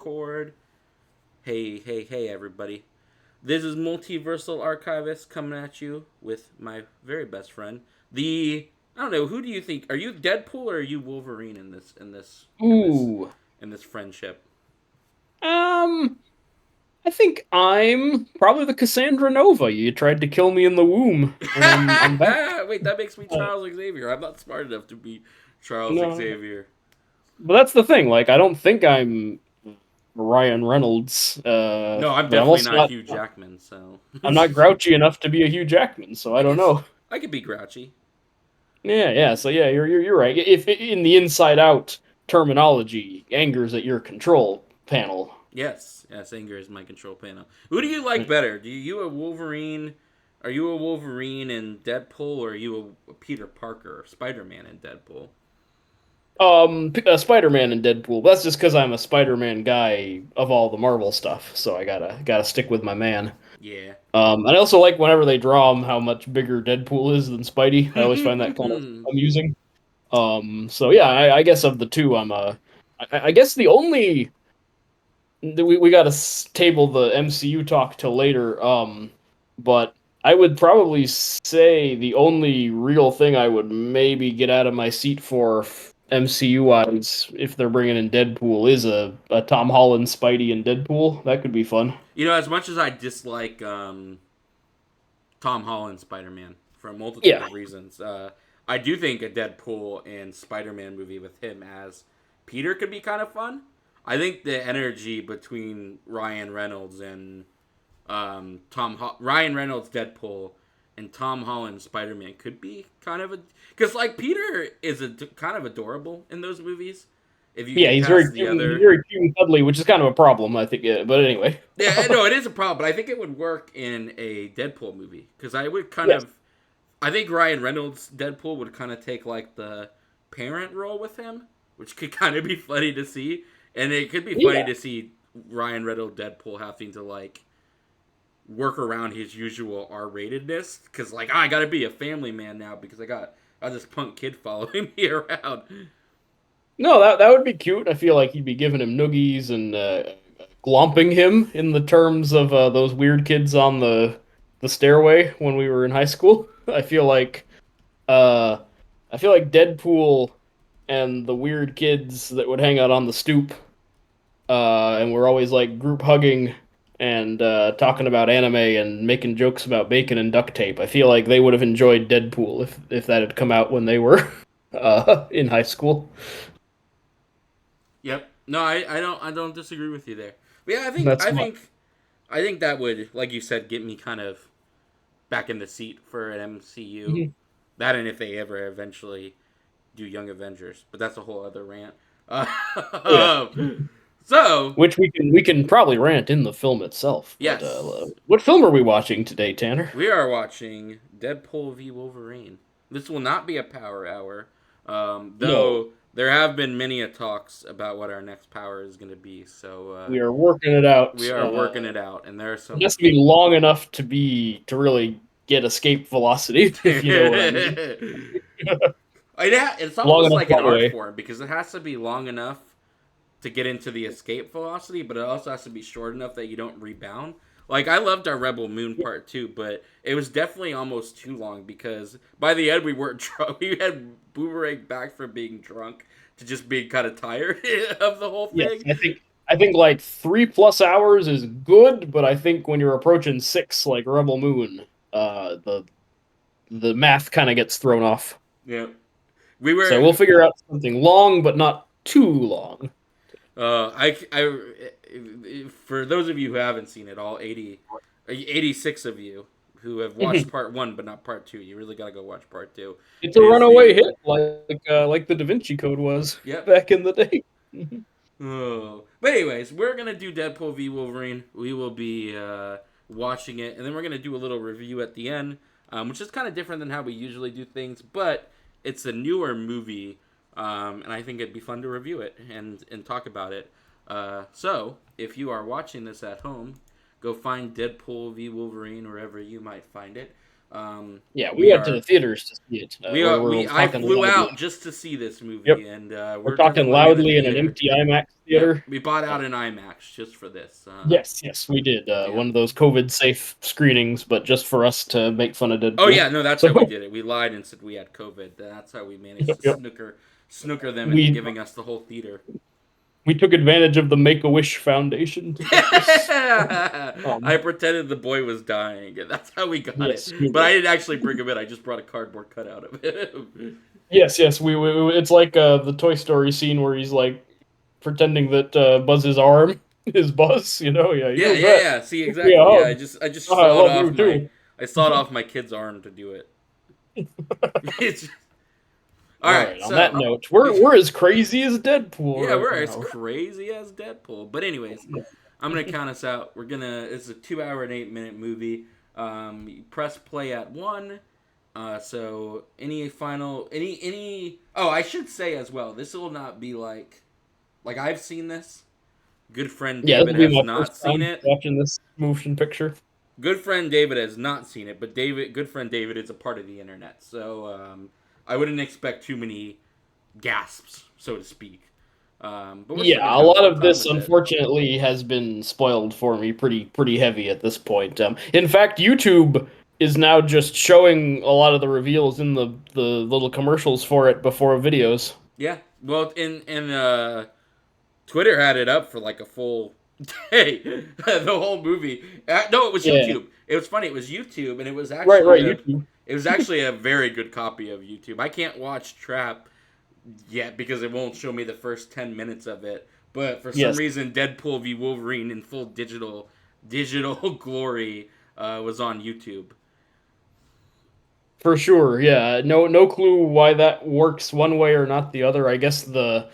Record. Hey, everybody. This is Multiversal Archivist coming at you with my very best friend. I don't know, who do you think? Are you Deadpool or are you Wolverine Ooh. in this friendship? Um, I think I'm probably the Cassandra Nova. You tried to kill me in the womb, and I'm back. Wait, that makes me Uh, Charles Xavier. I'm not smart enough to be Charles no, Xavier. but that's the thing. Like, I don't think I'm Ryan Reynolds. No, I'm But I'm definitely also not not. Hugh Jackman, so I'm not grouchy enough to be a Hugh Jackman, so I I don't guess know. I could be grouchy. Yeah. So yeah, you're right. If in the Inside Out terminology, anger's at your control panel. Yes, anger is my control panel. Who do you like better? Do you a Wolverine? Are you a Wolverine in Deadpool, or are you a Peter Parker, Spider-Man in Deadpool? Spider-Man and Deadpool. That's just because I'm a Spider-Man guy of all the Marvel stuff, so I gotta stick with my man. Yeah. And I also like whenever they draw him how much bigger Deadpool is than Spidey. I always find that kind of amusing. So yeah, I guess of the two, I guess the only we got to table the MCU talk till later. But I would probably say the only real thing I would maybe get out of my seat for MCU wise, if they're bringing in Deadpool, is a Tom Holland Spidey and Deadpool. That could be fun. As much as I dislike Tom Holland Spider-Man for a multitude Yeah, of reasons, I do think a Deadpool and Spider-Man movie with him as Peter could be kind of fun. I think the energy between Ryan Reynolds and Ryan Reynolds Deadpool and Tom Holland Spider Man could be kind of a because like Peter is kind of adorable in those movies. If you yeah, get he's very past the cute. He's other, very cute and cuddly, which is kind of a problem, I think. Yeah, but anyway, yeah, no, it is a problem, but I think it would work in a Deadpool movie because I would kind yes, of, I think Ryan Reynolds Deadpool would kind of take like the parent role with him, which could kind of be funny to see, and it could be funny yeah, to see Ryan Reynolds Deadpool having to like work around his usual R-ratedness because like I gotta be a family man now because I got this punk kid following me around. no, that would be cute. I feel like he'd be giving him noogies and glomping him in the terms of those weird kids on the stairway when we were in high school. Uh, I feel like Deadpool and the weird kids that would hang out on the stoop, and we're always like group hugging and talking about anime and making jokes about bacon and duct tape. I feel like they would have enjoyed Deadpool if that had come out when they were in high school. Yep. No, I don't disagree with you there. But yeah, That's my I think that would, like you said, get me kind of back in the seat for an MCU. Mhm. That and if they ever eventually do Young Avengers, but that's a whole other rant. Oh yeah. So Which we can probably rant in the film itself. But yes, what film are we watching today, Tanner? we are watching Deadpool v Wolverine. This will not be a power hour, No, though there have been many a talks about what our next power is going to be. So we are working it out. we are working it out, and there are It some. has to be long enough to really get escape velocity, if you know what I mean. It's Long almost enough like an one art way. form because it has to be long enough to get into the escape velocity, but it also has to be short enough that you don't rebound. Like I loved our Rebel Moon part two, but it was definitely almost too long because by the end we weren't drunk. We had Boomerang back from being drunk to just being kind of tired of the whole Yes, thing. I think like 3+ hours is good, but I think when you're approaching six, like Rebel Moon, the math kind of gets thrown off. Yeah, we So were. we'll figure out something long, but not too long. For those of you who haven't seen it, all 86 of you who have watched part one but not part two, you really gotta go watch part two. It's a It is runaway the hit, like the Da Vinci Code was yep. back in the day. Oh. But anyways, we're gonna do Deadpool v Wolverine. We will be watching it, and then we're gonna do a little review at the end, which is kind of different than how we usually do things. But it's a newer movie, and I think it'd be fun to review it and talk about it. So if you are watching this at home, go find Deadpool v Wolverine wherever you might find it. Yeah, we We went to are the theaters to see it. We're I talking flew loudly. out just to see this movie, Yep, and we're we're talking definitely gonna loudly in be an there. empty IMAX Yep, theater. we bought out Yeah. an IMAX just for this. Yes, we did. Yeah. One of those COVID-safe screenings, but just for us to make fun of Oh Deadpool. yeah, no, that's So, how we did it. We lied and said we had COVID. That's how we managed yep, to yep. snooker them into We giving us the whole theater. we took advantage of the Make-A-Wish Foundation to get this. I pretended the boy was dying, and that's how we got it. Yes, we But I did. didn't actually bring him in. I just brought a cardboard cutout of him. Yes. It's like the Toy Story scene where he's like pretending that Buzz's arm is Buzz. Yeah, Yeah, you yeah, bet. yeah. See, Give me a exactly. Yeah, hug. I just Oh, I sawed love off you my too. I sawed off my kid's arm to do it. It's all All right. right. On that So note, we're as crazy as Deadpool yeah, right we're as now. crazy as Deadpool. But anyways, I'm gonna count us out. It's a 2 hour and 8 minute movie. You press play at 1. So any oh, I should say as well, this will not be like I've seen this. Good friend Yeah, this David will be has my first not seen time it. watching this motion picture. Good friend David has not seen it, but good friend David is a part of the internet, so I wouldn't expect too many gasps, so to speak. But we're still Yeah, gonna a have a lot fun of time this with it. unfortunately has been spoiled for me pretty heavy at this point. In fact, YouTube is now just showing a lot of the reveals in the little commercials for it before videos. Yeah, well, in Twitter had it up for like a full day, the whole movie. No, it was Yeah, YouTube. It was funny. It was YouTube, and right, YouTube. it was actually a very good copy of YouTube. I can't watch Trap yet because it won't show me the first 10 minutes of it. But for some Yes, reason, Deadpool v Wolverine in full digital glory was on YouTube. for sure. Yeah, no clue why that works one way or not the other. I guess the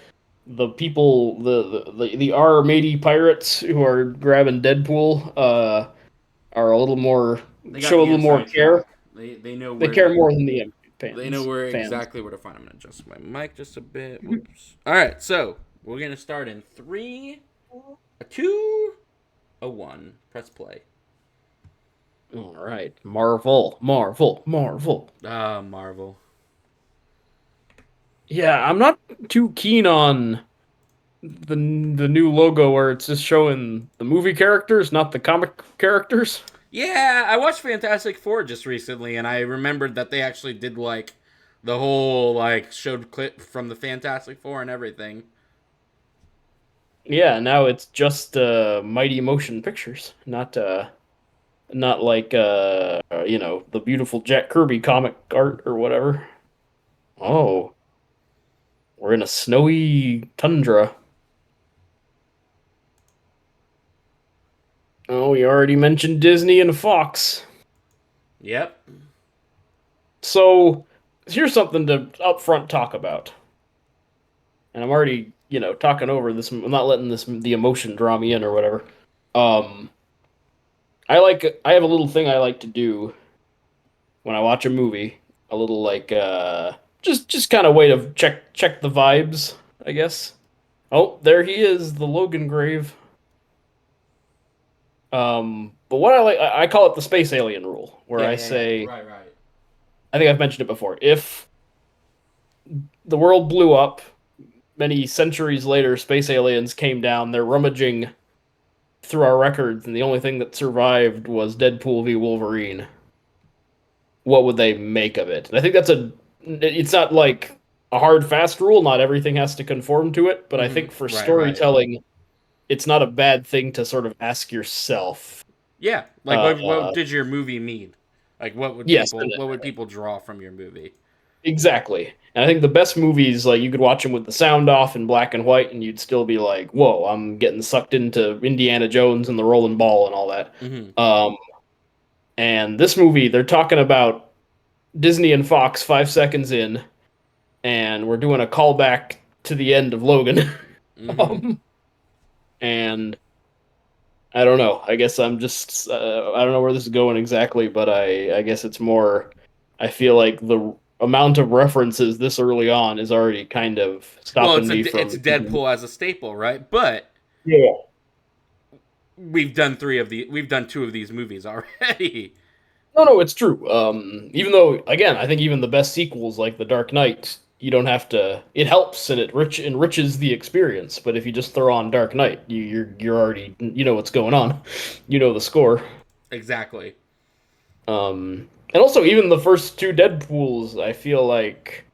people the R matey pirates who are grabbing Deadpool are a little more They got show a the little more inside care. track. They know They where care to more than the They know where fans. exactly where to find. I'm gonna adjust my mic just a bit. Whoops. All right, so we're gonna start in 3, a 2, a 1. Press play. All right, Marvel. Ah, Marvel. Yeah, I'm not too keen on the new logo where it's just showing the movie characters, not the comic characters. Yeah, I watched Fantastic Four just recently, and I remembered that they actually did like the whole showed clip from the Fantastic Four and everything. Yeah, now it's just Mighty Motion Pictures, not like the beautiful Jack Kirby comic art or whatever. Oh, we're in a snowy tundra. Oh, you already mentioned Disney and Fox. Yep. So here's something to upfront talk about. And I'm already, talking over this. I'm not letting the emotion draw me in or whatever. Um, I have a little thing I like to do when I watch a movie. A little just kind of way to check the vibes, I guess. Oh, there he is, the Logan grave. But what I call it the space alien rule, where Yeah, I yeah, yeah. say, Right, right. I think I've mentioned it before. If the world blew up, many centuries later, space aliens came down, they're rummaging through our records, and the only thing that survived was Deadpool v Wolverine. What would they make of it? And I think it's not like a hard fast rule. Not everything has to conform to it, but I think for Right, right. storytelling, it's not a bad thing to sort of ask yourself. Yeah, like what Uh, did your movie mean? Like yes, what would people draw from your movie? exactly. And I think the best movies, like you could watch them with the sound off in black and white, and you'd still be like, "Whoa, I'm getting sucked into Indiana Jones and the rolling ball and all that." Mm-hmm. Um, and this movie, they're talking about Disney and Fox 5 seconds in, and we're doing a callback to the end of Logan. Mm-hmm. um, and I don't know. I guess I'm just I don't know where this is going exactly, but I guess it's more. I feel like the amount of references this early on is already kind of Well, stopping me it's from. Deadpool as a staple, right? But Yeah. we've done 2 of these movies already. No, it's true. Even though, again, I think even the best sequels like The Dark Knight, you don't have to. It helps and it enriches the experience. But if you just throw on Dark Knight, you're already you know what's going on, you know the score. Exactly. And also even the first two Deadpools, I feel like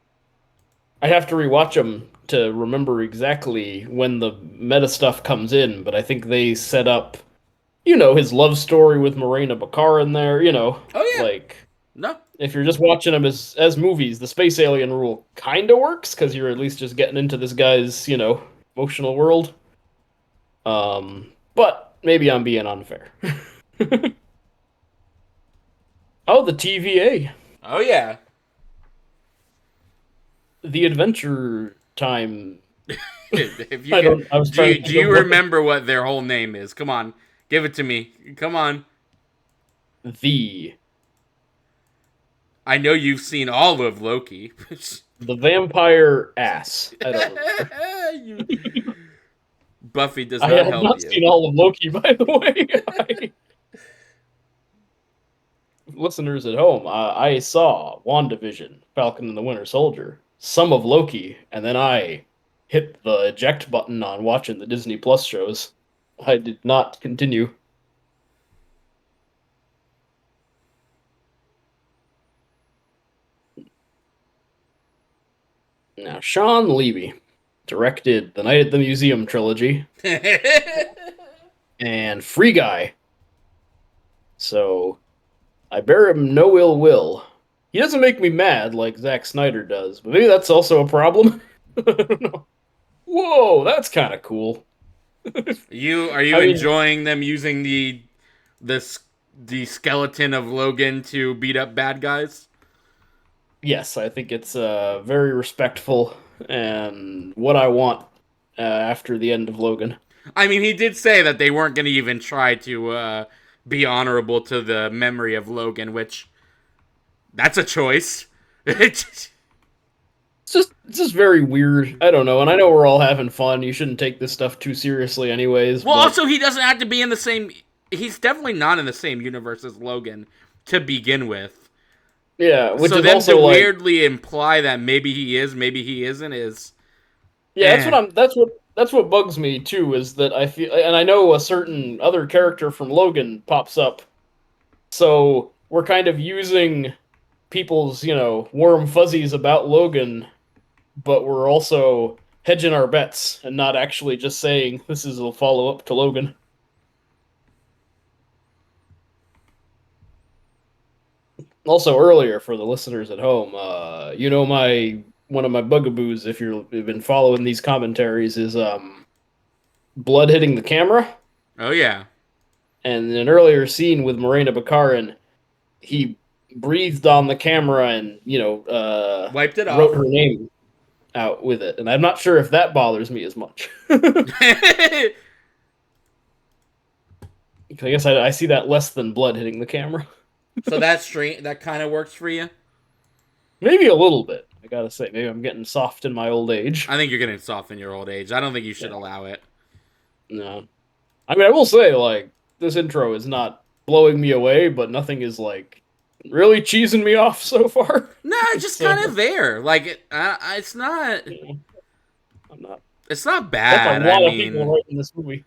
I have to rewatch them to remember exactly when the meta stuff comes in. But I think they set up, his love story with Morena Baccarin in there. Oh yeah. Like No. if you're just watching them as movies, the space alien rule kind of works because you're at least just getting into this guy's emotional world. But maybe I'm being unfair. Oh, the TVA, Oh yeah. the Adventure Time. If you I can, don't. I was do trying to you, do think of you what remember what their whole name is? Come on, give it to me. Come on. the I know you've seen all of Loki. the vampire ass. I don't remember. You- Buffy does I not have help not you. seen all of Loki, by the way. Listeners at home, I saw WandaVision, Falcon and the Winter Soldier, some of Loki, and then I hit the eject button on watching the Disney Plus shows. I did not continue. Now, Sean Levy directed the Night at the Museum trilogy and Free Guy, so I bear him no ill will. He doesn't make me mad like Zack Snyder does, but maybe that's also a problem. I don't know. Whoa, that's kind of cool. You are you I mean, enjoying them using the the skeleton of Logan to beat up bad guys? yes, I think it's very respectful and what I want after the end of Logan. I mean, he did say that they weren't going to even try to be honorable to the memory of Logan, which that's a choice. It's just very weird. I don't know, and I know we're all having fun. You shouldn't take this stuff too seriously, anyways. Well, But also he doesn't have to be in the same. He's definitely not in the same universe as Logan to begin with. yeah, which So is them to also like, weirdly imply that maybe he is, maybe he isn't, is yeah, that's what eh. I'm. That's what bugs me too. Is that I feel, and I know a certain other character from Logan pops up, so we're kind of using people's warm fuzzies about Logan, but we're also hedging our bets and not actually just saying this is a follow up to Logan. Also, earlier for the listeners at home, my one of my bugaboos, if you've been following these commentaries, is blood hitting the camera. Oh yeah, And in an earlier scene with Morena Baccarin, he breathed on the camera and wiped it wrote off. her name out with it, and I'm not sure if that bothers me as much. I guess I see that less than blood hitting the camera. So that's strange. That kind of works for you. Maybe a little bit. I gotta say, maybe I'm getting soft in my old age. I think you're getting soft in your old age. I don't think you should Yeah, allow it. no. I mean, I will say, like, this intro is not blowing me away, but nothing is like really cheesing me off so far. No, it's just So kind of there. Like it's not. you know, I'm not. It's not That's a bad. I lot of people mean, writing this movie.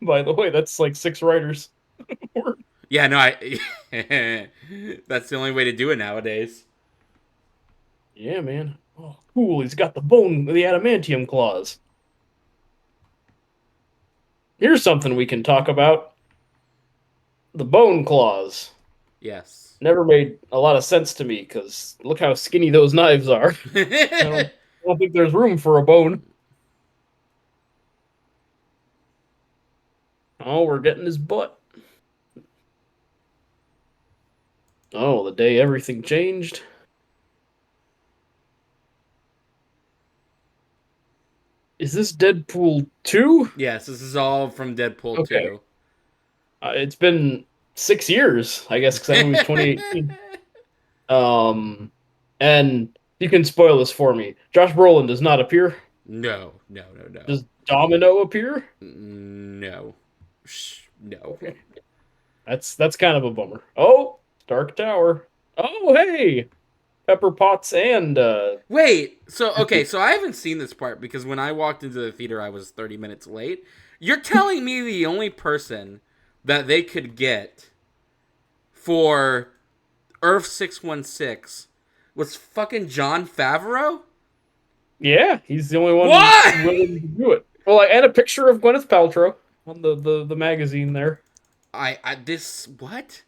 By the way, that's like 6 writers. yeah, no, I. That's the only way to do it nowadays. Yeah, man. Oh, cool. He's got the adamantium claws. Here's something we can talk about: the bone claws. Yes. Never made a lot of sense to me because look how skinny those knives are. I don't think there's room for a bone. Oh, we're getting his butt. Oh, the day everything changed. Is this Deadpool 2? Yes, this is all from Deadpool Okay. 2. It's been 6 years, I guess, because that movie's 2018. And you can spoil this for me. Josh Brolin does not appear. No, no, no, no. Does Domino appear? No. No. Okay. That's kind of a bummer. Oh, Dark Tower. Oh, hey, Pepper Potts and Wait, so okay, so I haven't seen this part because when I walked into the theater, I was 30 minutes late. You're telling me the only person that they could get for Earth 616 was fucking John Favreau? yeah, he's the only one What? willing to do it. Well, and a picture of Gwyneth Paltrow on the magazine there. This what?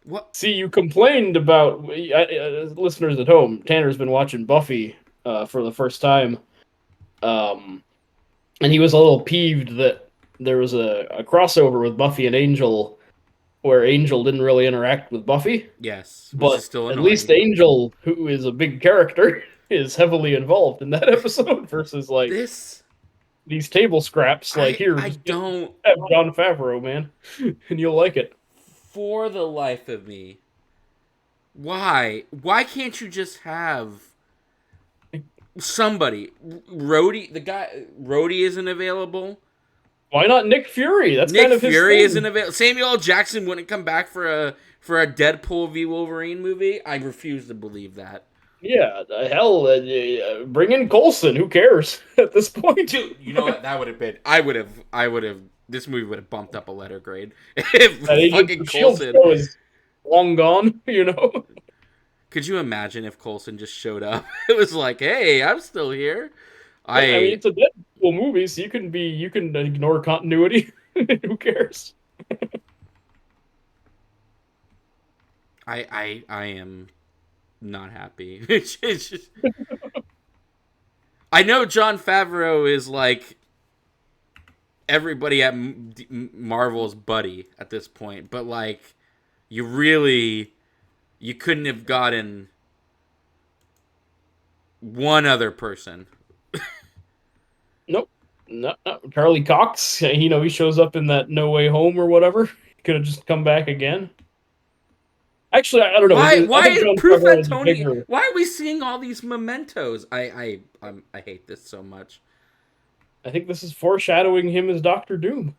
What? See, you complained about listeners at home. Tanner's been watching Buffy for the first time, um, and he was a little peeved that there was a crossover with Buffy and Angel, where Angel didn't really interact with Buffy, Yes, which is but still at least annoying. Angel, who is a big character, is heavily involved in that episode versus like This these table scraps. Like here, I just don't have Jon Favreau, man, and you'll like it. for the life of me. Why? Why can't you just have somebody? Rhodey, the guy Rhodey isn't available. Why not Nick Fury? That's kind Nick of his Fury isn't thing. available. Samuel L. Jackson wouldn't come back for a Deadpool v Wolverine movie. I refuse to believe that. Yeah, the hell, bring in Coulson. Who cares at this point? Dude, you know what? That would have been. I would have. This movie would have bumped up a letter grade if That Agents fucking of Shield Coulson. show is long gone. You know. Could you imagine if Coulson just showed up? It was like, hey, I'm still here. I mean, I it's a Deadpool movie, so you can ignore continuity. Who cares? I am not happy. It's just, I know John Favreau is like everybody at Marvel's buddy at this point, but like you really you couldn't have gotten one other person. Nope. No, no. Charlie Cox. He shows up in that No Way Home or whatever. Could have just come back again. Actually, I don't know. I Why think is John proof Favreau that is Tony? bigger. Why are we seeing all these mementos? I hate this so much. I think this is foreshadowing him as Doctor Doom.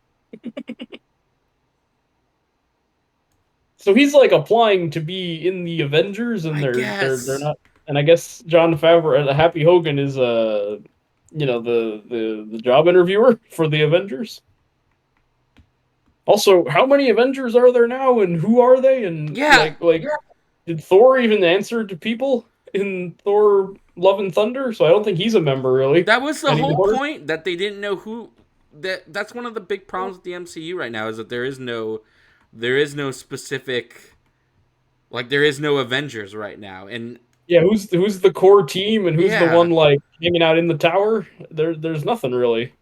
So he's like applying to be in the Avengers, and I they're guess. not. And I guess John Favreau, Happy Hogan, is the job interviewer for the Avengers. Also, how many Avengers are there now, and who are they? And Yeah, did Thor even answer to people in Thor: Love and Thunder? So I don't think he's a member really that was the whole anymore. point that they didn't know who. That's one of the big problems with the MCU right now is that there is no specific like there is no Avengers right now, and Yeah, who's the core team, and who's the yeah, one like hanging out in the tower? There's nothing really.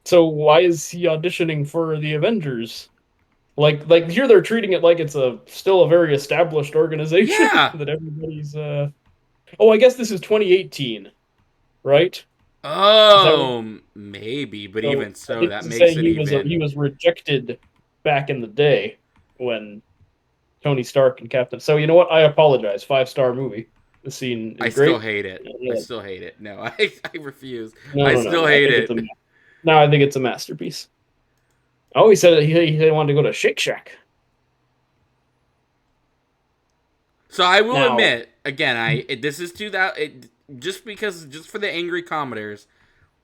So why is he auditioning for the Avengers? Like here they're treating it like it's still a very established organization yeah. that everybody's Oh, I guess this is 2018, right? Is that what, Oh, maybe, but so even I so, think that this is makes saying it he even. was rejected back in the day when Tony Stark and Captain. So you know what? I apologize. 5-star movie. The scene I is still great. hate it. I still hate it. No, I refuse. No, I no, no, still no. I hate think it's a it. no. I think it's a masterpiece. Oh, he said he wanted to go to Shake Shack. So I will Now, admit again, this is 2000. Just for the angry commenters,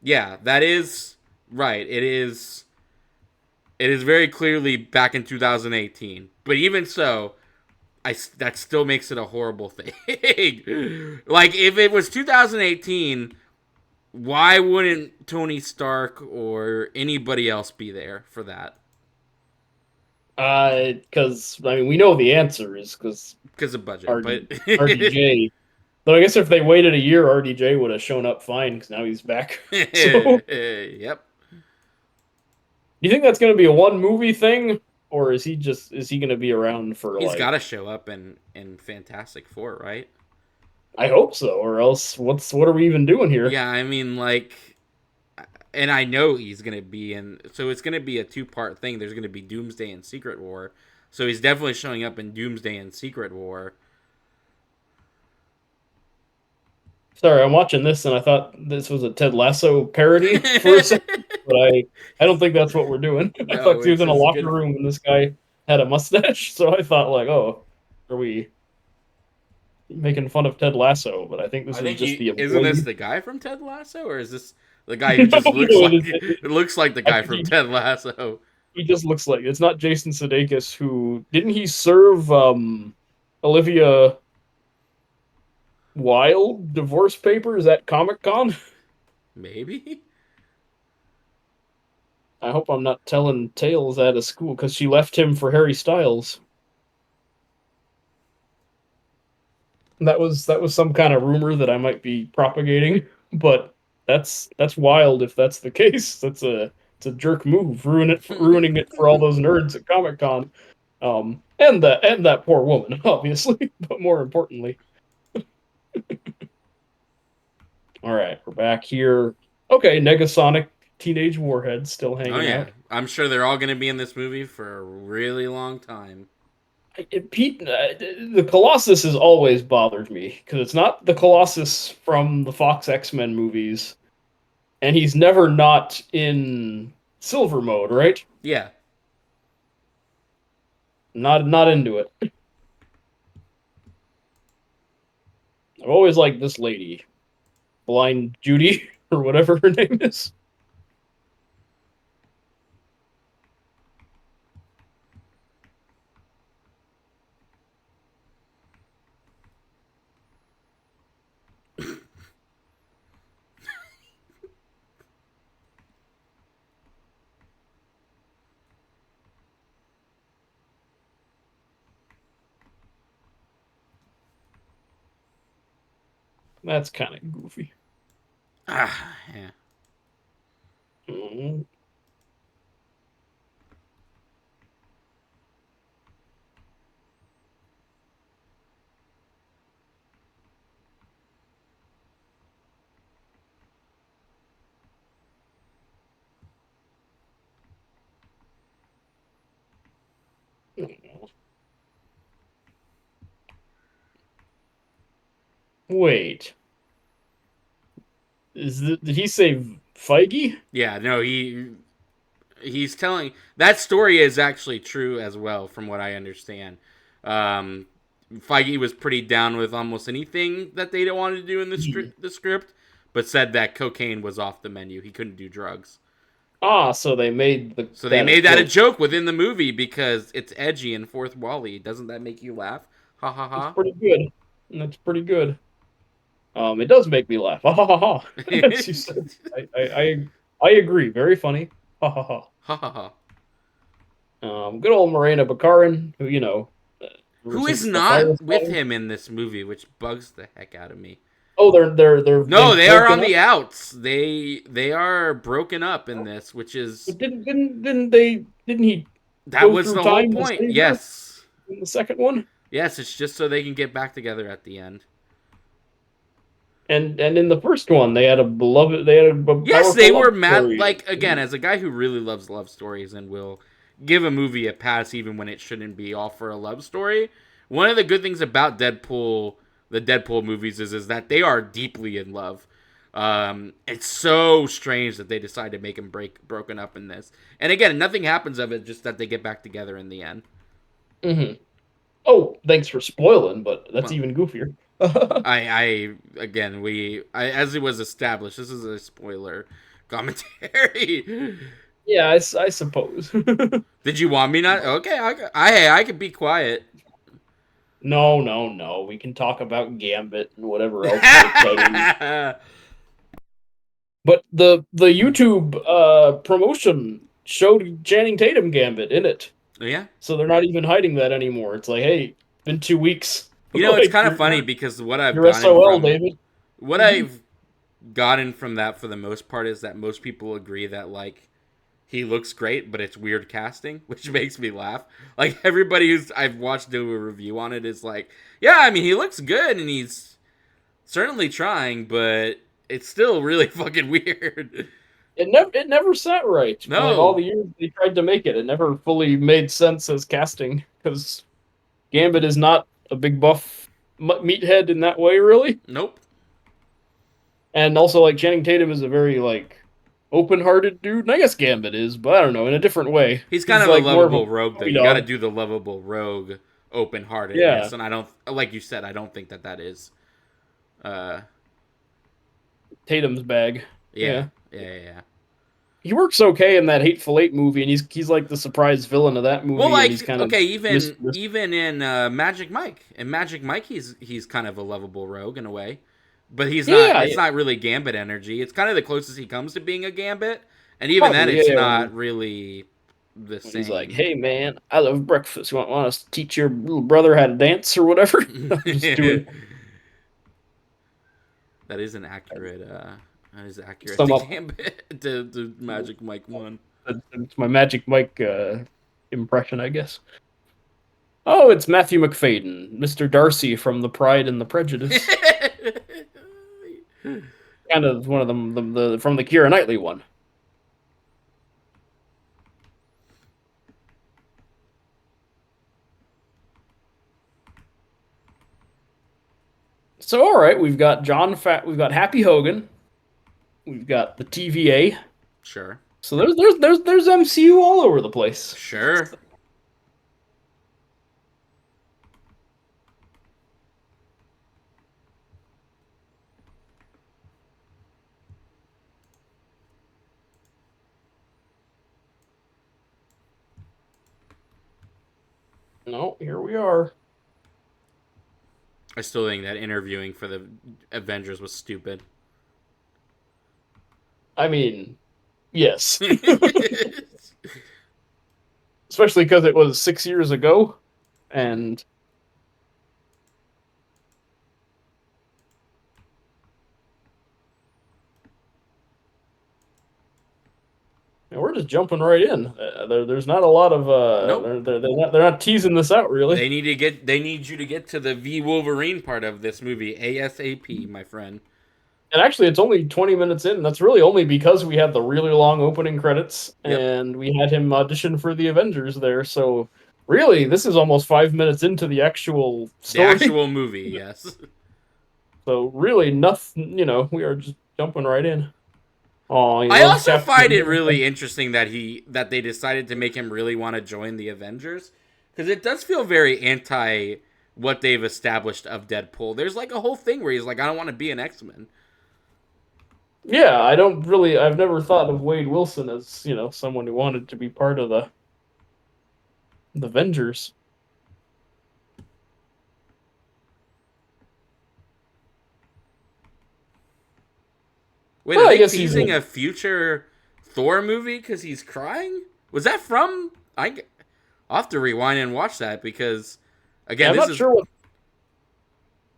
yeah, that is right. It is very clearly back in 2018. But even so, that still makes it a horrible thing. Like if it was 2018, why wouldn't Tony Stark or anybody else be there for that? because I mean we know the answer is because Because of budget. RD But RDJ. Though I guess if they waited a year, RDJ would have shown up fine because now he's back. So, do yep. you think that's going to be a one movie thing, or is he going to be around for He's got to like? show up in Fantastic Four, right? I hope so, or else what are we even doing here? Yeah, I mean, like, and I know he's gonna be in. So it's gonna be a two-part thing. There's gonna be Doomsday and Secret War. So he's definitely showing up in Doomsday and Secret War. Sorry, I'm watching this and I thought this was a Ted Lasso parody for a second, but I don't think that's what we're doing. I No, thought he was it's in a as locker good. room and this guy had a mustache, so I thought like, oh, are we making fun of Ted Lasso? But I think this I is think just he the isn't this employee. the guy from Ted Lasso, or is this the guy who No, just looks no, like it looks like the I guy think from Ted Lasso? he just looks like it's not Jason Sudeikis who didn't he serve Olivia Wilde divorce papers at Comic Con? Maybe. I hope I'm not telling tales out of school because she left him for Harry Styles. That was some kind of rumor that I might be propagating, but that's wild if that's the case. It's a jerk move, ruining it for all those nerds at Comic Con, and that poor woman, obviously, but more importantly. All right, we're back here. Okay, Negasonic Teenage Warhead still Oh hanging yeah, out. I'm sure they're all going to be in this movie for a really long time. Pete, the Colossus has always bothered me because it's not the Colossus from the Fox X-Men movies, and he's never not in silver mode, right? Yeah. Not into it. I've always liked this lady, Blind Judy or whatever her name is. That's kind of goofy. Ah, yeah. Mm. Wait, did he say Feige? Yeah, no, he's telling that story is actually true as well, from what I understand. Um, Feige was pretty down with almost anything that they wanted to do in the script, but said that cocaine was off the menu. He couldn't do drugs. Ah, so they made So they that a made that a joke. joke within the movie because it's edgy and fourth Wally. Doesn't that make you laugh? Ha ha It's ha. pretty good. That's pretty good. It does make me laugh. Ha ha ha ha. As you said, I agree. Very funny. Ha ha ha. Ha ha ha. Good old Morena Baccarin, who ever Who is since the fire not with started. him in this movie, which bugs the heck out of me. Oh, No, they've they are broken on up. the outs. They are broken up in this, which is But didn't he that go was through the whole time to point. save her Yes. in the second one? Yes, it's just so they can get back together at the end. And in the first one, they had a Yes, they powerful love were mad. story. Like, again, as a guy who really loves love stories and will give a movie a pass even when it shouldn't be all for a love story, one of the good things about Deadpool, the Deadpool movies, is that they are deeply in love. It's so strange that they decide to make him broken up in this. And again, nothing happens of it, just that they get back together in the end. Hmm. Oh, thanks for spoiling, but that's Well, even goofier. I again, as it was established, this is a spoiler commentary. Yeah, I suppose. Did you want me not? Okay, I could be quiet. No, no, no. We can talk about Gambit and whatever else we're excited. But the YouTube promotion showed Channing Tatum Gambit in it, Yeah, so they're not even hiding that anymore. It's like, hey, been 2 weeks. you know it's Like kind of funny because you're SOL, David. what I've gotten from that for the most part is that most people agree that like he looks great, but it's weird casting, which makes me laugh. Like everybody who's I've watched do a review on it is like, yeah, I mean he looks good and he's certainly trying, but it's still really fucking weird. It never sat right for like all No, the years they tried to make it. It never fully made sense as casting because Gambit is not a big buff meathead in that way, really. nope. And also, like, Channing Tatum is a very, like, open-hearted dude, and I guess Gambit is, but I don't know, in a different way. He's kind He's, of a like, more of a lovable rogue, though. puppy You got to dog. do the lovable rogue open Yeah, heartedness, and I don't, like you said, I don't think that is. Uh, Tatum's bag. yeah, Yeah. yeah. He works okay in that Hateful Eight movie, and he's like the surprise villain of that Well, movie, and he's like kind of okay, even mischievous. even in Magic Mike, he's kind of a lovable rogue in a way, but he's not. Yeah, It's yeah, not really Gambit energy. It's kind of the closest he comes to being a Gambit, and even then, probably. it's Yeah, not really the when he's like, same. "Hey, man, I love breakfast. You want us to teach your little brother how to dance or whatever?" I'm just doing That is an accurate. That is accurate sum to up. Gambit to Magic Mike one. It's my Magic Mike impression, I guess. Oh, it's Matthew McFadden, Mr. Darcy from The Pride and the Prejudice. Kind of one of them, the from the Keira Knightley one. So, all right, we've got Happy Hogan, we've got the TVA. Sure. So there's MCU all over the place. Sure. No, here we are. I still think that interviewing for the Avengers was stupid. I mean, yes, especially because it was 6 years ago, and we're just jumping right in. There's not a lot of Nope. they're not teasing this out really. They need you to get to the V Wolverine part of this movie ASAP, my friend. And actually, it's only 20 minutes in. That's really only because we had the really long opening credits Yep. and we had him audition for the Avengers there. So, really, this is almost 5 minutes into the actual The story. actual movie, yes. So, really, nothing, we are just jumping right in. Oh, he I loves also Captain find it America. really interesting that they decided to make him really want to join the Avengers because it does feel very anti what they've established of Deadpool. There's like a whole thing where he's like, I don't want to be an X-Men. Yeah, I've never thought of Wade Wilson as, someone who wanted to be part of the Avengers. Wait, are Well, I they guess he's teasing a future Thor movie because he's crying? Was that from? I'll have to rewind and watch that because, yeah, again, this is.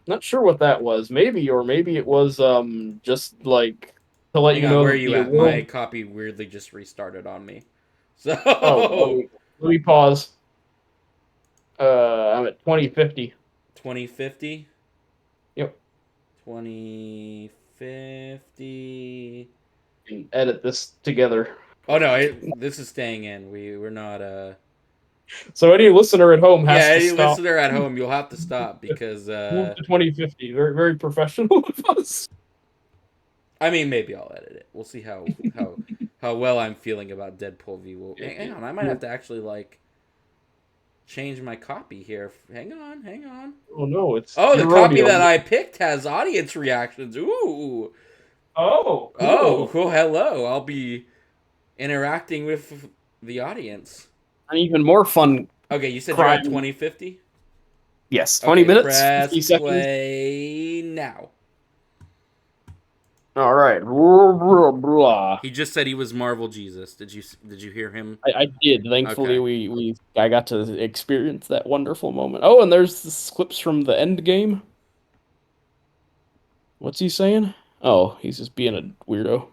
not sure what that was. Maybe it was just like to let Hang you on, know where are that you the at? My world. copy weirdly just restarted on me. Oh, So, let me pause. I'm at 2050. 2050? Yep. 2050. And edit this together. Oh no, this is staying in. We're not. So any listener at home Yeah, has to any stop. listener at home, you'll have to stop because. Move to 2050. Very very professional of us. I mean, maybe I'll edit it. We'll see how well I'm feeling about Deadpool v. Wolverine. Hang on, I might have to actually change my copy here. Hang on, hang on. Oh no, it's Oh, the your copy rodeo. that I picked has audience reactions. Ooh. Oh, Oh, cool. cool. Hello. I'll be interacting with the audience. An even more fun Okay, you said you're at crime. 2050? Yes, 20 Okay, minutes, press 50 seconds. play now. All right. Blah, blah, blah. He just said he was Marvel Jesus. Did you hear him? I did. Thankfully, Okay. I got to experience that wonderful moment. Oh, and there's this clips from the end game. What's he saying? Oh, he's just being a weirdo.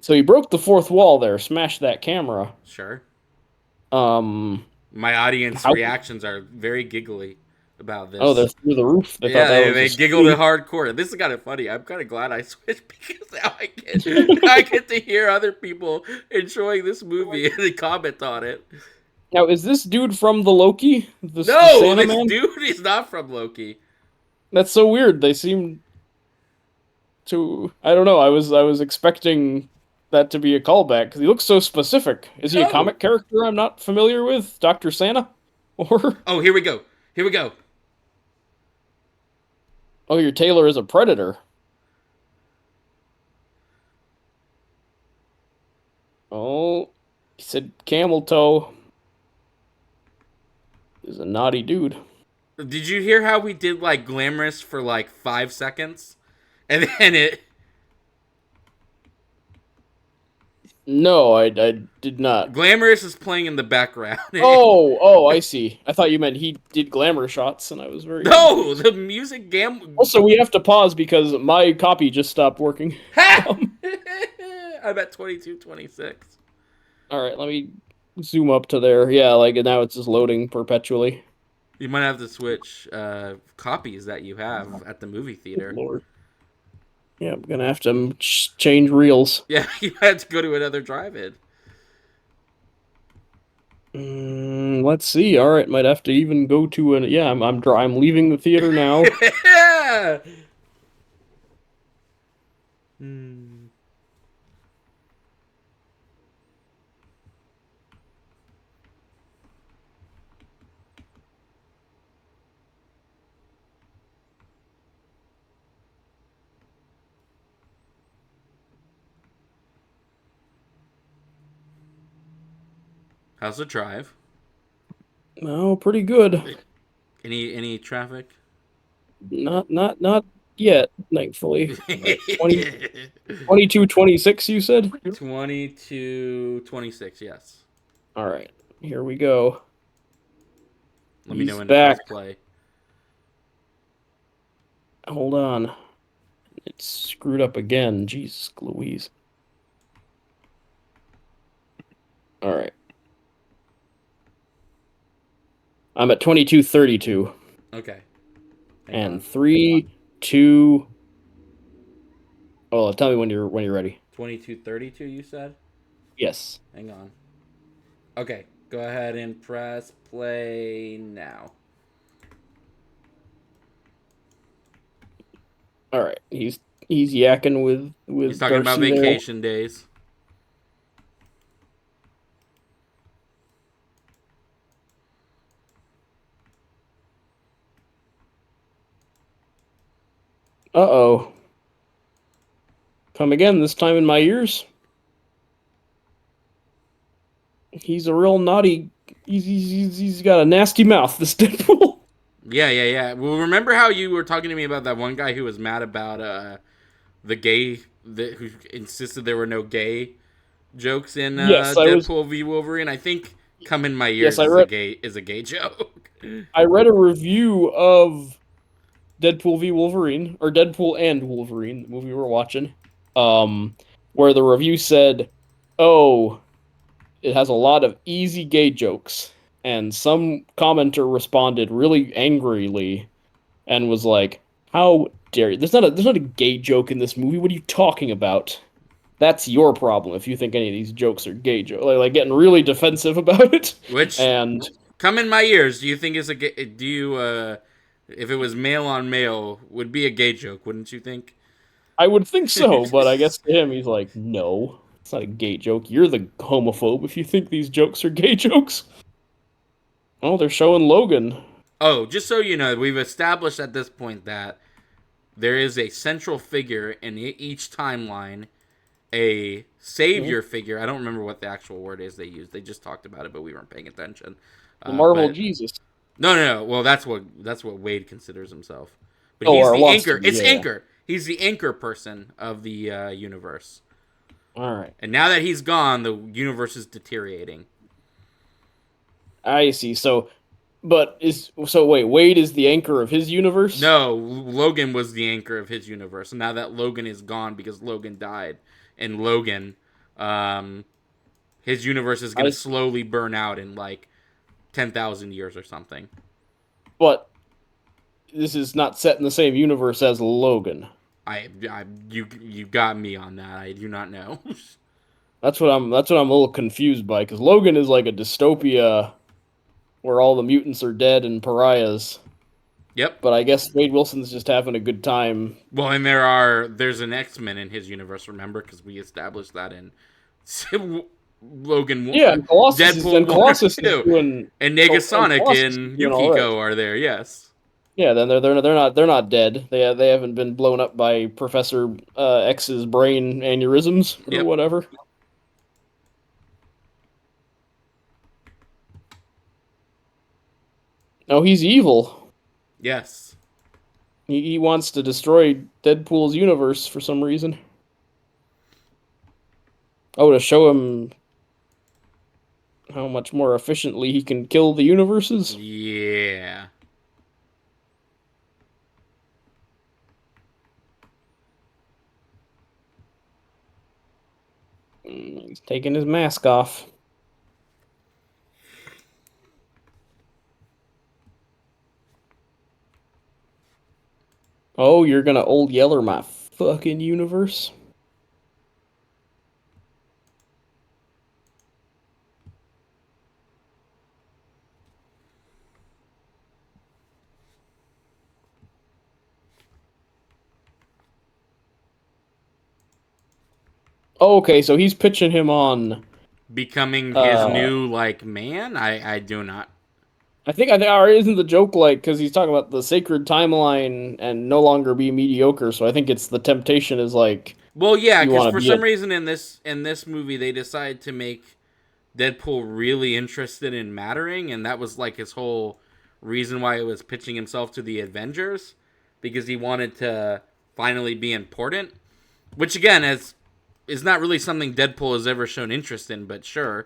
So he broke the fourth wall there, smashed that camera. Sure. Um, My audience how? reactions are very giggly about Oh, they're this. through the roof. They thought Yeah, that was a they giggled at streak. hardcore. This is kind of funny. I'm kind of glad I switched because now I get to hear other people enjoying this movie and they comment on it. Now, is this dude from the Loki? The No, Santa this Man? dude is not from Loki. That's so weird. They seem to. I don't know. I was expecting that to be a callback because he looks so specific. Is he a No. comic character I'm not familiar with? Doctor Santa, or Oh, here we go. Here we go. oh, your tailor is a predator. Oh, he said camel toe is a naughty dude. Did you hear how we did like glamorous for like 5 seconds, and then it No, I did not. glamorous is playing in the background. Oh, I see. I thought you meant he did glamour shots, and I was very No, confused. the music Also, we have to pause because my copy just stopped working. Ha! Um, I'm at 22:26. all right, let me zoom up to there. Yeah, like now it's just loading perpetually. You might have to switch copies that you have at the movie Good theater. Lord. Yeah, I'm gonna have to change reels. Yeah, you have to go to another drive-in. Let's see. All right, might have to even go to an. Yeah, I'm leaving the theater now. Yeah. Hmm. How's the drive? Oh, pretty good. Any traffic? Not yet, thankfully. 20, 22, 26, you said? 22:26. Yes. All right, here we go. Let me know He's when to back. press play. Hold on. It's screwed up again. Jesus Louise. All right. I'm at 22:32. Okay. Hang And on. 3, 2. Oh, tell me when you're ready. 22:32. You said. Yes. Hang on. Okay. Go ahead and press play now. All right. He's yakking He's with talking about Darcy there. vacation days. Uh-oh. Come again, this time in my ears. He's a real naughty. He's got a nasty mouth, this Deadpool. Yeah. Well, remember how you were talking to me about that one guy who was mad about the gay who insisted there were no gay jokes in Yes, I was. Deadpool v Wolverine. I think "Come in My Yes, Ears" I read. is a gay joke. I read a review of Deadpool v Wolverine, or Deadpool and Wolverine, the movie we're watching, where the review said, "Oh, it has a lot of easy gay jokes," and some commenter responded really angrily and was like, "How dare you? There's not a gay joke in this movie. What are you talking about? That's your problem if you think any of these jokes are gay jokes." Like getting really defensive about it, Which and "Come in My Ears"? Do you think is a gay? Do you if it was male on male, would be a gay joke? Wouldn't you think? I would think so, but I guess to him, he's like, no, it's not a gay joke. You're the homophobe if you think these jokes are gay jokes. Oh, they're showing Logan. Oh, just so you know, we've established at this point that there is a central figure in each timeline, a Mhm. savior figure. I don't remember what the actual word is they used. They just talked about it, but we weren't paying attention. The Marvel But Jesus. no. Well, that's what Wade considers himself. But Oh, he's or the wants to anchor. be, It's yeah. anchor. He's the anchor person of the universe. All right. And now that he's gone, the universe is deteriorating. I see. So wait, Wade is the anchor of his universe? No, Logan was the anchor of his universe. And now that Logan is gone because Logan died, and Logan, um, his universe is going I to slowly burn out in like 10,000 years or something. but this is not set in the same universe as Logan. You got me on that. I do not know. That's what I'm a little confused by, because Logan is like a dystopia where all the mutants are dead and pariahs. Yep. But I guess Wade Wilson's just having a good time. Well, and there's an X-Men in his universe, remember? Because we established that in Yeah, and Deadpool 1 or Colossus is 2. doing And and Negasonic Colossus is and doing all right. Yukiko are there, yes. Yeah, then they're not dead. They haven't been blown up by Professor X's brain aneurysms or Yep. whatever. No, he's evil. Yes. He wants to destroy Deadpool's universe for some reason. Oh, to show him how much more efficiently he can kill the universes. Yeah. He's taking his mask off. Oh, you're gonna old yeller my fucking universe? Oh, okay, so he's pitching him on. Becoming his Uh, new, like, man? I do not. I think, or isn't the joke like because he's talking about the sacred timeline and no longer be mediocre? So I think it's the temptation is like Well, yeah, you because want to for be a some reason in this movie they decided to make Deadpool really interested in mattering, and that was like his whole reason why he was pitching himself to the Avengers, because he wanted to finally be important. Which again is not really something Deadpool has ever shown interest in, but sure.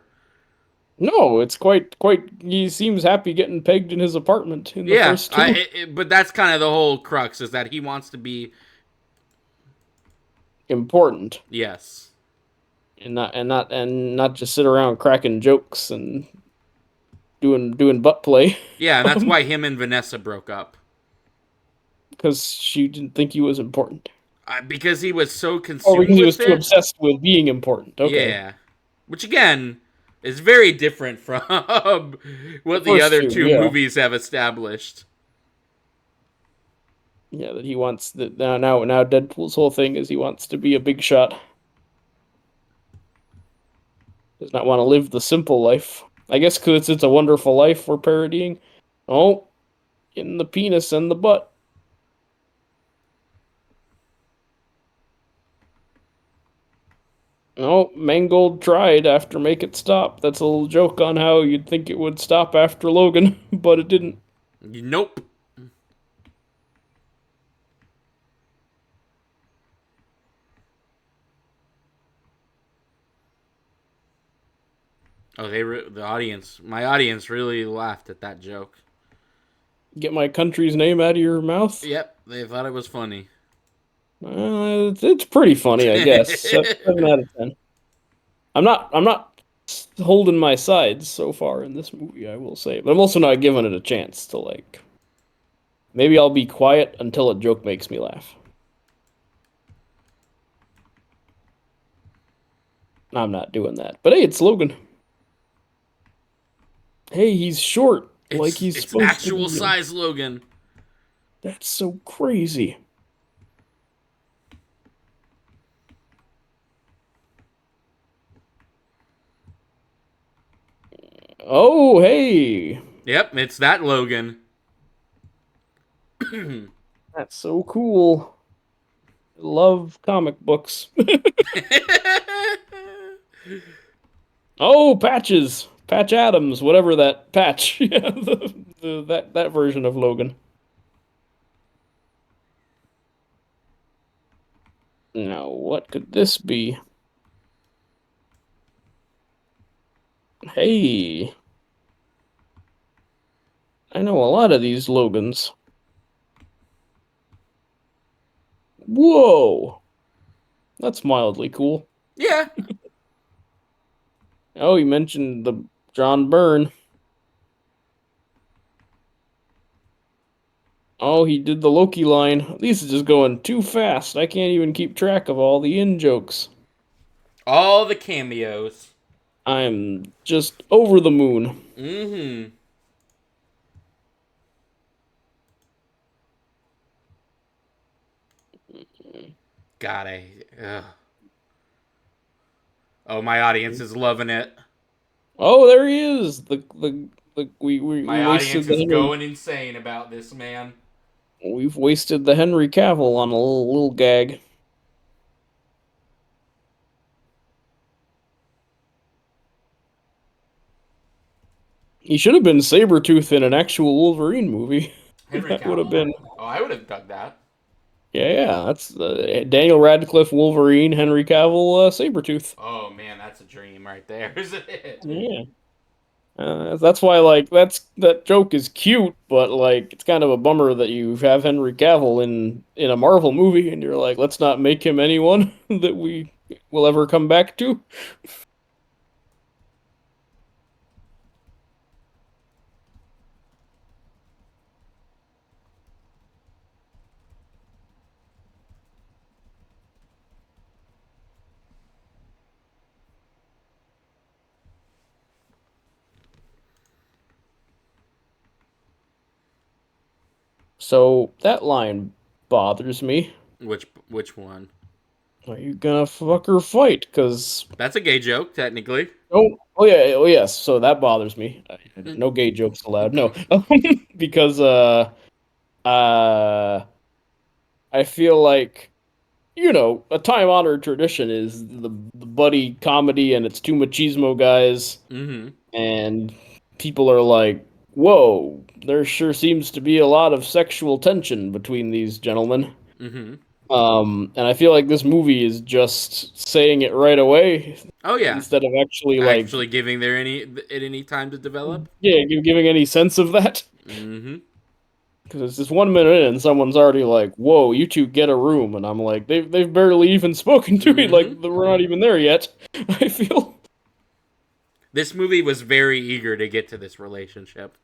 no. It's quite. He seems happy getting pegged in his apartment in the Yeah, first two. but that's kind of the whole crux is that he wants to be Important yes. and not just sit around cracking jokes and doing butt play. Yeah, and that's why him and Vanessa broke up. Because she didn't think he was important. Because he was so Or consumed because he was with too it. obsessed with being important. Okay. Yeah. Which again is very different from The what the first other two, two yeah. movies have established. Yeah, that he wants that now Deadpool's whole thing is he wants to be a big shot. Does not want to live the simple life. I guess because it's a wonderful life we're parodying. Oh, in the penis and the butt. Oh, Mangold tried after Make It Stop. That's a little joke on how you'd think it would stop after Logan, but it didn't. Nope. Oh, my audience really laughed at that joke. Get my country's name out of your mouth. Yep, they thought it was funny. It's pretty funny, I guess. 7 out of 10. I'm not holding my sides so far in this movie, I will say, but I'm also not giving it a chance to like. Maybe I'll be quiet until a joke makes me laugh. I'm not doing that. But hey, it's Logan. Hey, he's short, like he's It's supposed to actual be. size Logan. That's so crazy. Oh, hey. Yep, it's that Logan. That's so cool. I love comic books. Oh, Patches. Patch Adams, whatever that patch. Yeah, that version of Logan. Now, what could this be? Hey, I know a lot of these Logans. Whoa, that's mildly cool. Yeah. Oh, you mentioned the John Byrne. Oh, he did the Loki line. This is just going too fast. I can't even keep track of all the in jokes. All the cameos. I'm just over the moon. Mm-hmm. God, ugh. Oh, my audience is loving it. Oh, there he is. We My wasted audience the is Henry. going insane about this man. We've wasted the Henry Cavill on a little gag. He should have been Sabretooth in an actual Wolverine movie. Henry That would have Cavill? been. Oh, I would have dug that. Yeah. That's Daniel Radcliffe Wolverine, Henry Cavill Sabretooth. Oh man, that's a dream right there, isn't it? Yeah. That's why, like, that joke is cute, but like, it's kind of a bummer that you have Henry Cavill in a Marvel movie, and you're like, let's not make him anyone that we will ever come back to. So that line bothers me. Which one? Are you gonna fuck or fight? Cause That's a gay joke, technically. oh yeah, oh yes. So that bothers me. No gay jokes allowed. No, because uh, I feel like a time honored tradition is the buddy comedy, and it's two machismo guys, Mm-hmm. and people are like, "Whoa, there sure seems to be a lot of sexual tension between these gentlemen." Mm-hmm. And I feel like this movie is just saying it right away Oh yeah. instead of actually like, Actually giving there any time to develop. yeah, giving any sense of that. Mm-hmm. Because it's just 1 minute in, and someone's already like, "Whoa, you two get a room," and I'm like, they've barely even spoken to me. Like Mm-hmm. we're not even there yet. I feel. This movie was very eager to get to this relationship.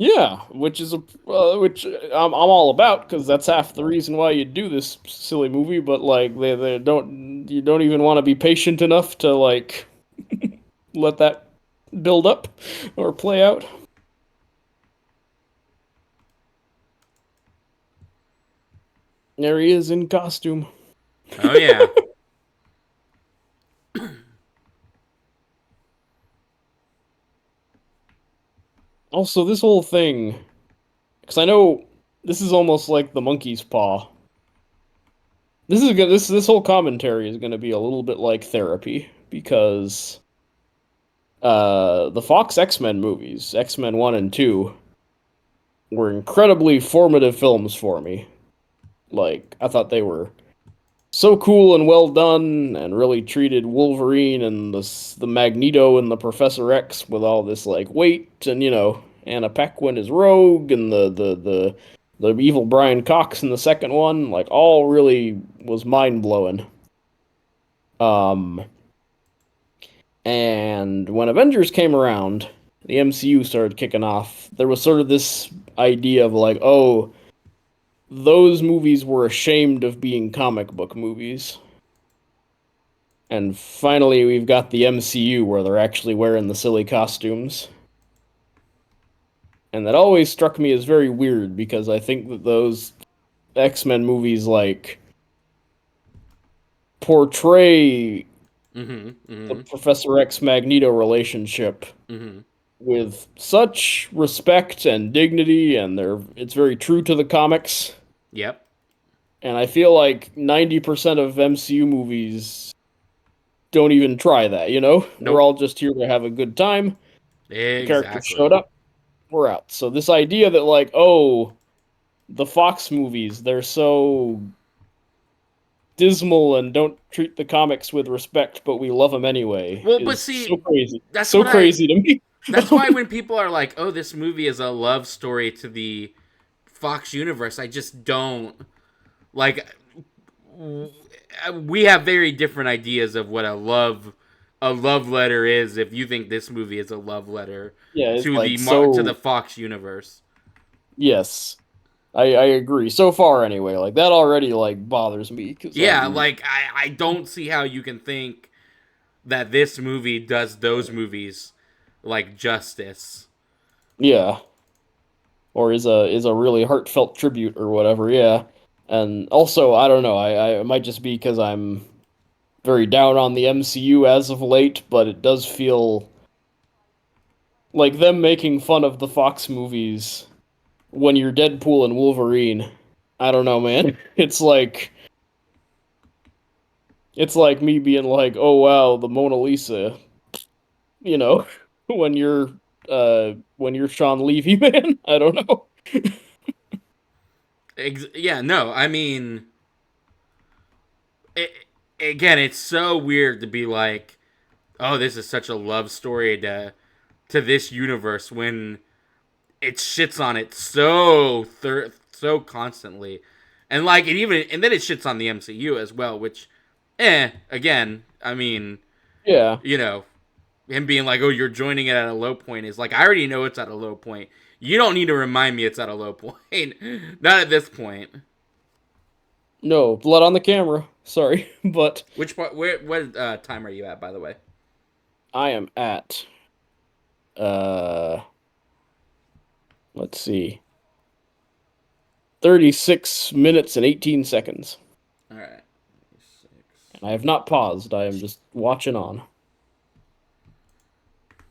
Yeah, which is which I'm all about because that's half the reason why you do this silly movie. But like they don't you don't even want to be patient enough to like let that build up or play out. There he is in costume. Oh yeah. Also, this whole thing, because I know this is almost like the monkey's paw. This is good. This whole commentary is going to be a little bit like therapy because the Fox X-Men movies, X-Men 1 and 2, were incredibly formative films for me. Like, I thought they were so cool and well done and really treated Wolverine and the Magneto and the Professor X with all this like weight, and Anna Paquin is Rogue, and the evil Brian Cox in the second one, like, all really was mind-blowing. Um and when Avengers came around, the MCU started kicking off. There was sort of this idea of like, oh, those movies were ashamed of being comic book movies. And finally, we've got the MCU where they're actually wearing the silly costumes. And that always struck me as very weird because I think that those X-Men movies, like, portray Mm-hmm. the Mm-hmm. Professor X Magneto relationship Mm-hmm. with such respect and dignity, and it's very true to the comics. Yep. And I feel like 90% of MCU movies don't even try that, you know? We're Nope. all just here to have a good time. The characters Exactly. showed up, we're out. So this idea that like, oh, the Fox movies, they're so dismal and don't treat the comics with respect, but we love them anyway, Well, but is so see, crazy. that's So what I. crazy to me. That's why when people are like, "Oh, this movie is a love story to the Fox universe," I just don't like. We have very different ideas of what a love letter is. If you think this movie is a love letter Yeah, it's to like the so. Fox universe. Yes, I agree. So far, anyway, like that already like bothers me because Yeah, like I don't see how you can think that this movie does those movies like justice. yeah, or is a really heartfelt tribute or whatever. Yeah, And also, I don't know, I it might just be because I'm very down on the MCU as of late, but it does feel like them making fun of the Fox movies when you're Deadpool and Wolverine. I don't know, man. It's like me being like, "Oh wow, the Mona Lisa," you know, when you're Sean Levy, man. I don't know. Yeah, no, I mean, it, again, it's so weird to be like, oh, this is such a love story to this universe when it shits on it so constantly, and like and then it shits on the MCU as well, which, again, I mean, Yeah. you know, him being like, "Oh, you're joining it at a low point," is like, I already know it's at a low point. You don't need to remind me it's at a low point. Not at this point. No, blood on the camera. Sorry, but Which part? Where? What time are you at, by the way? I am at uh let's see. 36 minutes and 18 seconds. All right. And I have not paused. I am just watching on.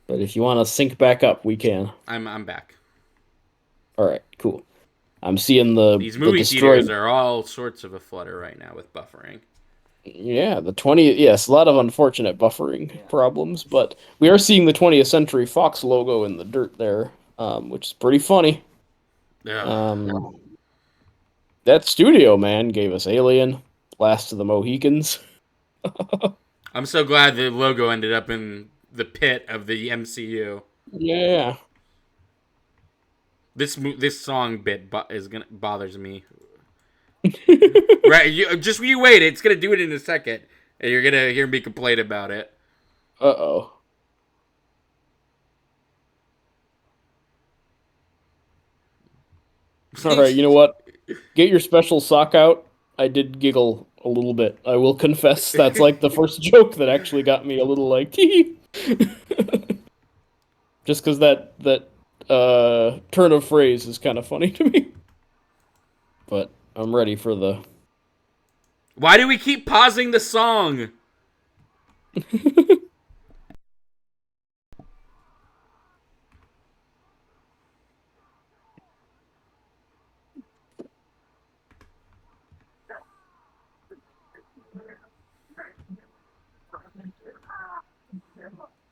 But if you want to sync back up, we can. I'm back. All right, cool. I'm seeing the These the movie theaters destroyed. are all sorts of a flutter right now with buffering. Yeah, the 20. Yes, a lot of unfortunate buffering Yeah. problems, but we are seeing the 20th Century Fox logo in the dirt there, which is pretty funny. Ugh. Um, that studio man gave us Alien, Last of the Mohicans. I'm so glad the logo ended up in the pit of the MCU. Yeah. This song bit bothers me. Right, you wait. It's gonna do it in a second, and you're gonna hear me complain about it. Uh-oh. All right, you know what? Get your special sock out. I did giggle a little bit. I will confess that's like the first joke that actually got me a little like tee. Just because that turn of phrase is kind of funny to me. But I'm ready for the. Why do we keep pausing the song?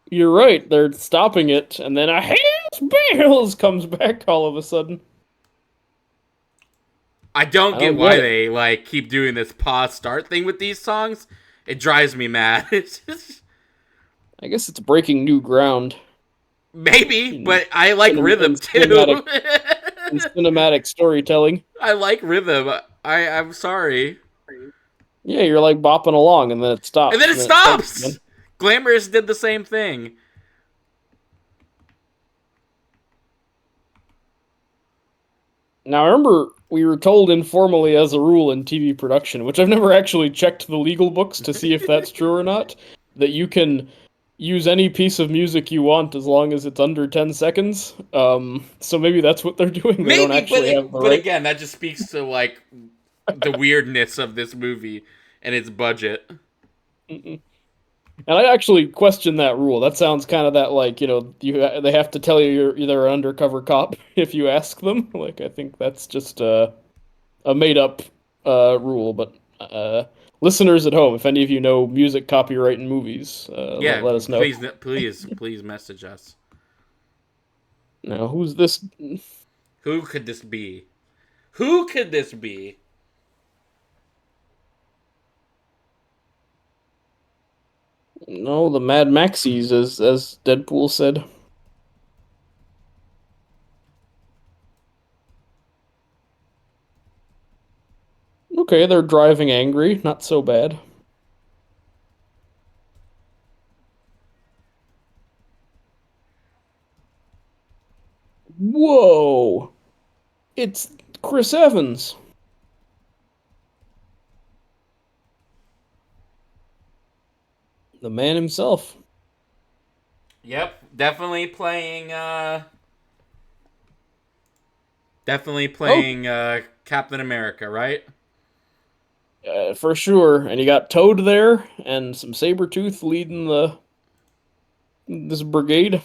You're right. They're stopping it, and then a Hells Bells comes back all of a sudden. I don't I get don't get why it. they like keep doing this pause start thing with these songs. It drives me mad. It's just, I guess it's breaking new ground maybe, in but I like in rhythm cinematic too. in cinematic storytelling. I like rhythm. I'm sorry. Yeah, you're like bopping along, and then it And then stops, it and then it starts stops. again. Glamorous did the same thing. Now, I remember we were told informally as a rule in TV production, which I've never actually checked the legal books to see if that's true or not, that you can use any piece of music you want as long as it's under 10 seconds. So maybe that's what they're doing. They don't Maybe, actually have the but right. again, that just speaks to like the weirdness of this movie and its budget. Mm-mm. And I actually question that rule. That sounds kind of that like, they have to tell you you're an undercover cop if you ask them. Like I think that's just a made up rule, but listeners at home, if any of you know music copyright in movies, Yeah, let us know. please message us. Now, who's this? Who could this be? Who could this be? No, the Mad Maxis, as Deadpool said. Okay, they're driving angry. Not so bad. Whoa! It's Chris Evans. The man himself. Yep, definitely Oh, playing Captain America, right? For sure. And you got Toad there, and some Sabretooth leading this brigade.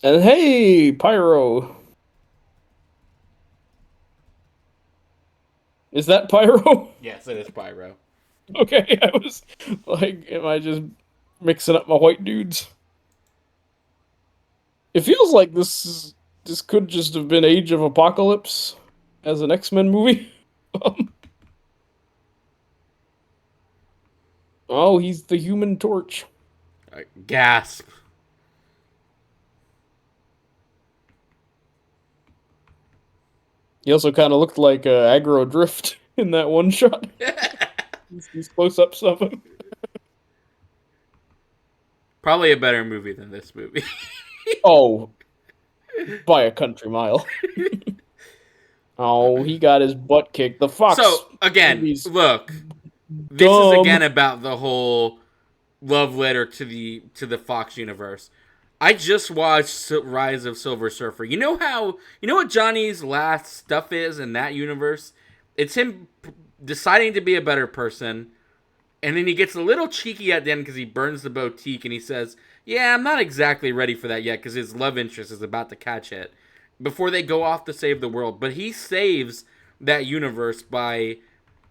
And hey, Pyro. Is that Pyro? Yes, it is Pyro. Okay, I was like, am I just mixing up my white dudes? It feels like this could just have been Age of Apocalypse as an X-Men movie. Oh, he's the Human Torch. Gasp. He also kind of looked like Aggro Drift in that one shot. These close-ups of him. Probably a better movie than this movie. Oh, by a country mile. Oh, he got his butt kicked. The Fox. So, again, movie's look. This is dumb. again about the whole love letter to the Fox universe. I just watched Rise of Silver Surfer. You know what Johnny's last stuff is in that universe? It's him deciding to be a better person, and then he gets a little cheeky at the end because he burns the boutique and he says, "Yeah, I'm not exactly ready for that yet," because his love interest is about to catch it before they go off to save the world. But he saves that universe by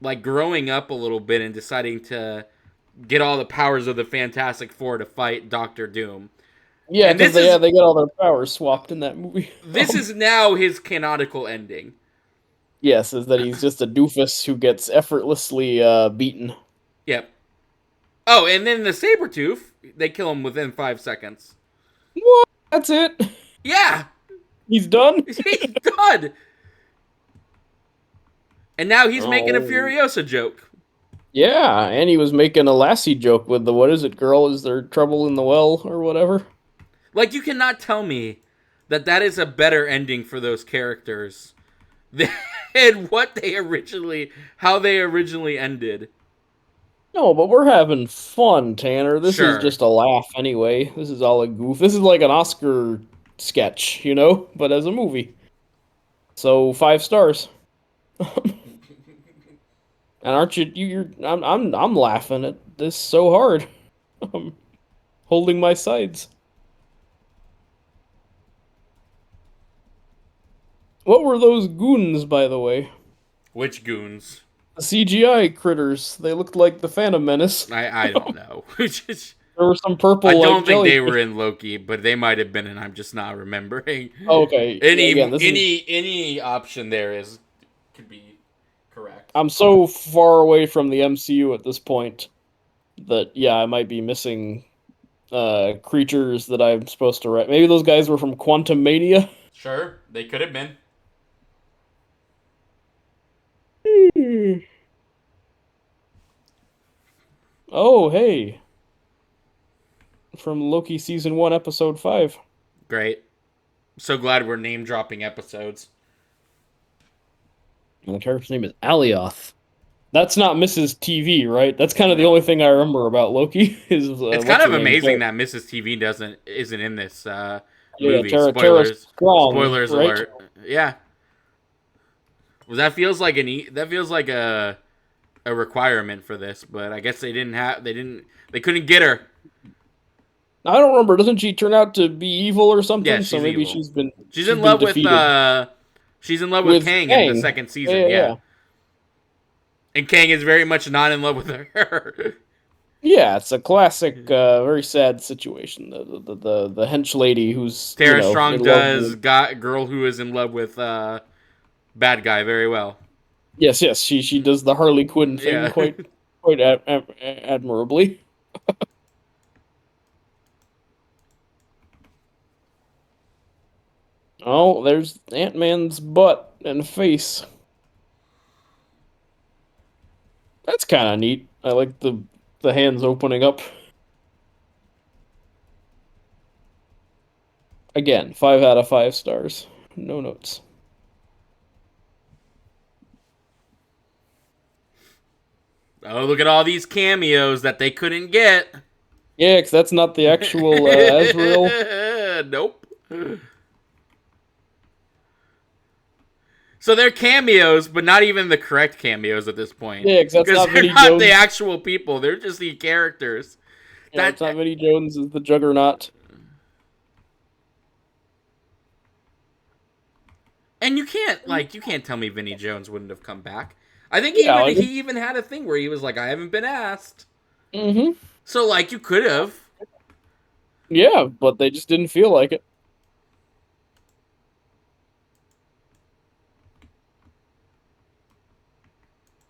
like growing up a little bit and deciding to get all the powers of the Fantastic Four to fight Doctor Doom. Yeah, And because they got all their powers swapped in that movie. this is now his canonical ending. Yes, is that he's just a doofus who gets effortlessly beaten. Yep. Oh, and then the Sabretooth, they kill him within 5 seconds. What? That's it? Yeah! He's done? He's done! And now he's making a Furiosa joke. Yeah, and he was making a Lassie joke with the what is it, girl? Is there trouble in the well or whatever? Like, you cannot tell me that is a better ending for those characters than how they originally ended. No, but we're having fun, Tanner. This Sure. is just a laugh anyway. This is all a goof. This is like an Oscar sketch, but as a movie. So 5 stars. And aren't you're I'm laughing at this so hard. I'm holding my sides. What were those goons, by the way? Which goons? The CGI critters. They looked like the Phantom Menace. I don't know. There were some purple. I don't think jellyfish. they were in Loki, but they might have been, and I'm just not remembering. Okay. Any option there could be correct. I'm so far away from the MCU at this point that I might be missing creatures that I'm supposed to write. Maybe those guys were from Quantum Mania. Sure, they could have been. Oh, hey. From Loki Season 1, Episode 5. Great. So glad we're name dropping episodes. And the character's name is Alioth. That's not Mrs. TV, right? That's kind of the only thing I remember about Loki. It's kind of amazing that Mrs. TV isn't in this movie. Tara Strong, Spoilers right? alert. Yeah. Well, that feels like a requirement for this, but I guess they couldn't get her. I don't remember. Doesn't she turn out to be evil or something? Yeah, so maybe evil. she's in love with Kang in the second season. Yeah. And Kang is very much not in love with her. Yeah, it's a classic, very sad situation. The hench lady who's Tara Strong does girl who is in love with bad guy very well. Yes, she does the Harley Quinn thing quite admirably. Oh, there's Ant-Man's butt and face. That's kind of neat. I like the hands opening up. Again, 5 out of 5 stars. No notes. Oh, look at all these cameos that they couldn't get. Yeah, because that's not the actual Azrael. Nope. So they're cameos, but not even the correct cameos at this point. Yeah, because that's Because not they're Vinnie not the Jones. actual people. They're just the characters. Yeah, it's That not Vinnie Jones as the Juggernaut. and you can't tell me Vinnie Jones wouldn't have come back. I think Yeah, like, he even had a thing where he was like, I haven't been asked. hmm So like you could have. yeah, but they just didn't feel like it.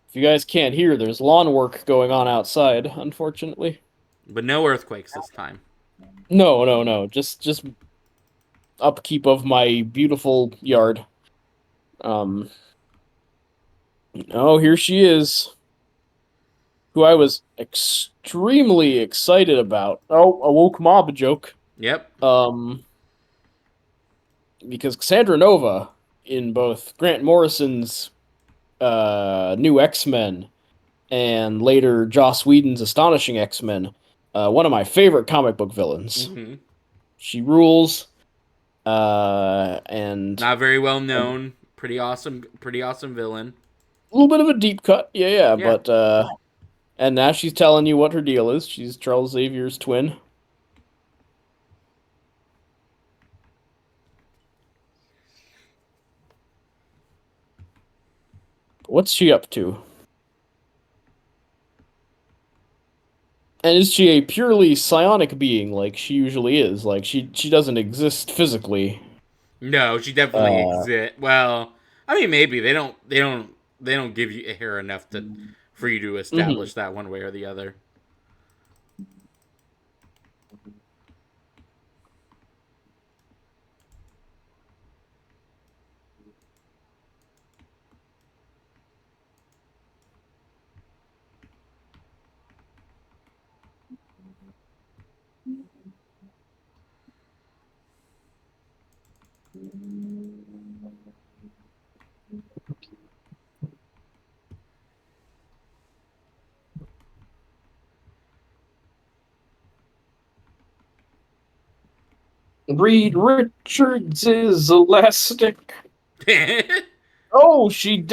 If you guys can't hear, there's lawn work going on outside, unfortunately. But no earthquakes this time. No, no, no. Just upkeep of my beautiful yard. Um, oh, here she is, who I was extremely excited about. Oh, a woke mob joke. Yep. Um, because Cassandra Nova in both Grant Morrison's New X-Men and later Joss Whedon's Astonishing X-Men, one of my favorite comic book villains. Mm-hmm. She rules, and Not very well a known. Pretty awesome. Pretty awesome villain. little bit of a deep cut, yeah, Yeah. but and now she's telling you what her deal is. She's Charles Xavier's twin. What's she up to? And is she a purely psionic being like she usually is? Like she doesn't exist physically. No, she definitely Uh, exists. Well, I mean, maybe they don't give you her enough to for you to mhm. establish that one way or the other. Reed Richards is elastic. Yep, Oh, she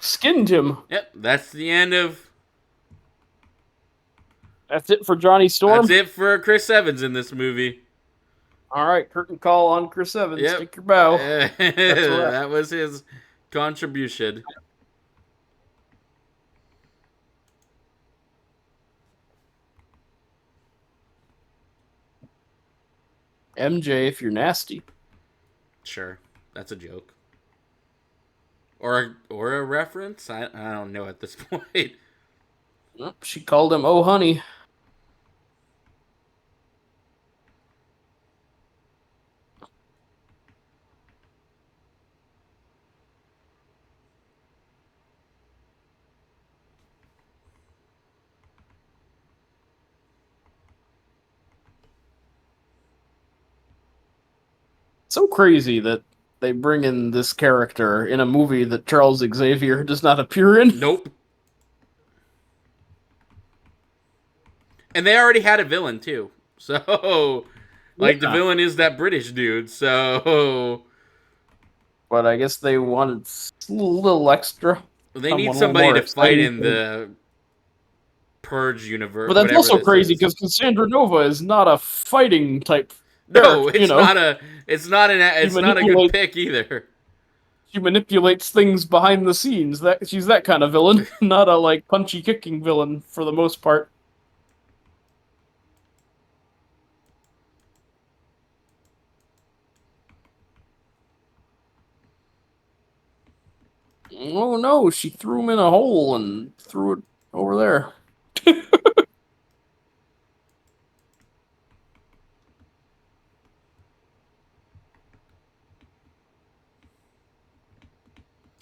skinned him. that's the end of. That's it for Johnny That's Storm. it for Chris Evans in this movie. All right, curtain call on Chris Evans. Yep, Take your bow. That's a wrap. that was his contribution. MJ, if you're nasty. Sure, that's a joke or a reference. I don't know at this point. Oh, she called him, oh, honey. So crazy that they bring in this character in a movie that Charles Xavier does not appear in. Nope. And they already had a villain too. So like the Yeah. villain is that British dude. So But I guess they wanted a little extra. they need Someone a little somebody more to fight exciting. in the Purge universe, But that's whatever also this crazy is. because Cassandra Nova is not a fighting type No, character, you know. She it's not a good manipulates pick either. she manipulates things behind the scenes. That she's that kind of villain, not a like punchy kicking villain for the most part. Oh no, she threw him in a hole and threw it over there.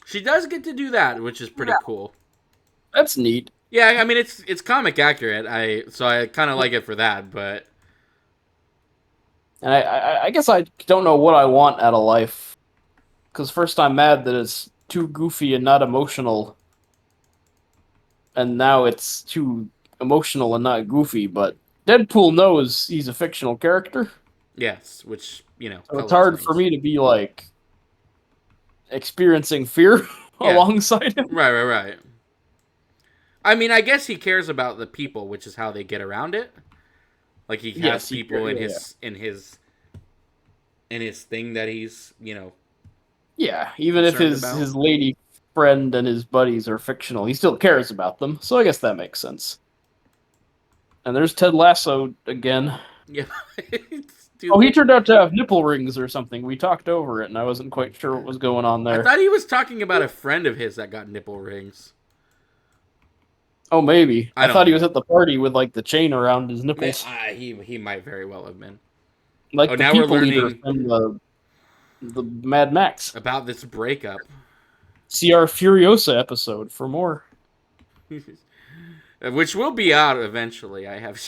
She does get to do that, which is pretty cool. That's neat. Yeah, I mean it's comic accurate. I kind of like it for that, but And I guess I don't know what I want out of life. Because first I'm mad that it's too goofy and not emotional. And now it's too emotional and not goofy. But Deadpool knows he's a fictional character. yes, which So it's colors hard for things. me to be like, experiencing fear Yeah. alongside him. Right. I mean, I guess he cares about the people, which is how they get around it. Like he has Yes, people in yeah. his thing that he's Yeah, even if concerned his about. his lady friend and his buddies are fictional, he still cares about them. So I guess that makes sense. And there's Ted Lasso again. Yeah. Oh, he Dude, turned out to have nipple rings or something. We talked over it, and I wasn't quite sure what was going on I there. thought he was talking about a friend of his that got nipple rings. Oh, maybe. I I don't thought he was know. at the party with like the chain around his nipples, He might very well have been. Oh, like the now we're people eater learning from the Mad Max. about this breakup. See our Furiosa episode for more. Which will be out eventually. I have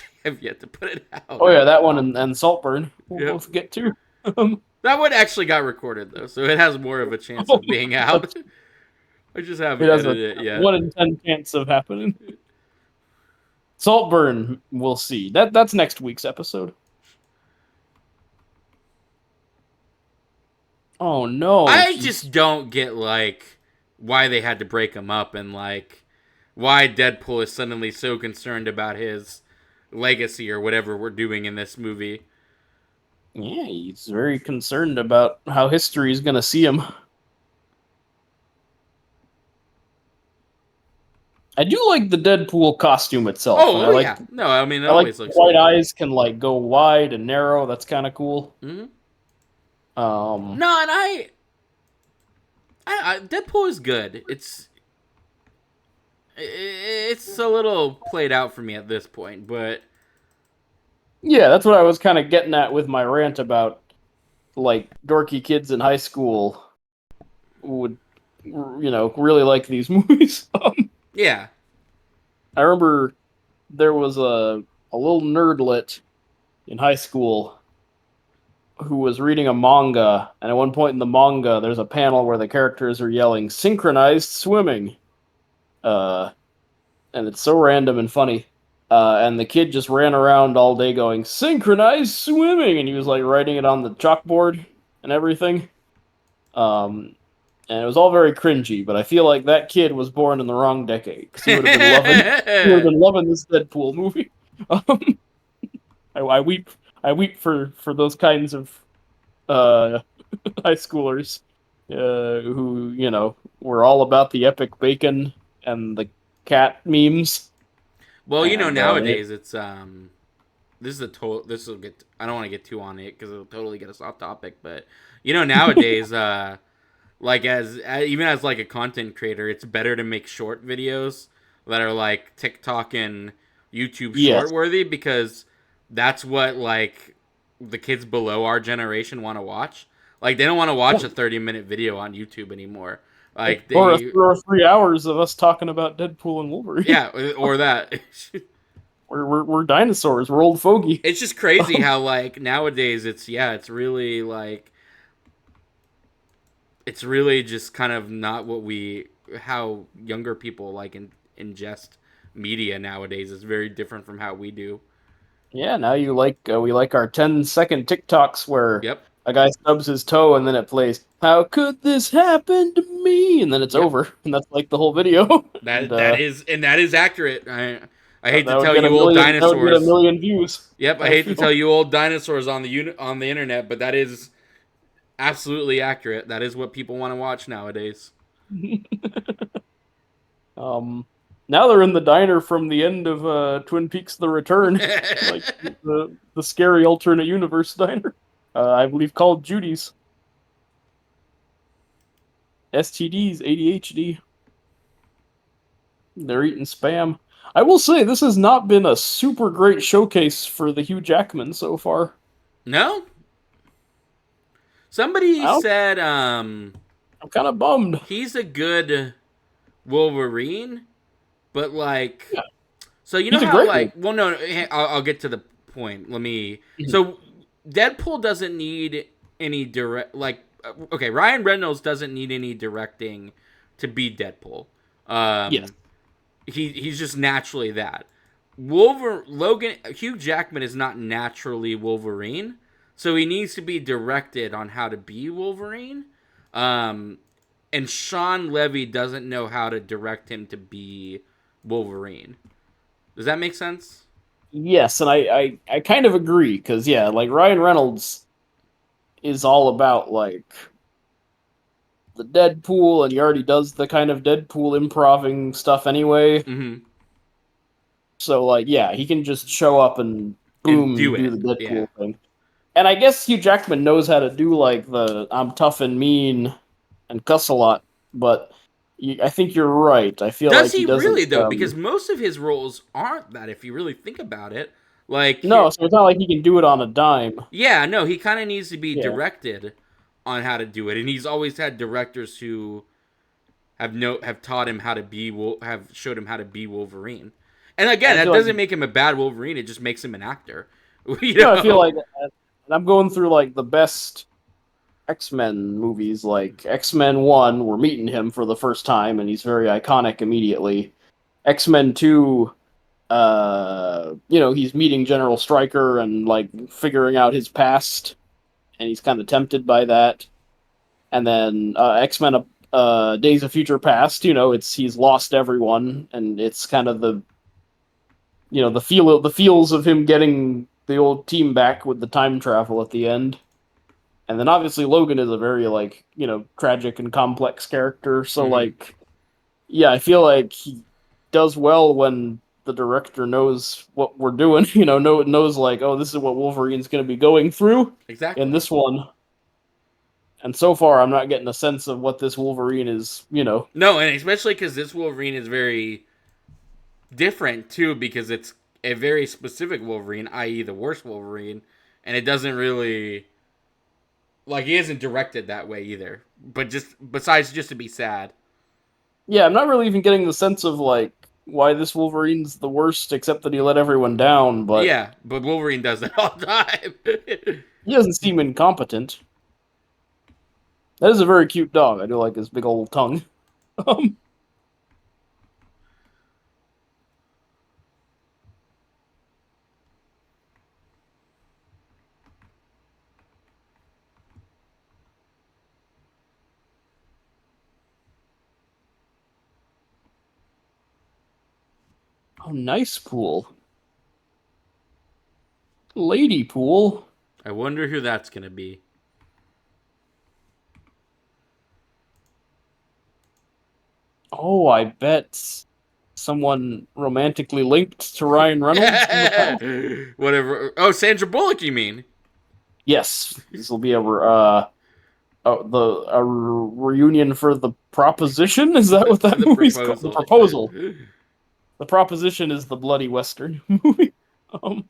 yet to put it out. Oh yeah, that one and Saltburn. We'll Yep. both get to. That one actually got recorded though, so it has more of a chance Oh, of being out. I just haven't it has a edited it yet. 1 in 10 chance of happening. Saltburn, we'll see. That's next week's episode. Oh no! I just don't get like why they had to break him up and like why Deadpool is suddenly so concerned about his legacy or whatever we're doing in this movie. Yeah, he's very concerned about how history is gonna see him. I do like the Deadpool costume itself, and Oh yeah, no, I mean it I like always looks white good. eyes can like go wide and narrow. That's kind of cool. Mm-hmm. Um, No, and Deadpool is good. It's a little played out for me at this point, but yeah, that's what I was kind of getting at with my rant about like dorky kids in high school would, really like these movies. yeah. I remember there was a little nerdlet in high school who was reading a manga, and at one point in the manga, there's a panel where the characters are yelling "synchronized swimming," uh, and it's so random and funny. And the kid just ran around all day going "synchronized swimming," and he was like writing it on the chalkboard and everything. Um, and it was all very cringy, but I feel like that kid was born in the wrong decade because he would have been loving this Deadpool movie. Um, I weep, I weep for those kinds of uh, high schoolers who were all about the epic bacon and the cat memes. Well, And nowadays it's this is a total. This will get. I don't want to get too on it because it'll totally get us off topic. But nowadays, like even as like a content creator, it's better to make short videos that are like TikTok and YouTube short yes, worthy because that's what like the kids below our generation want to watch. Like they don't want to watch a 30-minute video on YouTube anymore. Like they, or 3 hours of us talking about Deadpool and Wolverine. yeah, or that. We're dinosaurs. We're old fogey. It's just crazy how like nowadays it's really like it's really just kind of not what how younger people like ingest media nowadays is very different from how we do. Yeah, now we like our 10-second TikToks where Yep. a guy stubs his toe and then it plays, "How could this happen to me?" And then it's Yep. over, and that's like the whole video. And That is accurate. I hate that to would tell get a you old million. That would get a dinosaurs. million views. Yep, I I hate to feel. tell you old dinosaurs on on the internet, but that is absolutely accurate. That is what people want to watch nowadays. um, Now they're in the diner from the end of Twin Peaks: The Return, like the scary alternate universe diner. I believe called Judy's. STDs, ADHD. They're eating spam. I will say this has not been a super great showcase for the Hugh Jackman so far. No? Somebody I'm said kind of bummed. he's a good Wolverine, but like Yeah, so you know he's a how great like one. well no I'll get to the point. Let me so Deadpool doesn't need any direct like okay, Ryan Reynolds doesn't need any directing to be Deadpool. Yes. He's just naturally that. Hugh Jackman is not naturally Wolverine, so he needs to be directed on how to be Wolverine. Um, and Sean Levy doesn't know how to direct him to be Wolverine. Does that make sense? Yes, and I kind of agree because yeah, like Ryan Reynolds is all about like the Deadpool, and he already does the kind of Deadpool improving stuff anyway. Mm-hmm. So like, yeah, he can just show up and And boom, do do it. the Yeah. Deadpool thing. And I guess Hugh Jackman knows how to do like the I'm tough and mean and cuss a lot, but I think you're right. I feel Does like he he doesn't. really though? Because most of his roles aren't that. If you really think about it, No, like, so it's not like he can do it on a dime. yeah, no, he kind of needs to be Yeah, directed on how to do it, and he's always had directors who have taught him how to be have showed him how to be Wolverine. And again, I that feel like doesn't make him a bad Wolverine. It just makes him an actor. no, I feel know? like and I'm going through like the best X-Men movies, like X-Men 1, we're meeting him for the first time and he's very iconic immediately. X-Men 2, he's meeting General Stryker and like figuring out his past and he's kind of tempted by that. And then X-Men Days of Future Past, it's he's lost everyone and it's kind of the feels of him getting the old team back with the time travel at the end. And then obviously Logan is a very like, tragic and complex character. So Mm-hmm. like, yeah, I feel like he does well when the director knows what we're doing, knows like, oh, this is what Wolverine's going to be going through in Exactly. this one. And so far I'm not getting a sense of what this Wolverine is. No, and especially because this Wolverine is very different too, because it's a very specific Wolverine, i.e., the worst Wolverine, and it doesn't really like he isn't directed that way either. But just besides just to be sad. Yeah, I'm not really even getting the sense of like why this Wolverine's the worst except that he let everyone down, but Yeah, but Wolverine does that all the time. he doesn't seem incompetent. That is a very cute dog. I do like his big old tongue. Um, oh, nice pool. Lady pool. I wonder who that's gonna be. Oh, I bet someone romantically linked to Ryan Reynolds from the past. Whatever. Oh, Sandra Bullock, you mean? Yes, this will be a reunion for the proposition. Is that what that The movie's called? The proposal. proposal. The proposition is the bloody western movie. Um,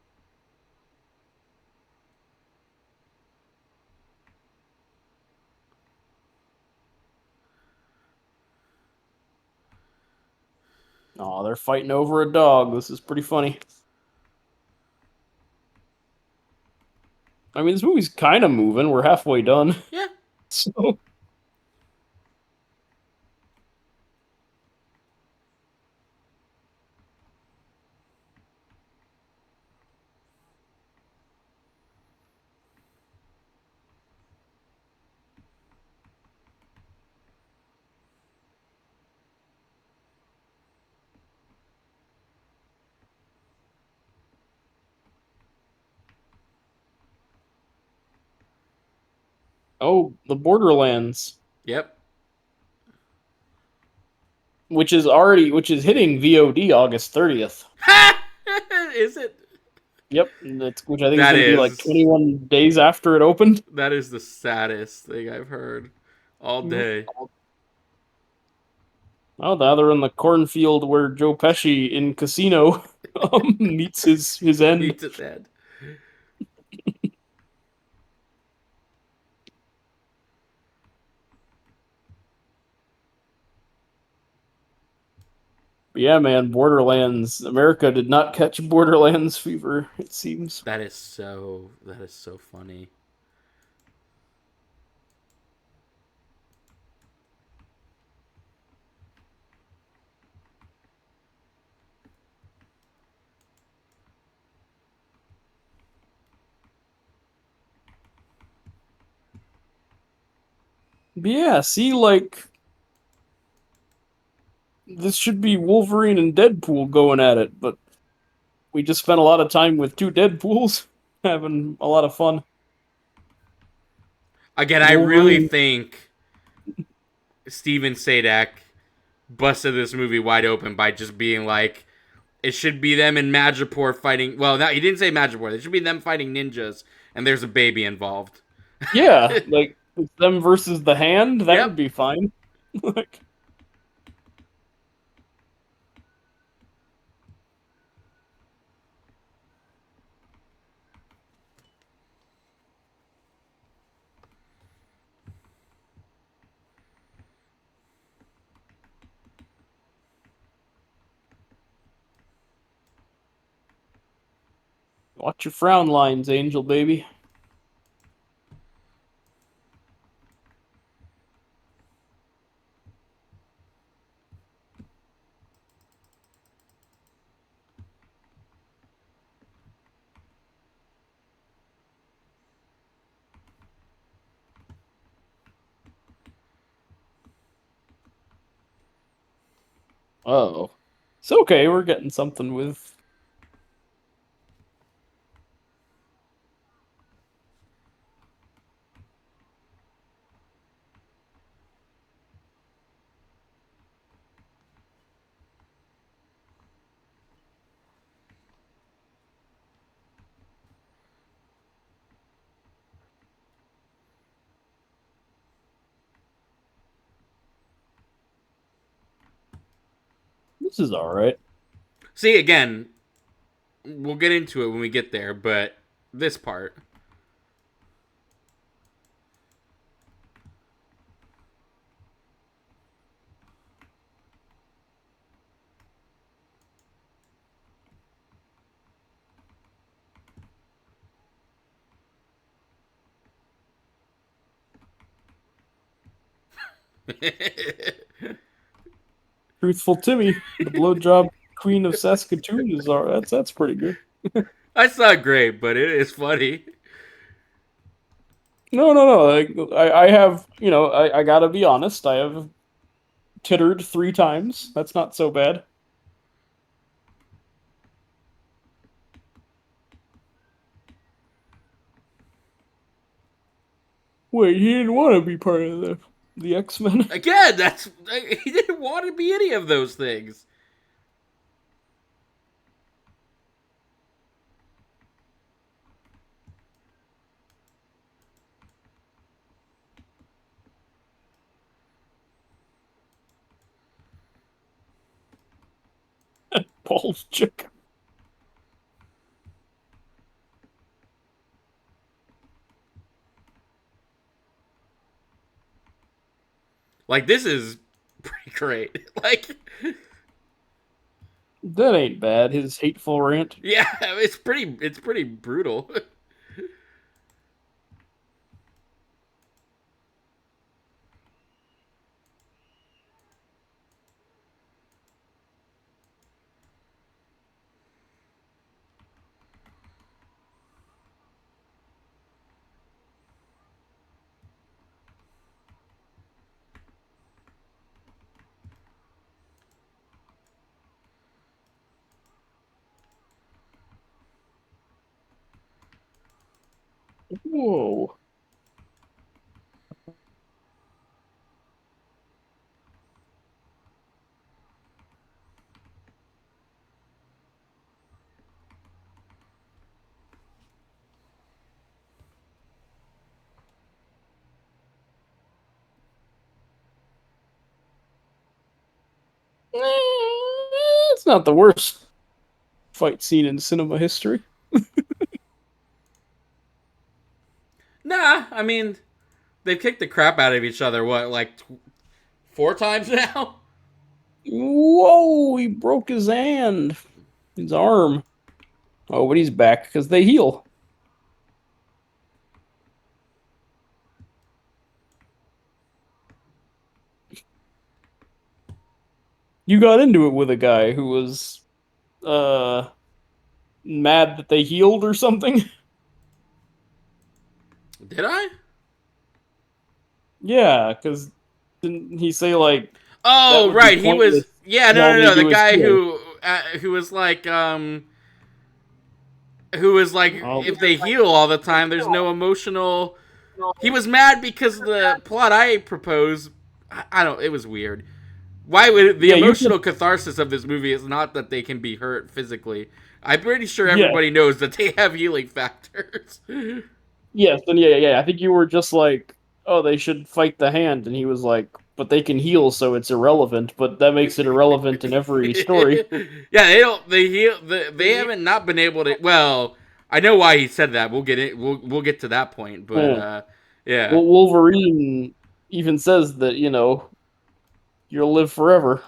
oh, they're fighting over a dog. This is pretty funny. I mean, this movie's kind of moving. We're halfway done. Yeah. So, oh, the Borderlands, Yep. which is hitting VOD August 30th. Is it? Yep, which I think is That going to be like is 21 days after it opened. that is the saddest thing I've heard all day. Oh, now they're in the cornfield where Joe Pesci in Casino meets his end. Meets its head. But yeah, man, Borderlands. America did not catch Borderlands fever, it seems. That is so funny. But yeah, see, like, this should be Wolverine and Deadpool going at it, but we just spent a lot of time with two Deadpools having a lot of fun. Again, I really Wolverine, think Steven Sadak busted this movie wide open by just being like, it should be them in Madripoor fighting. Well, no, he didn't say Madripoor. It should be them fighting ninjas, and there's a baby involved. yeah, like it's them versus the Hand. That would Yep. be fine. Like, watch your frown lines, Angel baby. Oh, it's okay. We're getting something with. This is all right. See, again, we'll get into it when we get there, but this part. Truthful Timmy, the blowjob queen of Saskatoon is all. That's pretty good. That's not great, but it is funny. No, no, no. I have, I gotta be honest. I have tittered 3 times. That's not so bad. Wait, he didn't want to be part of the X-Men. Again, that's he didn't want to be any of those things. Paul's chick. Like this is pretty great. Like, That ain't bad. His hateful rant. yeah, it's pretty brutal. Whoa. It's not the worst fight scene in cinema history. Nah, I mean, they've kicked the crap out of each other. What, like 4 times now? Whoa, he broke his hand. His arm. Oh, but he's back because they heal. You got into it with a guy who was uh mad that they healed or something. Did I? Yeah, because didn't he say like that Oh, would be right. He was pointless Yeah, no, want no, me to no. The do his guy heal. who was like, Oh, if they heal all the time, there's no emotional. He was mad because the plot I proposed. I don't. It was weird. Why would the yeah, you could. emotional catharsis of this movie is not that they can be hurt physically. I'm pretty sure Yeah, everybody knows that they have healing factors. yes, then yeah. I think you were just like, oh, they should fight the hand, and he was like, but they can heal, so it's irrelevant. But that makes it irrelevant in every story. Yeah, they don't. They heal. They haven't not been able to. Well, I know why he said that. We'll get it. We'll get to that point. But Yeah. yeah. Well, Wolverine even says that you'll live forever.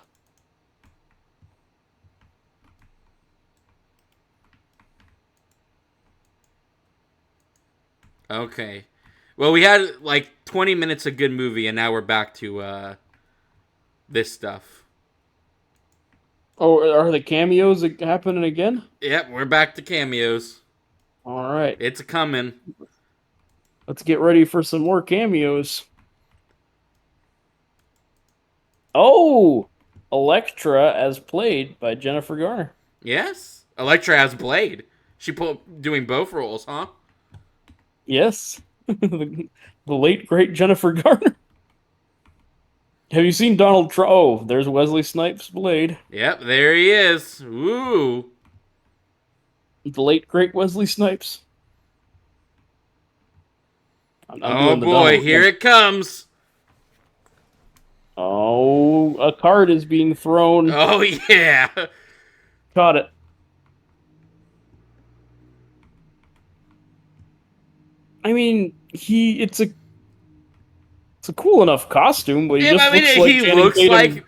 Okay. Well, we had like 20 minutes of good movie, and now we're back to this stuff. Oh, are the cameos happening again? Yep, we're back to cameos. All right, It's a coming. let's get ready for some more cameos. Oh, Elektra as played by Jennifer Garner. Yes. Elektra has Blade. She doing both roles, huh? Yes, the late great Jennifer Garner. Have you seen Donald Trump? Oh, there's Wesley Snipes' Blade. Yep, there he is. Ooh. The late great Wesley Snipes. I'm Oh doing the boy, Donald here Trump. it comes. Oh, a card is being thrown. Oh yeah. Caught it. I mean, it's a cool enough costume, but he Yeah, just I looks mean, like he Channing looks Tatum like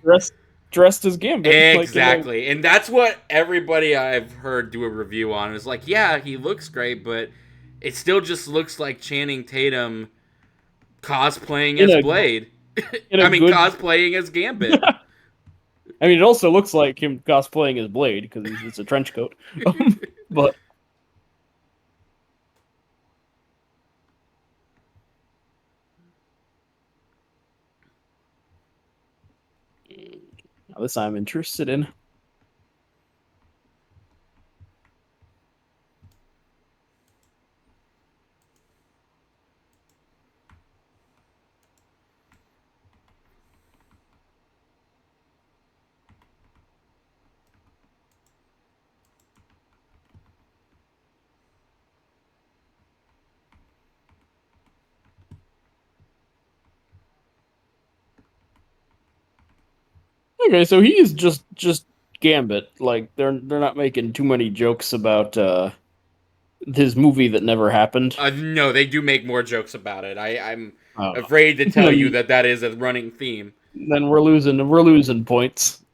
dressed as Gambit. Like in the exactly, and that's what everybody I've heard do a review on is like, yeah, he looks great, but it still just looks like Channing Tatum cosplaying in as a Blade. in a I mean, good. cosplaying as Gambit. I mean, it also looks like him cosplaying as Blade because it's a trench coat. But this I'm interested in. Okay, so he is just Gambit. Like they're not making too many jokes about his movie that never happened. No, they do make more jokes about it. I'm Uh, afraid to tell you then that that is a running theme. then we're losing points.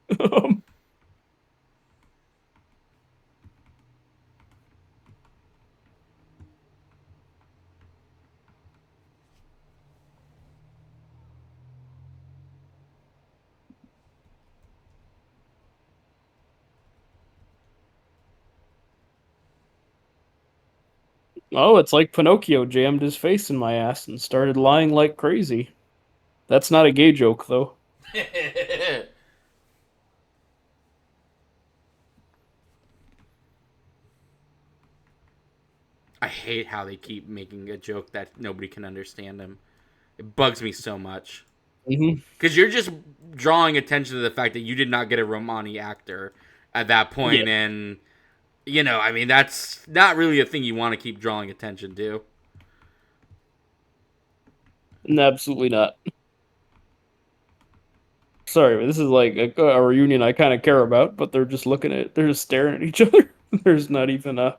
Oh, it's like Pinocchio jammed his face in my ass and started lying like crazy. That's not a gay joke, though. I hate how they keep making a joke that nobody can understand him. It bugs me so much. Hmm. Because you're just drawing attention to the fact that you did not get a Romani actor at that Yeah, point, and I mean, that's not really a thing you want to keep drawing attention to. absolutely not. Sorry, but this is like a reunion I kind of care about, but they're just staring at each other. There's not even a.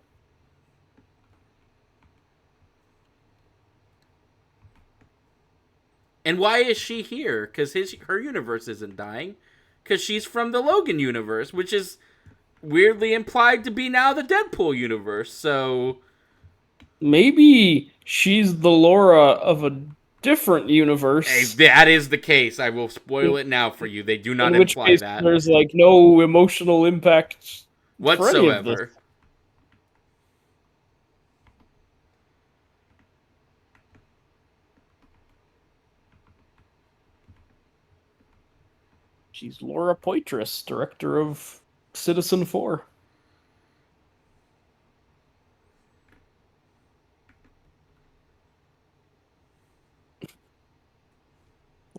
And why is she here? Because her universe isn't dying. Because she's from the Logan universe, which is weirdly implied to be now the Deadpool universe. So Maybe she's the Laura of a different if universe, that is the case, I will spoil in, it now for you. They do not in which imply case that there's like no emotional impact for any of this. whatsoever. She's Laura Poitras, director of Citizen 4.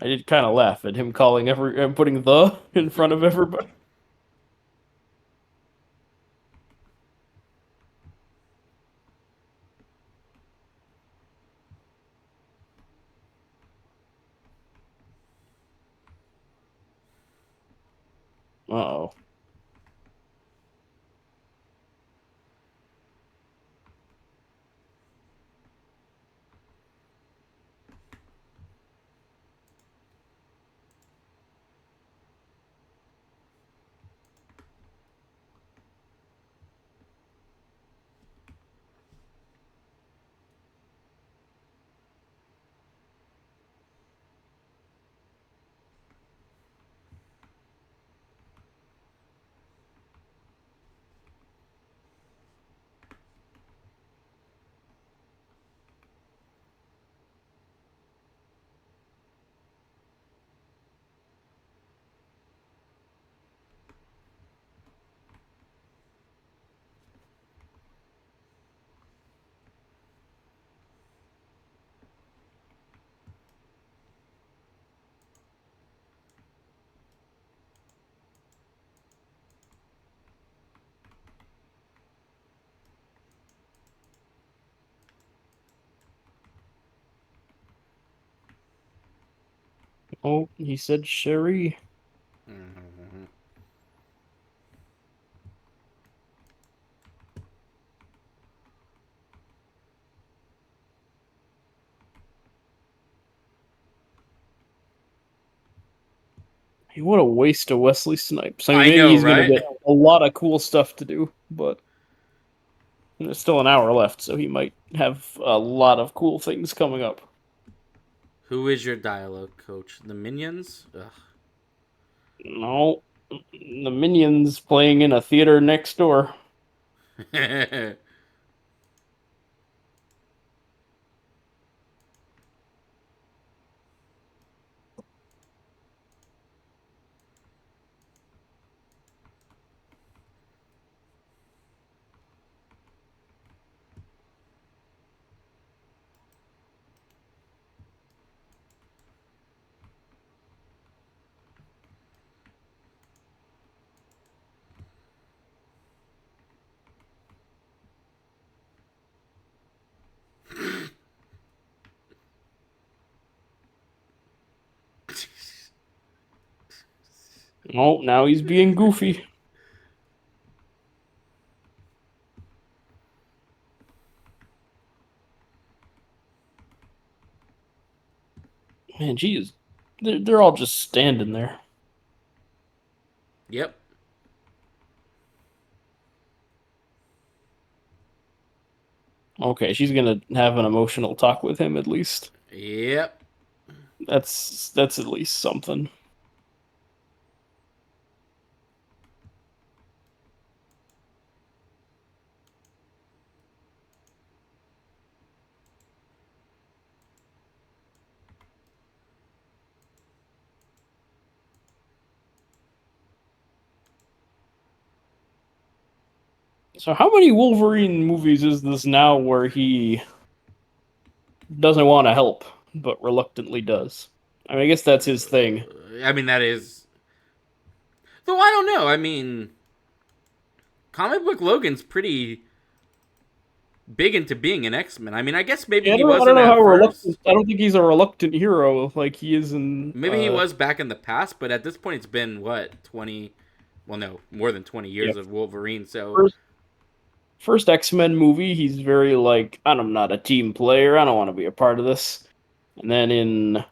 I did kind of laugh at him calling putting the in front of everybody. Uh-oh. Oh, he said Sherry. Mm-hmm. Hey, what a waste of Wesley Snipes. I mean, I maybe know, he's gonna right? get a lot of cool stuff to do, but there's still an hour left, so he might have a lot of cool things coming up. Who is your dialogue coach? The Minions? Ugh. No, the Minions playing in a theater next door. Oh, now he's being goofy. Man, geez, they're all just standing there. Yep. Okay, she's gonna have an emotional talk with him at least. Yep. That's at least something. So how many Wolverine movies is this now where he doesn't want to help but reluctantly does? I mean, I guess that's his thing. I mean, that is. Though I don't know. I mean, comic book Logan's pretty big into being an X-Men. I mean, I guess maybe Yeah, he I don't wasn't know how at reluctant. first. I don't think he's a reluctant hero like he is in. Maybe he was back in the past, but at this point, it's been what 20. Well, no, more than 20 Yeah, years of Wolverine. So first first X-Men movie, he's very like, I'm not a team player. I don't want to be a part of this. And then in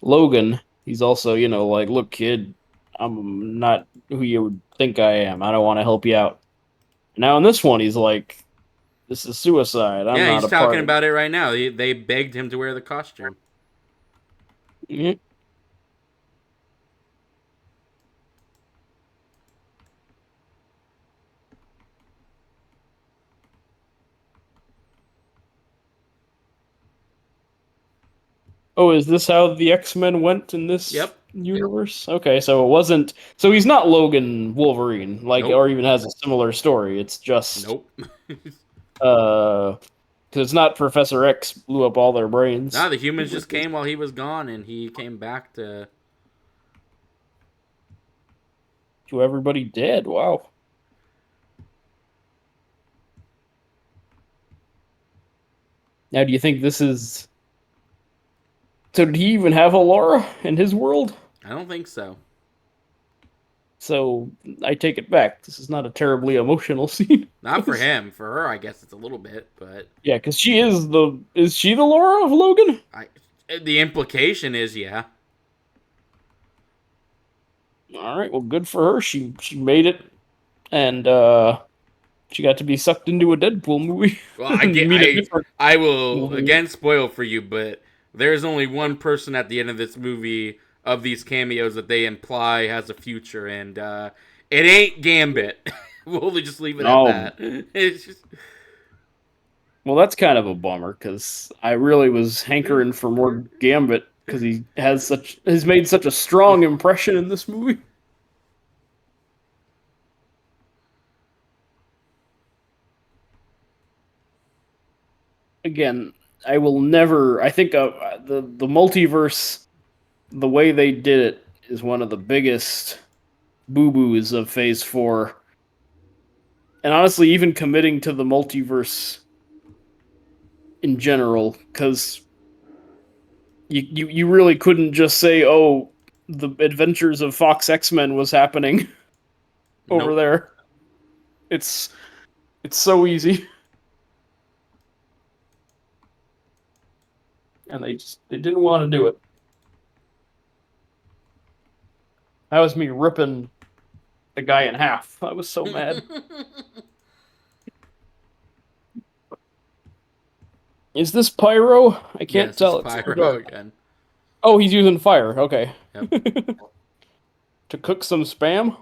Logan, he's also, like, look, kid, I'm not who you would think I am. I don't want to help you out. Now in this one, he's like, this is suicide. I'm yeah, not he's a talking part of about it right now. They begged him to wear the costume. it. Oh, is this how the X-Men went in this Yep. universe? Okay, so it wasn't. So he's not Logan Wolverine, like, Nope. or even has a similar story. It's just Nope. because it's not Professor X blew up all their Nah, brains. the humans just came while he was gone, and he came back to. To everybody dead. Wow. Now, do you think this is? So, did he even have a Laura in his world? I don't think so. So, I take it back. This is not a terribly emotional scene. Not for him. For her, I guess it's a little bit, but Yeah, because she is the. Is she the Laura of Logan? I. The implication is, yeah. All right. Well, good for her. She made it, and she got to be sucked into a Deadpool movie. Well, I get. Meet a different I will Wolverine. again spoil for you, but there's only one person at the end of this movie of these cameos that they imply has a future, and it ain't Gambit. We'll just leave it at No, that. It's just. well, that's kind of a bummer because I really was hankering for more Gambit because he's made such a strong impression in this movie. Again, I will never. I think the multiverse, the way they did it, is one of the biggest boo boos of Phase Four. And honestly, even committing to the multiverse in general, because you really couldn't just say, "Oh, the Adventures of Fox X-Men was happening over Nope. there." It's it's so easy, and they didn't want to do it. That was me ripping the guy in half. I was so mad. Is this pyro? I can't Yes, it's tell. It's so Pyro dark. again. Oh, he's using fire. Okay. Yep. To cook some spam?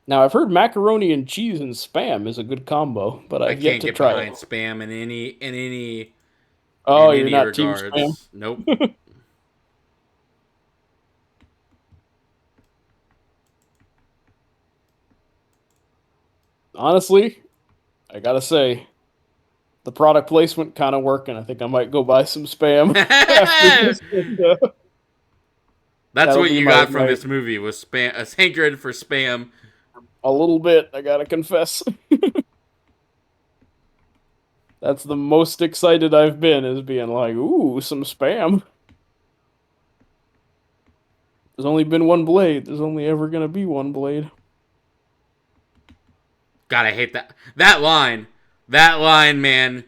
Now, I've heard macaroni and cheese and spam is a good combo, but I I've yet can't to get try it. behind spam Oh, in you're any not team spam? regards. Nope. Honestly, I gotta say, the product placement kind of working. I think I might go buy some spam after this. And, That's that'll what be you my, got from my this movie was spam, a hankering for spam. a little bit, I gotta confess. That's the most excited I've been, is being like, ooh, some spam. There's only been one blade. There's only ever gonna be one blade. God, I hate that. That line. That line, man.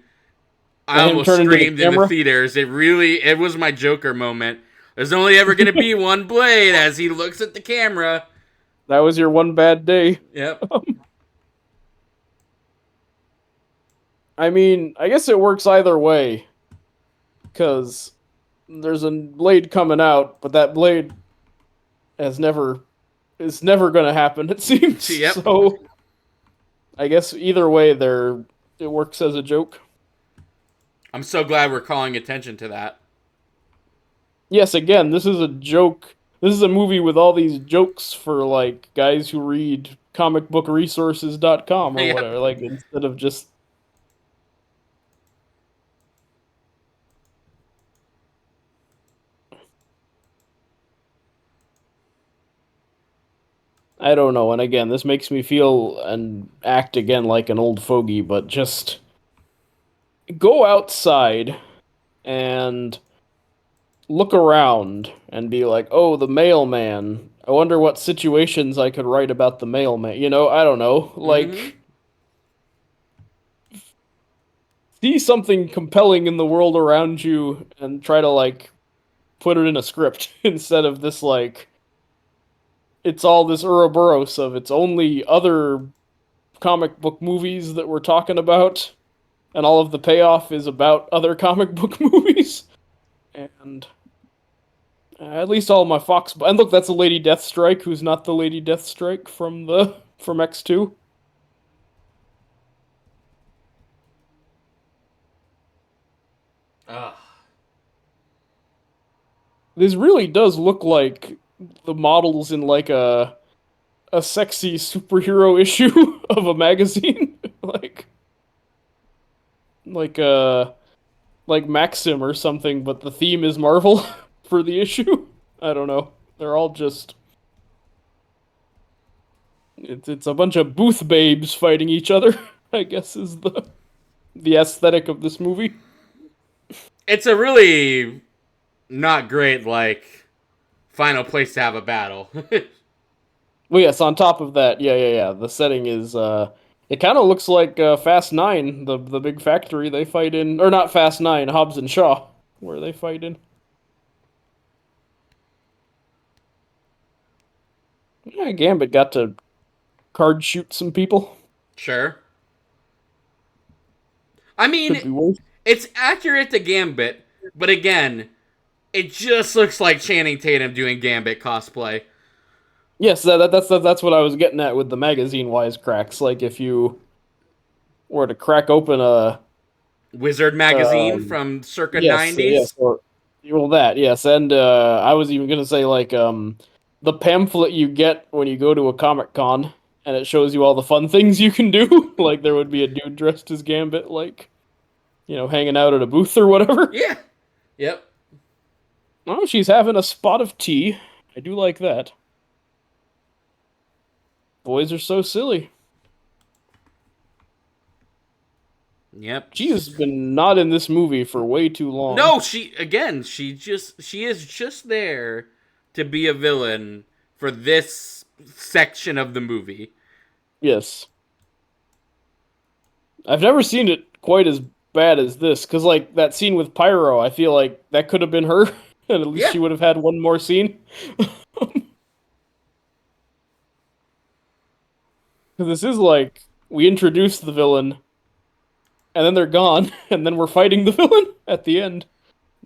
I Let him almost turn into the screamed in the camera. theaters. It was my Joker moment. There's only ever going to be one blade as he looks at the camera. That was your one bad day. Yep. I mean, I guess it works either way, because there's a blade coming out, but that blade has never is never gonna happen. It seems Yep. so. I guess either way, it works as a joke. I'm so glad we're calling attention to that. Yes, again, this is a joke. This is a movie with all these jokes for like guys who read comicbookresources.com or Yep. whatever. Like instead of just I don't know. And again, this makes me feel and act again like an old fogey, but just go outside and look around and be like, "Oh, the mailman. I wonder what situations I could write about the mailman." I don't know. Mm-hmm. Like see something compelling in the world around you and try to like put it in a script instead of this like it's all this Ouroboros of it's only other comic book movies that we're talking about and all of the payoff is about other comic book movies. And at least all my Fox. And look, that's a Lady Deathstrike, who's not the Lady Deathstrike from X2. Ugh. This really does look like the models in like a sexy superhero issue of a magazine, like uh like Maxim or something, but the theme is Marvel for the issue. I don't know. They're all just it's a bunch of booth babes fighting each other. I guess is the aesthetic of this movie. It's a really not great like final place to have a battle. Well, yes. On top of that, yeah. The setting is it kind of looks like Fast Nine, the big factory they fight in, or not Fast Nine, Hobbs and Shaw, where they fight in. Yeah, Gambit got to card shoot some people. Sure. I Could mean, be worse. it's accurate to Gambit, but again, it just looks like Channing Tatum doing Gambit cosplay. Yes, that's what I was getting at with the magazine wisecracks. Like if you were to crack open a Wizard magazine um, from circa yes, 90s. or well that yes, and I was even gonna say like the pamphlet you get when you go to a Comic Con and it shows you all the fun things you can do. Like there would be a dude dressed as Gambit, like hanging out at a booth or whatever. Yeah. Yep. Oh, she's having a spot of tea. I do like that. Boys are so silly. Yep. She has been not in this movie for way too long. No, she is just there to be a villain for this section of the movie. Yes. I've never seen it quite as bad as this, because, like, that scene with Pyro, I feel like that could have been her, and at least Yeah. she would have had one more scene. Because this is like, we introduce the villain, and then they're gone, and then we're fighting the villain at the end,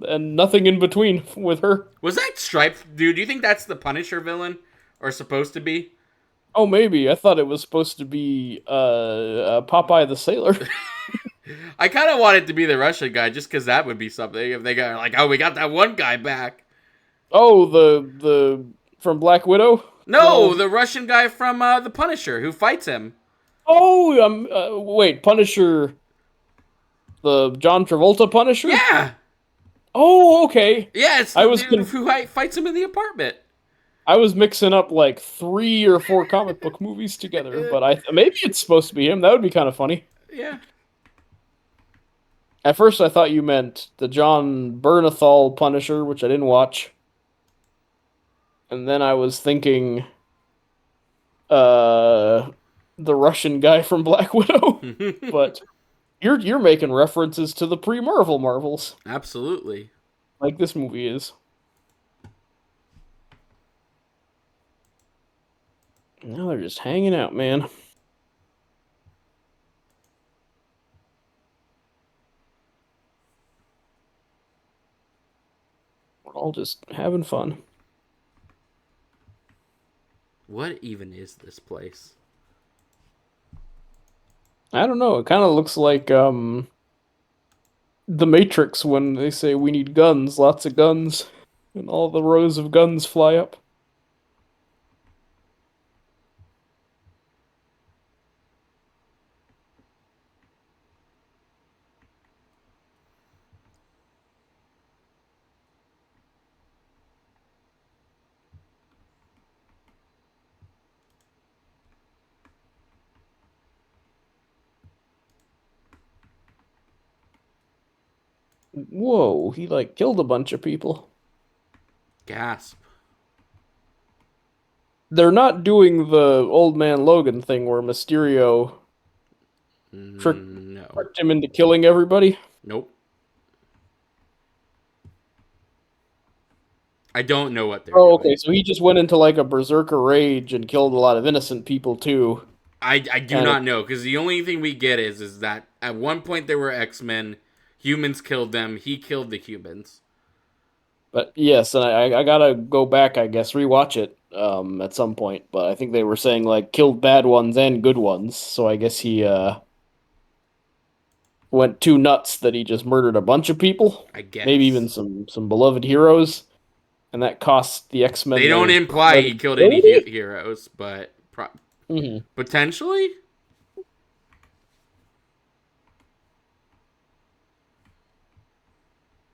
and nothing in between with her. Was that Striped dude? Do you think that's the Punisher villain or supposed to be? Oh, maybe. I thought it was supposed to be Popeye the Sailor. I kind of want it to be the Russian guy just because that would be something if they got like, oh, we got that one guy back. Oh, the from Black Widow? No, the Russian guy from the Punisher who fights him. Oh, wait, Punisher, the John Travolta Punisher? Yeah, Oh, okay. yeah, it's I the was dude who fights him in the apartment. I was mixing up like 3 or 4 comic book movies together, but I maybe it's supposed to be him. That would be kind of funny. Yeah. At first, I thought you meant the John Bernthal Punisher, which I didn't watch, and then I was thinking, uh, the Russian guy from Black Widow. But you're making references to the pre-Marvel Marvels, Absolutely. like this movie is. Now they're just hanging out, man. We're all just having fun. What even is this place? I don't know. It kind of looks like the Matrix when they say we need guns, lots of guns, and all the rows of guns fly up. Whoa, he like killed a bunch of people. Gasp. They're not doing the old man Logan thing where Mysterio No. tricked him into killing everybody. Nope. I don't know what they're Oh, doing. okay. So he just went into like a berserker rage and killed a lot of innocent people too. I do And not know because the only thing we get is that at one point there were X-Men, humans killed them, he killed the humans. But yes, and I gotta go back, I guess, rewatch it at some point. But I think they were saying like killed bad ones and good ones. So I guess he went too nuts that he just murdered a bunch of people, I maybe even guess. some beloved heroes. and that costs the They X-Men don't their imply he killed any credibility. heroes, but Hmm. potentially.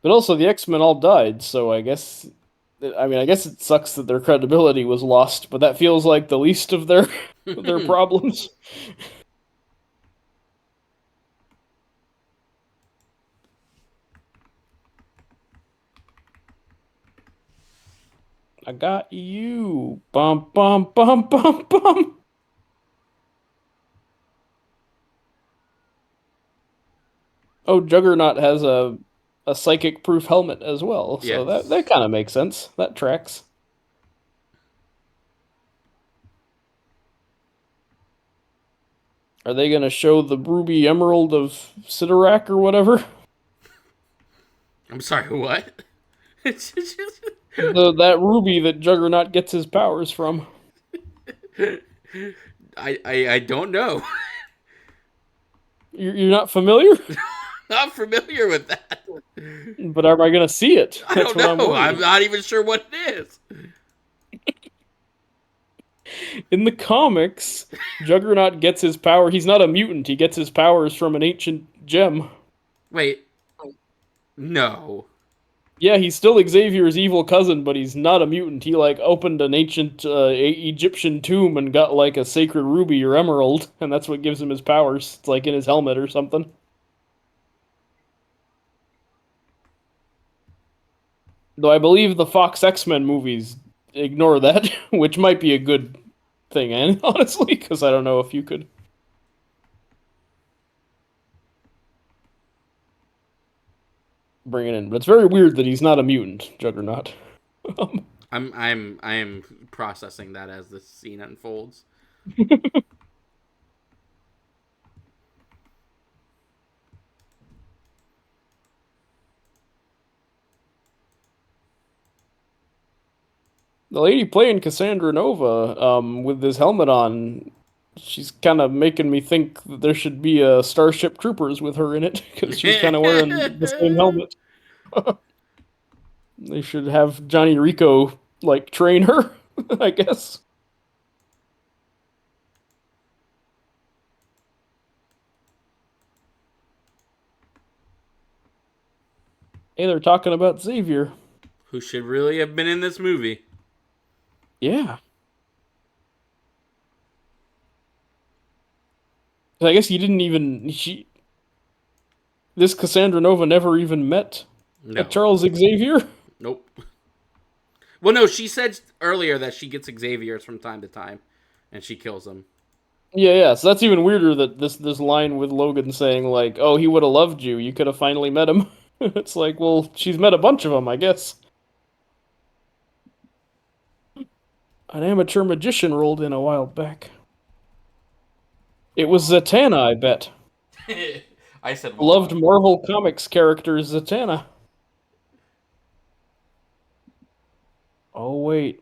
But also, the X-Men all died, so I guess it sucks that their credibility was lost, but that feels like the least of their their problems. I got you. Bum bum bum bum bum. Oh, Juggernaut has a psychic proof helmet as well, so that Yes. kind of makes sense. That tracks. Are they gonna show the ruby emerald of Sidorak or whatever? I'm sorry. What? That ruby that Juggernaut gets his powers from. I don't know. You're not familiar? Not familiar with that. But am I gonna see it? I That's don't what I'm know. worried I'm about. not even sure what it is. In the comics, Juggernaut gets his power. He's not a mutant. He gets his powers from an ancient gem. Wait. No. Yeah, he's still Xavier's evil cousin, but he's not a mutant. He like opened an ancient Egyptian tomb and got like a sacred ruby or emerald, and that's what gives him his powers. It's like in his helmet or something. Though I believe the Fox X-Men movies ignore that, which might be a good thing, and honestly, because I don't know if you could bring it in. But it's very weird that he's not a mutant, Juggernaut. I am processing that as this scene unfolds. The lady playing Cassandra Nova, with this helmet on, she's kind of making me think that there should be a Starship Troopers with her in it because she's kind of wearing the same helmet. They should have Johnny Rico like train her, I guess. Hey, they're talking about Xavier. Who should really have been in this movie? Yeah, I guess you didn't even she. This Cassandra Nova never even met a No. Charles Xavier. Nope. Well, no, she said earlier that she gets Xavier's from time to time, and she kills him. Yeah, yeah. So that's even weirder that this line with Logan saying like, "Oh, he would have loved you. You could have finally met him." It's like, well, she's met a bunch of them, I guess. An amateur magician rolled in a while back. It was Zatanna, I bet. I said Loved Wolverine. Marvel Comics character Zatanna. Oh wait,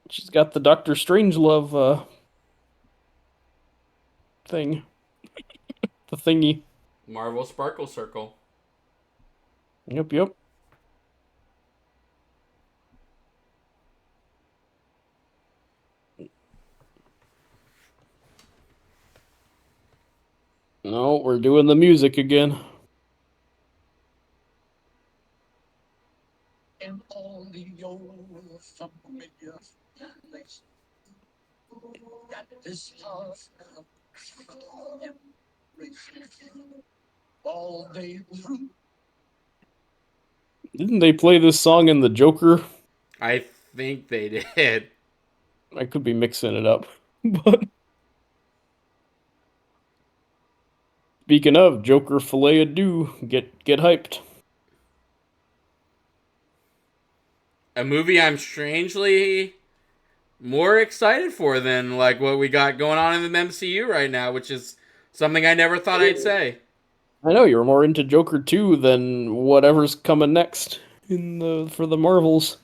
she's got the Doctor Strangelove thing, the thingy. Marvel Sparkle Circle. Yep, yep. No, we're doing the music again. In all the old familiar place that this love all day through. Didn't they play this song in the Joker? I think they did. I could be mixing it up. But speaking of Joker filet of do, get hyped. A movie I'm strangely more excited for than like what we got going on in the MCU right now, which is something I never thought I'd say. I know you're more into Joker 2 than whatever's coming next in the for the Marvels.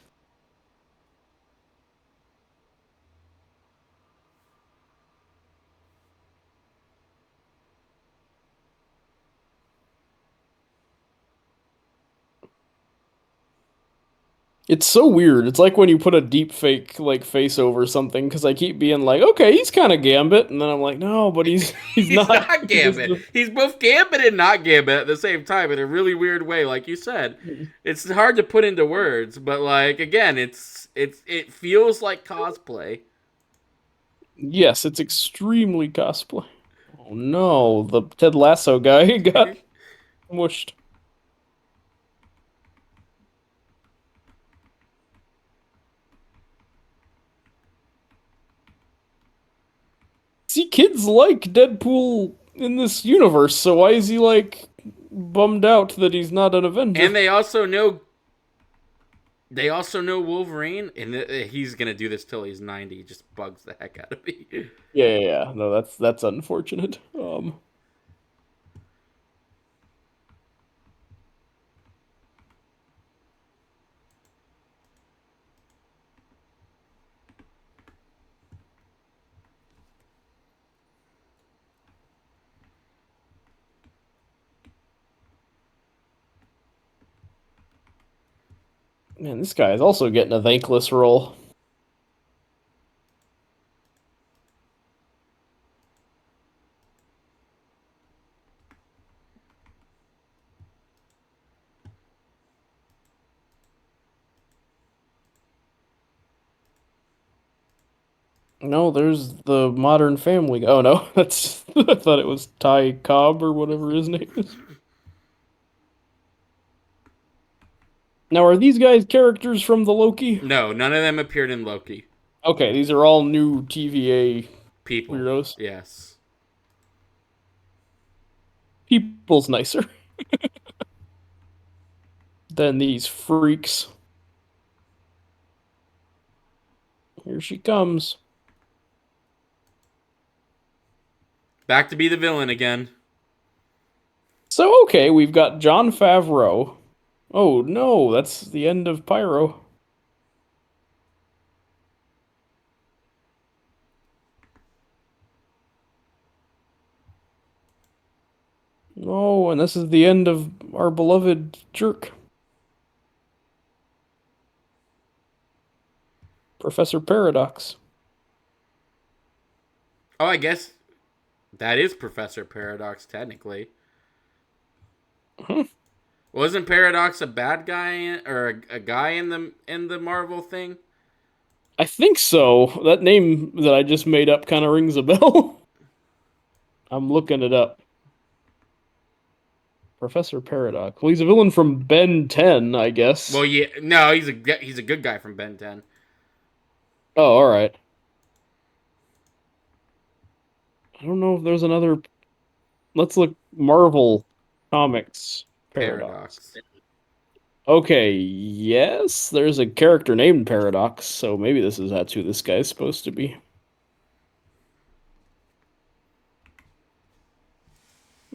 It's so weird. It's like when you put a deep fake like face over something because I keep being like, okay, he's kind of Gambit, and then I'm like, no, but he's He's not. not Gambit. He's both Gambit and not Gambit at the same time in a really weird way. Like you said, it's hard to put into words, but like again, it feels like cosplay. Yes, it's extremely cosplay. Oh no, the Ted Lasso guy got mushed. See, kids like Deadpool in this universe, so why is he like bummed out that he's not an Avenger? And they also know Wolverine, and he's gonna do this till he's 90. It just bugs the heck out of me. Yeah, yeah, yeah. No, that's unfortunate. Man, this guy is also getting a thankless role. No, there's the Modern Family. Oh no, that's I thought it was Ty Cobb or whatever his name is. Now, are these guys characters from the Loki? No, none of them appeared in Loki. Okay, these are all new TVA People, weirdos. yes. People's nicer than these freaks. Here she comes. Back to be the villain again. So, okay, we've got Jon Favreau. Oh no, that's the end of Pyro. Oh, and this is the end of our beloved jerk, Professor Paradox. Oh, I guess that is Professor Paradox technically. Hmm. Wasn't Paradox a bad guy or a guy in the Marvel thing? I think so. That name that I just made up kind of rings a bell. I'm looking it up. Professor Paradox. Well, he's a villain from Ben 10, I Well, guess. yeah, no, he's a good guy from Ben 10. Oh, all right. I don't know if there's another. Let's look Marvel Comics Paradox. Paradox. Okay, yes, there's a character named Paradox, so maybe that's who this guy's supposed to be.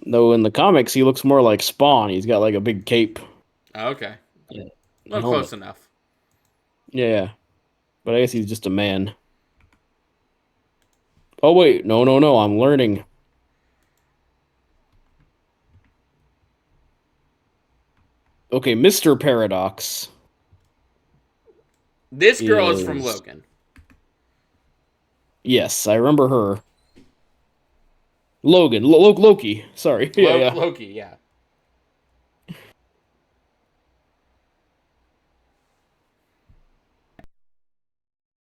Though in the comics, he looks more like Spawn. He's got like a big cape Oh, okay, and well, helmet. close enough. Yeah, but I guess he's just a man. Oh wait, no, no, no, I'm learning. Okay, Mr. Paradox This girl is from is Logan. yes, I remember her. Logan, Loki. Sorry. Yeah, yeah. Loki, yeah.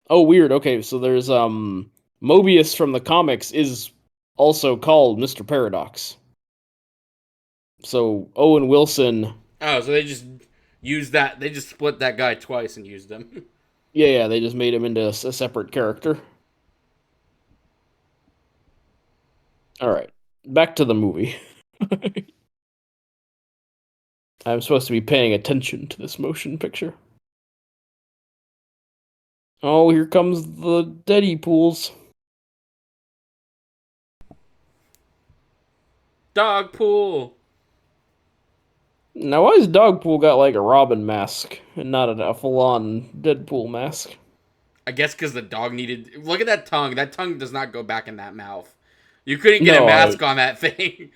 Oh, weird. Okay, so there's Mobius from the comics is also called Mr. Paradox. So Owen Wilson, Oh, so they just used that. They just split that guy twice and used him. yeah, yeah, they just made him into a separate character. All right, back to the movie. I'm supposed to be paying attention to this motion picture. Oh, here comes the Deadpools. Dogpool. Now, why has Dogpool got like a Robin mask and not a full-on Deadpool mask? I guess because the dog needed. Look at that tongue. That tongue does not go back in that mouth. You couldn't get a No, mask on that thing.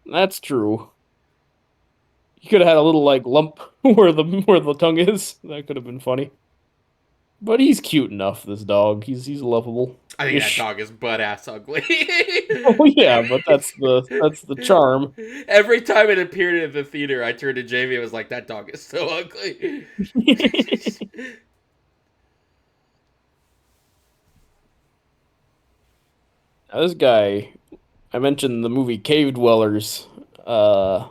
that's true. He could have had a little like lump where the tongue is. That could have been funny. But he's cute enough. This dog. He's lovable. I think that Ish. dog is butt ass ugly. Oh yeah, but that's the charm. Every time it appeared in the theater, I turned to Jamie and was like, "That dog is so ugly." Now, this guy, I mentioned the movie Cave Dwellers uh,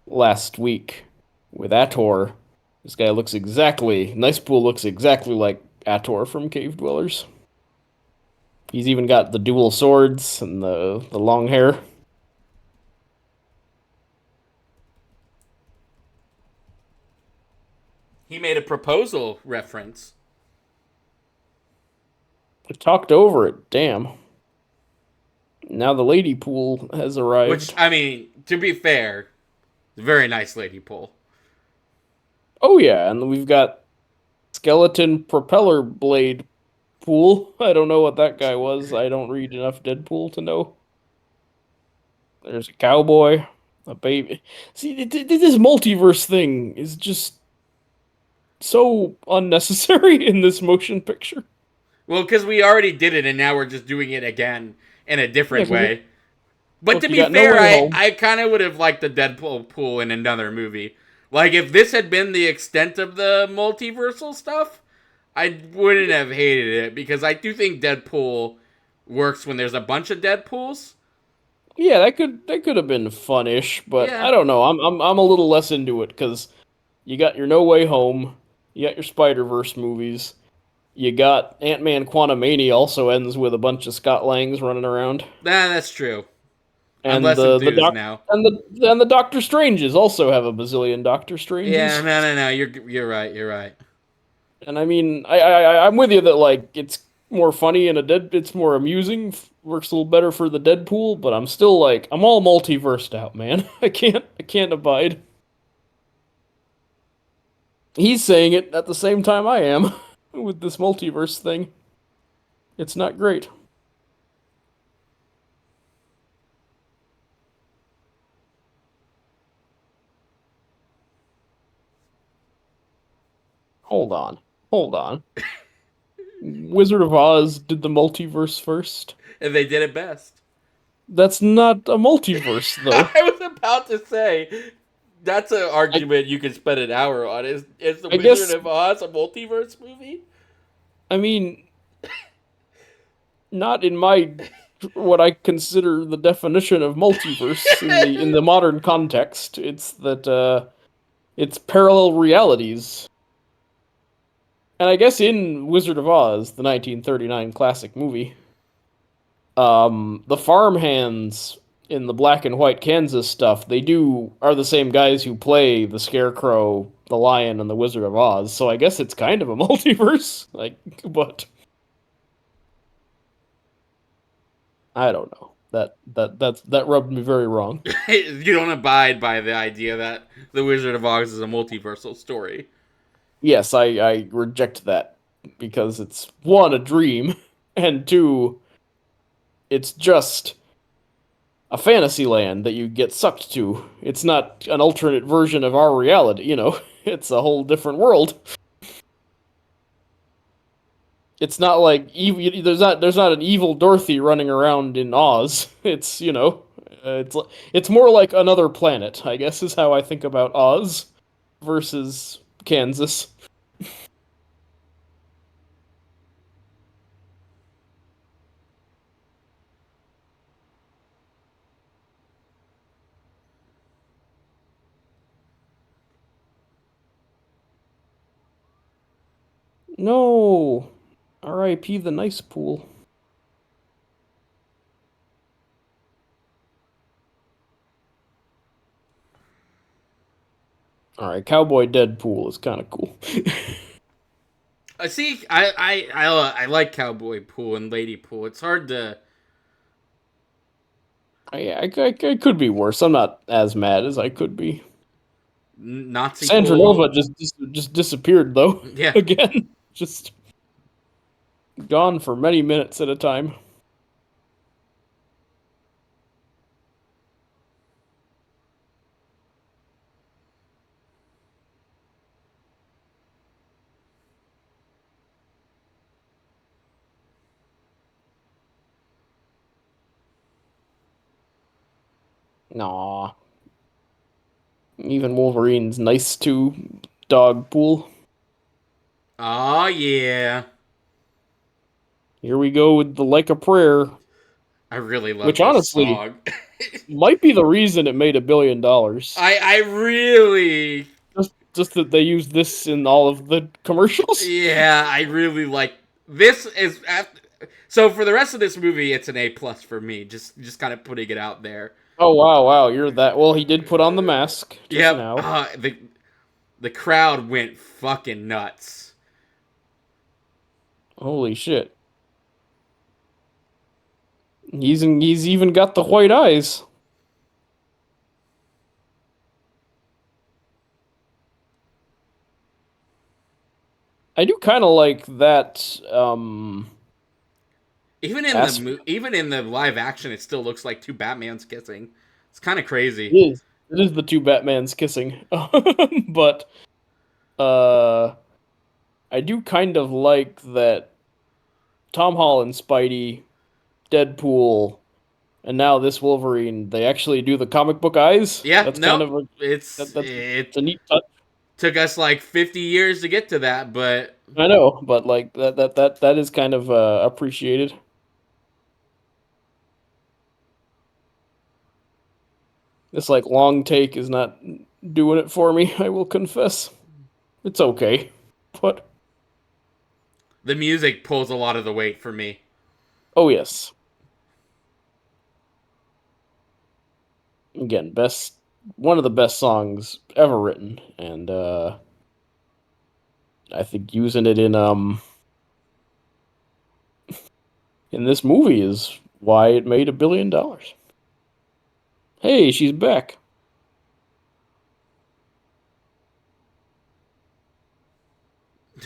last week with Ator. This guy looks exactly, Nice Pool looks exactly like Ator from Cave Dwellers. He's even got the dual swords and the long hair. He made a proposal reference, I talked over it. Damn. Now the lady pool has which, arrived. I mean, to be fair, very nice lady pull. Oh yeah, and we've got skeleton propeller blade pool. I don't know what that guy was. I don't read enough Deadpool to know. There's a cowboy, a baby. See, this multiverse thing is just so unnecessary in this motion picture. Well, because we already did it, and now we're just doing it again in a Yeah, different because way. But look, to you be got No fair, Way I, Home. I kind of would have liked the Deadpool pool in another movie. Like, if this had been the extent of the multiversal stuff, I wouldn't have hated it, because I do think Deadpool works when there's a bunch of Deadpools. Yeah, that could have been fun-ish, but Yeah. I don't know. I'm a little less into it because you got your No Way Home, you got your Spider-Verse movies, you got Ant-Man Quantumania also ends with a bunch of Scott Langs running around, Nah, that's true. I'm and less the enthused doc now. and the Doctor Stranges also have a bazillion Doctor Yeah, Stranges. no. You're right. You're right. And I mean, I'm with you that like it's more funny and it's more amusing, works a little better for the Deadpool, but I'm still like I'm all multiversed out, man. I can't abide. He's saying it at the same time I am with this multiverse thing. It's not great. Hold on. Hold on. Wizard of Oz did the multiverse first. And they did it best. That's not a multiverse though. I was about to say that's an I argument you could spend an hour on. Is the I Wizard guess of Oz a multiverse movie? I mean not in my what I consider the definition of multiverse in the modern context. It's that it's parallel realities. And I guess in Wizard of Oz, the 1939 classic movie, the farmhands in the black and white Kansas stuff, they do are the same guys who play the Scarecrow, the Lion, and the Wizard of Oz. So I guess it's kind of a multiverse. Like, but I don't know. That rubbed me very wrong. You don't abide by the idea that the Wizard of Oz is a multiversal story. Yes, I reject that because it's one, a dream, and two, it's just a fantasy land that you get sucked to. It's not an alternate version of our reality, you know. It's a whole different world. It's not like evil. There's not an evil Dorothy running around in Oz. It's more like another planet, I guess, is how I think about Oz versus Kansas. No, R.I.P. the nice pool. All right, Cowboy Deadpool is kind of cool. I see. I like Cowboy Pool and Lady Pool. It's hard to I could be worse. I'm not as mad as I could be. Nazi Sandra Pool. Nova just disappeared though Yeah, again, just gone for many minutes at a time. Aw. Even Wolverine's nice to dog pool. Oh yeah. Here we go with the Like a Prayer, I really which love this honestly song. might be the reason it made $1 billion. I really Just that they used this in all of the commercials. yeah, I really like this is so for the rest of this movie it's an A+ for me. Just kind of putting it out there. Oh wow, you're that. Well, he did put on the mask just Yep. now. The crowd went fucking nuts. Holy shit. He's even got the white eyes. I do kind of like that aspect. Even in the live action, it still looks like two Batmans kissing. It's kind of crazy. It is the two Batmans kissing. But uh I do kind of like that Tom Holland, Spidey, Deadpool, and now this Wolverine, they actually do the comic book eyes. Yeah, That's kind no, of a that's it a neat touch. took us like 50 years to get to that, but I know, but like that is kind of appreciated. This like long take is not doing it for me, I will confess. It's okay. But the music pulls a lot of the weight for me. oh yes. Again, best one of the best songs ever written, and I think using it in this movie is why it made $1 billion. Hey, she's back.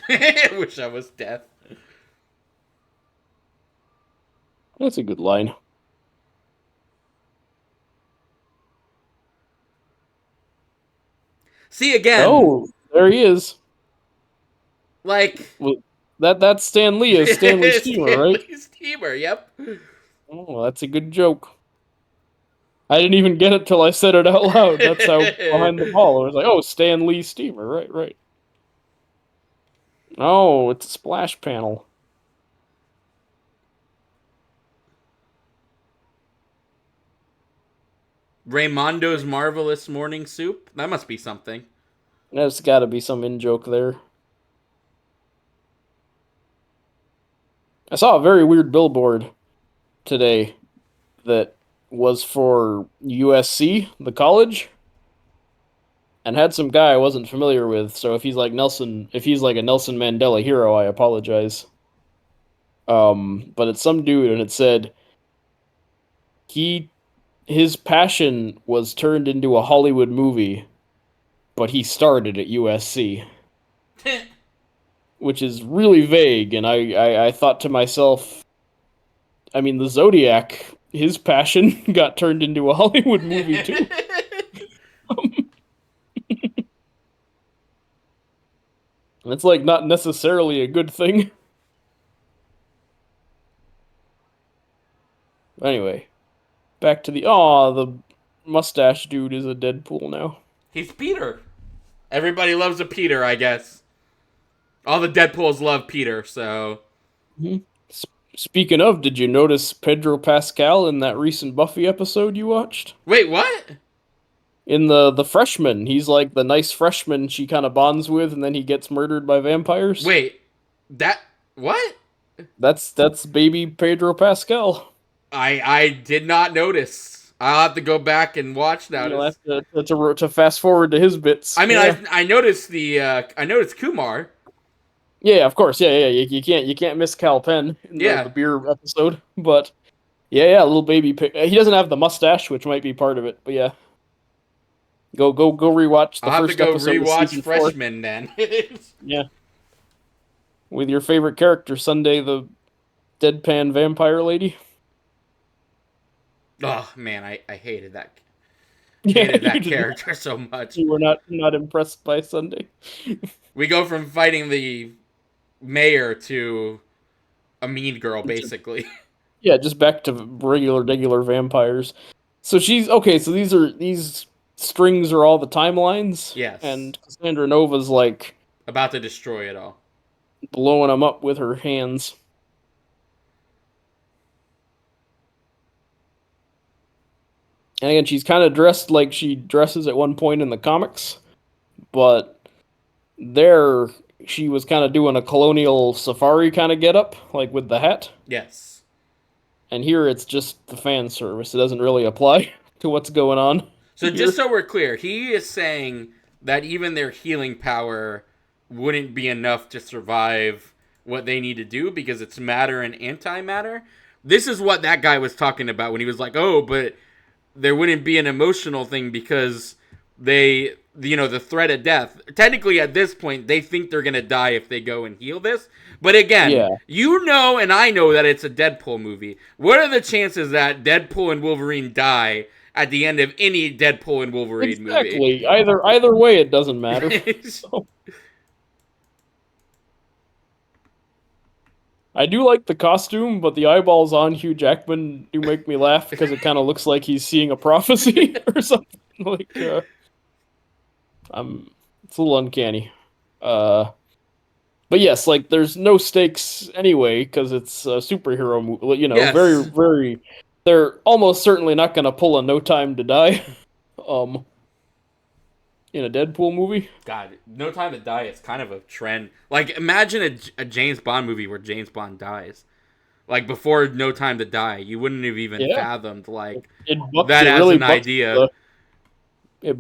I wish I was deaf. That's a good line. See again, Oh, there he is. like Well, that's Stan Lee as Stanley Steamer, right? Stanley Steamer. Yep. Oh, that's a good joke. I didn't even get it till I said it out loud. That's how behind the ball. I was like, oh, Stan Lee Steamer. Right, right. Oh, it's a splash panel. Raymondo's marvelous morning soup. That must be something. There's got to be some in joke there. I saw a very weird billboard today that was for USC, the college, and had some guy I wasn't familiar with. So if he's like a Nelson Mandela hero, I apologize. But it's some dude, and it said he his passion was turned into a Hollywood movie, but he started at USC, which is really vague. And I thought to myself, I mean, the Zodiac, his passion got turned into a Hollywood movie too. It's like not necessarily a good thing. Anyway, back to the mustache dude is a Deadpool now. He's Peter. Everybody loves a Peter, I guess. All the Deadpools love Peter, so. Mhm. Speaking of, did you notice Pedro Pascal in that recent Buffy episode you watched? Wait, what? In the freshman, he's like the nice freshman she kind of bonds with, and then he gets murdered by vampires. Wait, that. What? That's baby Pedro Pascal. I did not notice. I'll have to go back and watch now. You'll have to fast forward to his bits. I mean, Yeah. I noticed I noticed Kumar. Yeah, of course. Yeah. You can't miss Cal Penn in Yeah. the beer episode. But yeah, little baby. He doesn't have the mustache, which might be part of it. But yeah, go rewatch the I'll have to first go episode of rewatch season 4. Freshman then. Yeah, with your favorite character, Sunday, the deadpan vampire lady. Oh man, I hated that. Yeah, Hated you that did not, character so much. you were not impressed by Sunday. We go from fighting the mayor to a mean girl, basically. Yeah, just back to regular vampires. So she's okay. So these strings are all the timelines, Yes. and Cassandra Nova's like About to destroy it all. blowing them up with her hands. And again, she's kind of dressed like she dresses at one point in the comics, but there she was kind of doing a colonial safari kind of getup, like with the hat. Yes. And here it's just the fan service. It doesn't really apply to what's going on So just here. so we're clear, he is saying that even their healing power wouldn't be enough to survive what they need to do because it's matter and antimatter. This is what that guy was talking about when he was like, "Oh, but there wouldn't be an emotional thing because they, the threat of death. Technically, at this point, they think they're gonna die if they go and heal this. But again, Yeah, you know, and I know that it's a Deadpool movie. What are the chances that Deadpool and Wolverine die at the end of any Deadpool and Wolverine movie? exactly. Either way, it doesn't matter. So I do like the costume, but the eyeballs on Hugh Jackman do make me laugh because it kind of looks like he's seeing a prophecy or something. Like, I'm it's a little uncanny. Uh, but yes, like there's no stakes anyway because it's a superhero movie. Very, Yes. very. They're almost certainly not going to pull a No Time to Die, um, in a Deadpool movie. God, No Time to Die is kind of a trend. Like, imagine a James Bond movie where James Bond dies. Like, before No Time to Die, you wouldn't have even Yeah, fathomed, like, it that as really an idea.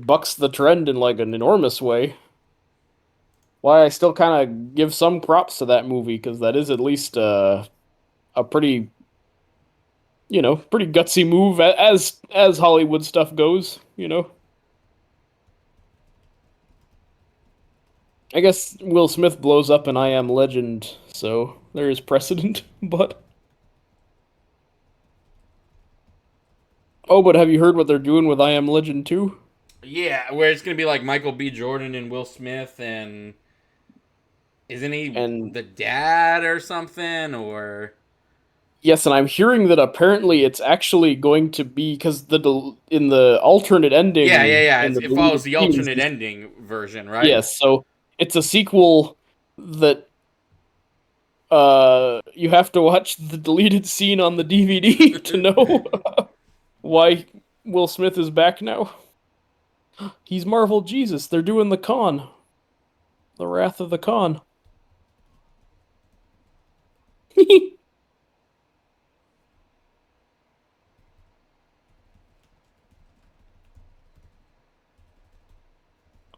bucks the trend in like an enormous way. Why I still kind of give some props to that movie because that is at least a pretty pretty gutsy move as Hollywood stuff goes. I guess Will Smith blows up in I Am Legend, so there is precedent. But but have you heard what they're doing with I Am Legend 2? Yeah, where it's going to be like Michael B. Jordan and Will Smith, and isn't he And the dad or something? Or. yes, and I'm hearing that apparently it's actually going to be because in the alternate Yeah, yeah, ending yeah. in the It follows deleted the scenes, alternate ending version, right? yes, so it's a sequel that you have to watch the deleted scene on the DVD to know why Will Smith is back now. He's Marvel Jesus. They're doing the con, the Wrath of the Con.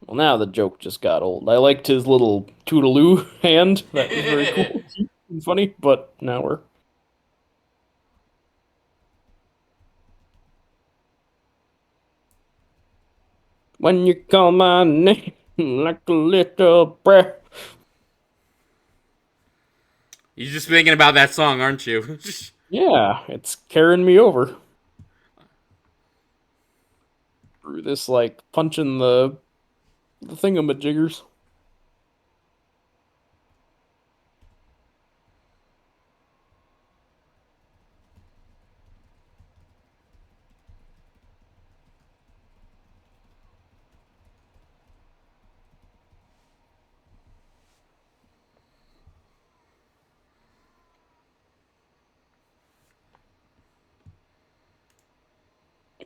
Well, now the joke just got old. I liked his little toodaloo hand. That was very cool and funny, but now we're. When you call my name like a little breath. You're just thinking about that song, aren't you? Yeah, it's carrying me over. Through this, like, punching the thingamajiggers.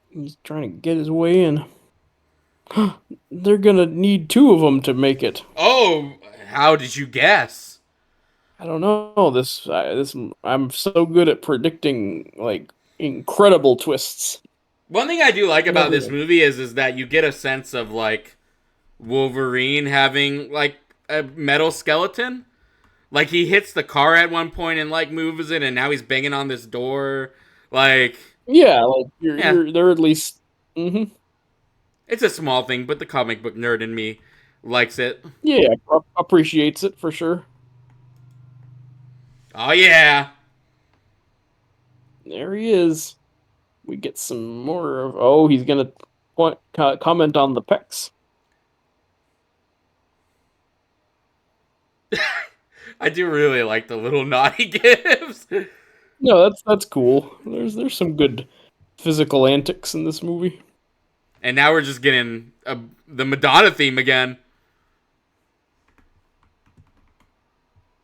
He's trying to get his way in. They're gonna need two of them to make it. Oh, how did you guess? I don't know. This I'm so good at predicting like incredible twists. One thing I do like about Never this know. movie is that you get a sense of like Wolverine having like a metal skeleton. Like he hits the car at one point and like moves it, and now he's banging on this door. Like, Yeah, like yeah, they're at least. Hmm. it's a small thing, but the comic book nerd in me likes it. Yeah, appreciates it for sure. Oh yeah. There he is. We get some more of. Oh, he's gonna comment on the pecs. I do really like the little nod he gives. No, that's cool. There's some good. physical antics in this movie. And now we're just getting the Madonna theme again.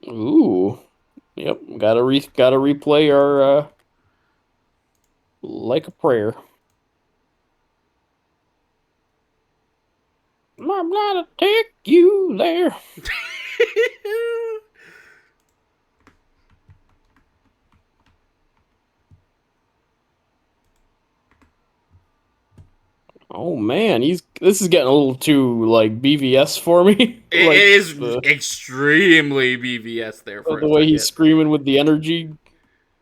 Ooh, yep. Gotta replay our like a prayer. I'm gonna take you there. Oh man, this is getting a little too like BVS for me. It Like is extremely BVS there for the a way he's second. screaming with the energy,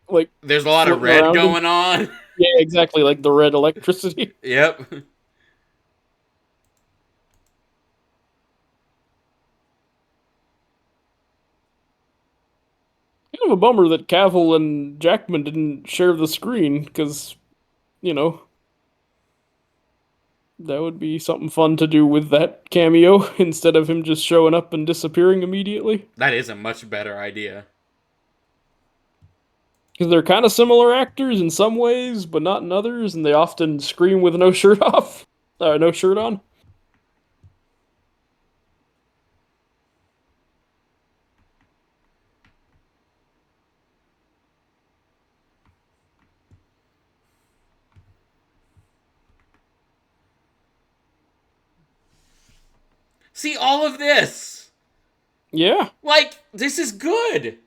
like There's a lot of floating red around him. going on. Yeah, exactly, like the red electricity. Yep. Kind of a bummer that Cavill and Jackman didn't share the screen because you know that would be something fun to do with that cameo instead of him just showing up and disappearing immediately. That is a much better idea. Because they're kind of similar actors in some ways, but not in others, and they often scream with no shirt off, no shirt on. See all of this. Yeah, Like, this is good.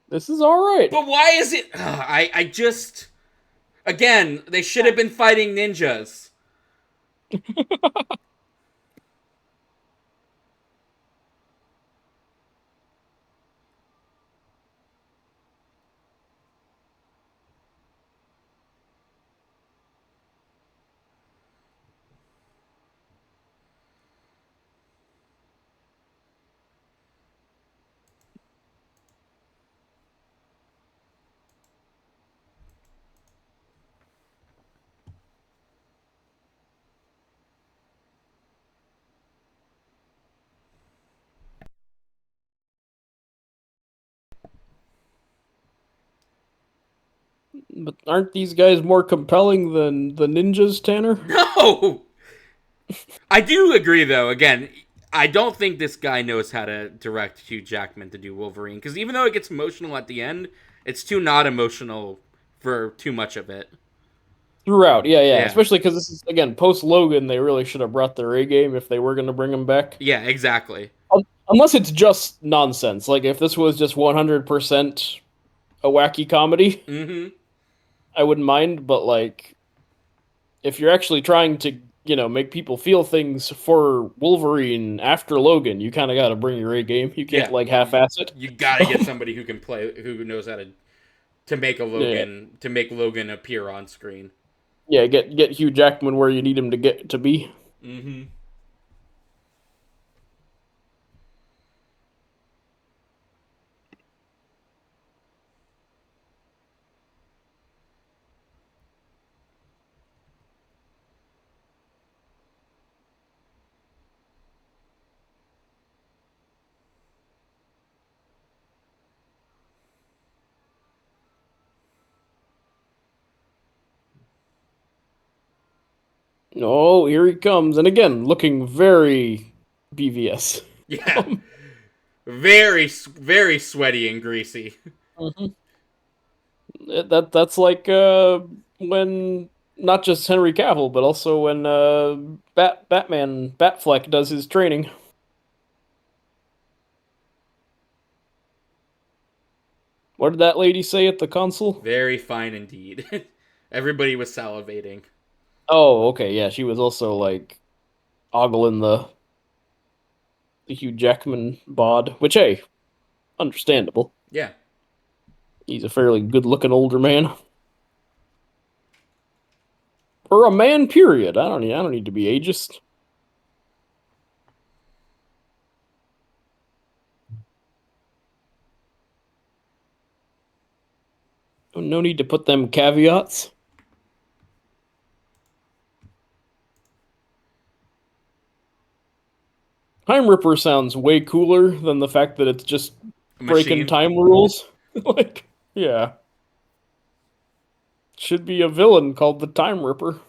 this is all right. But why is it I just again, they should have been fighting ninjas. But aren't these guys more compelling than the ninjas, Tanner? No. I do agree though. Again, I don't think this guy knows how to direct Hugh Jackman to do Wolverine because even though it gets emotional at the end, it's too not emotional for too much of it. Throughout, yeah. Yeah. Especially because this is again post Logan. They really should have brought their A game if they were going to bring him back. Yeah, exactly. Unless it's just nonsense. Like if this was just 100% a wacky comedy, Mm-hmm. I wouldn't mind. But like if you're actually trying to make people feel things for Wolverine after Logan, you kind of got to bring your A game. You can't Yeah. like half-ass it. You gotta get somebody who can play, who knows how to make a Yeah, Logan, to make Logan appear on screen. yeah. Get Hugh Jackman where you need him to get to be. Mm-hmm. Oh, here he comes, and again, looking very BVS. Yeah. Very, very sweaty and greasy. Mhm. That's like when not just Henry Cavill, but also when Batman Batfleck does his training. What did that lady say at the console? Very fine indeed. Everybody was salivating. Oh, okay, yeah, she was also like ogling the Hugh Jackman bod, which hey, understandable. Yeah. He's a fairly good-looking older man, or a man. Period. I don't need to be ageist. No need to put them caveats. Time Ripper sounds way cooler than the fact that it's just A breaking machine. time rules. Like, yeah. Should be a villain called the Time Ripper.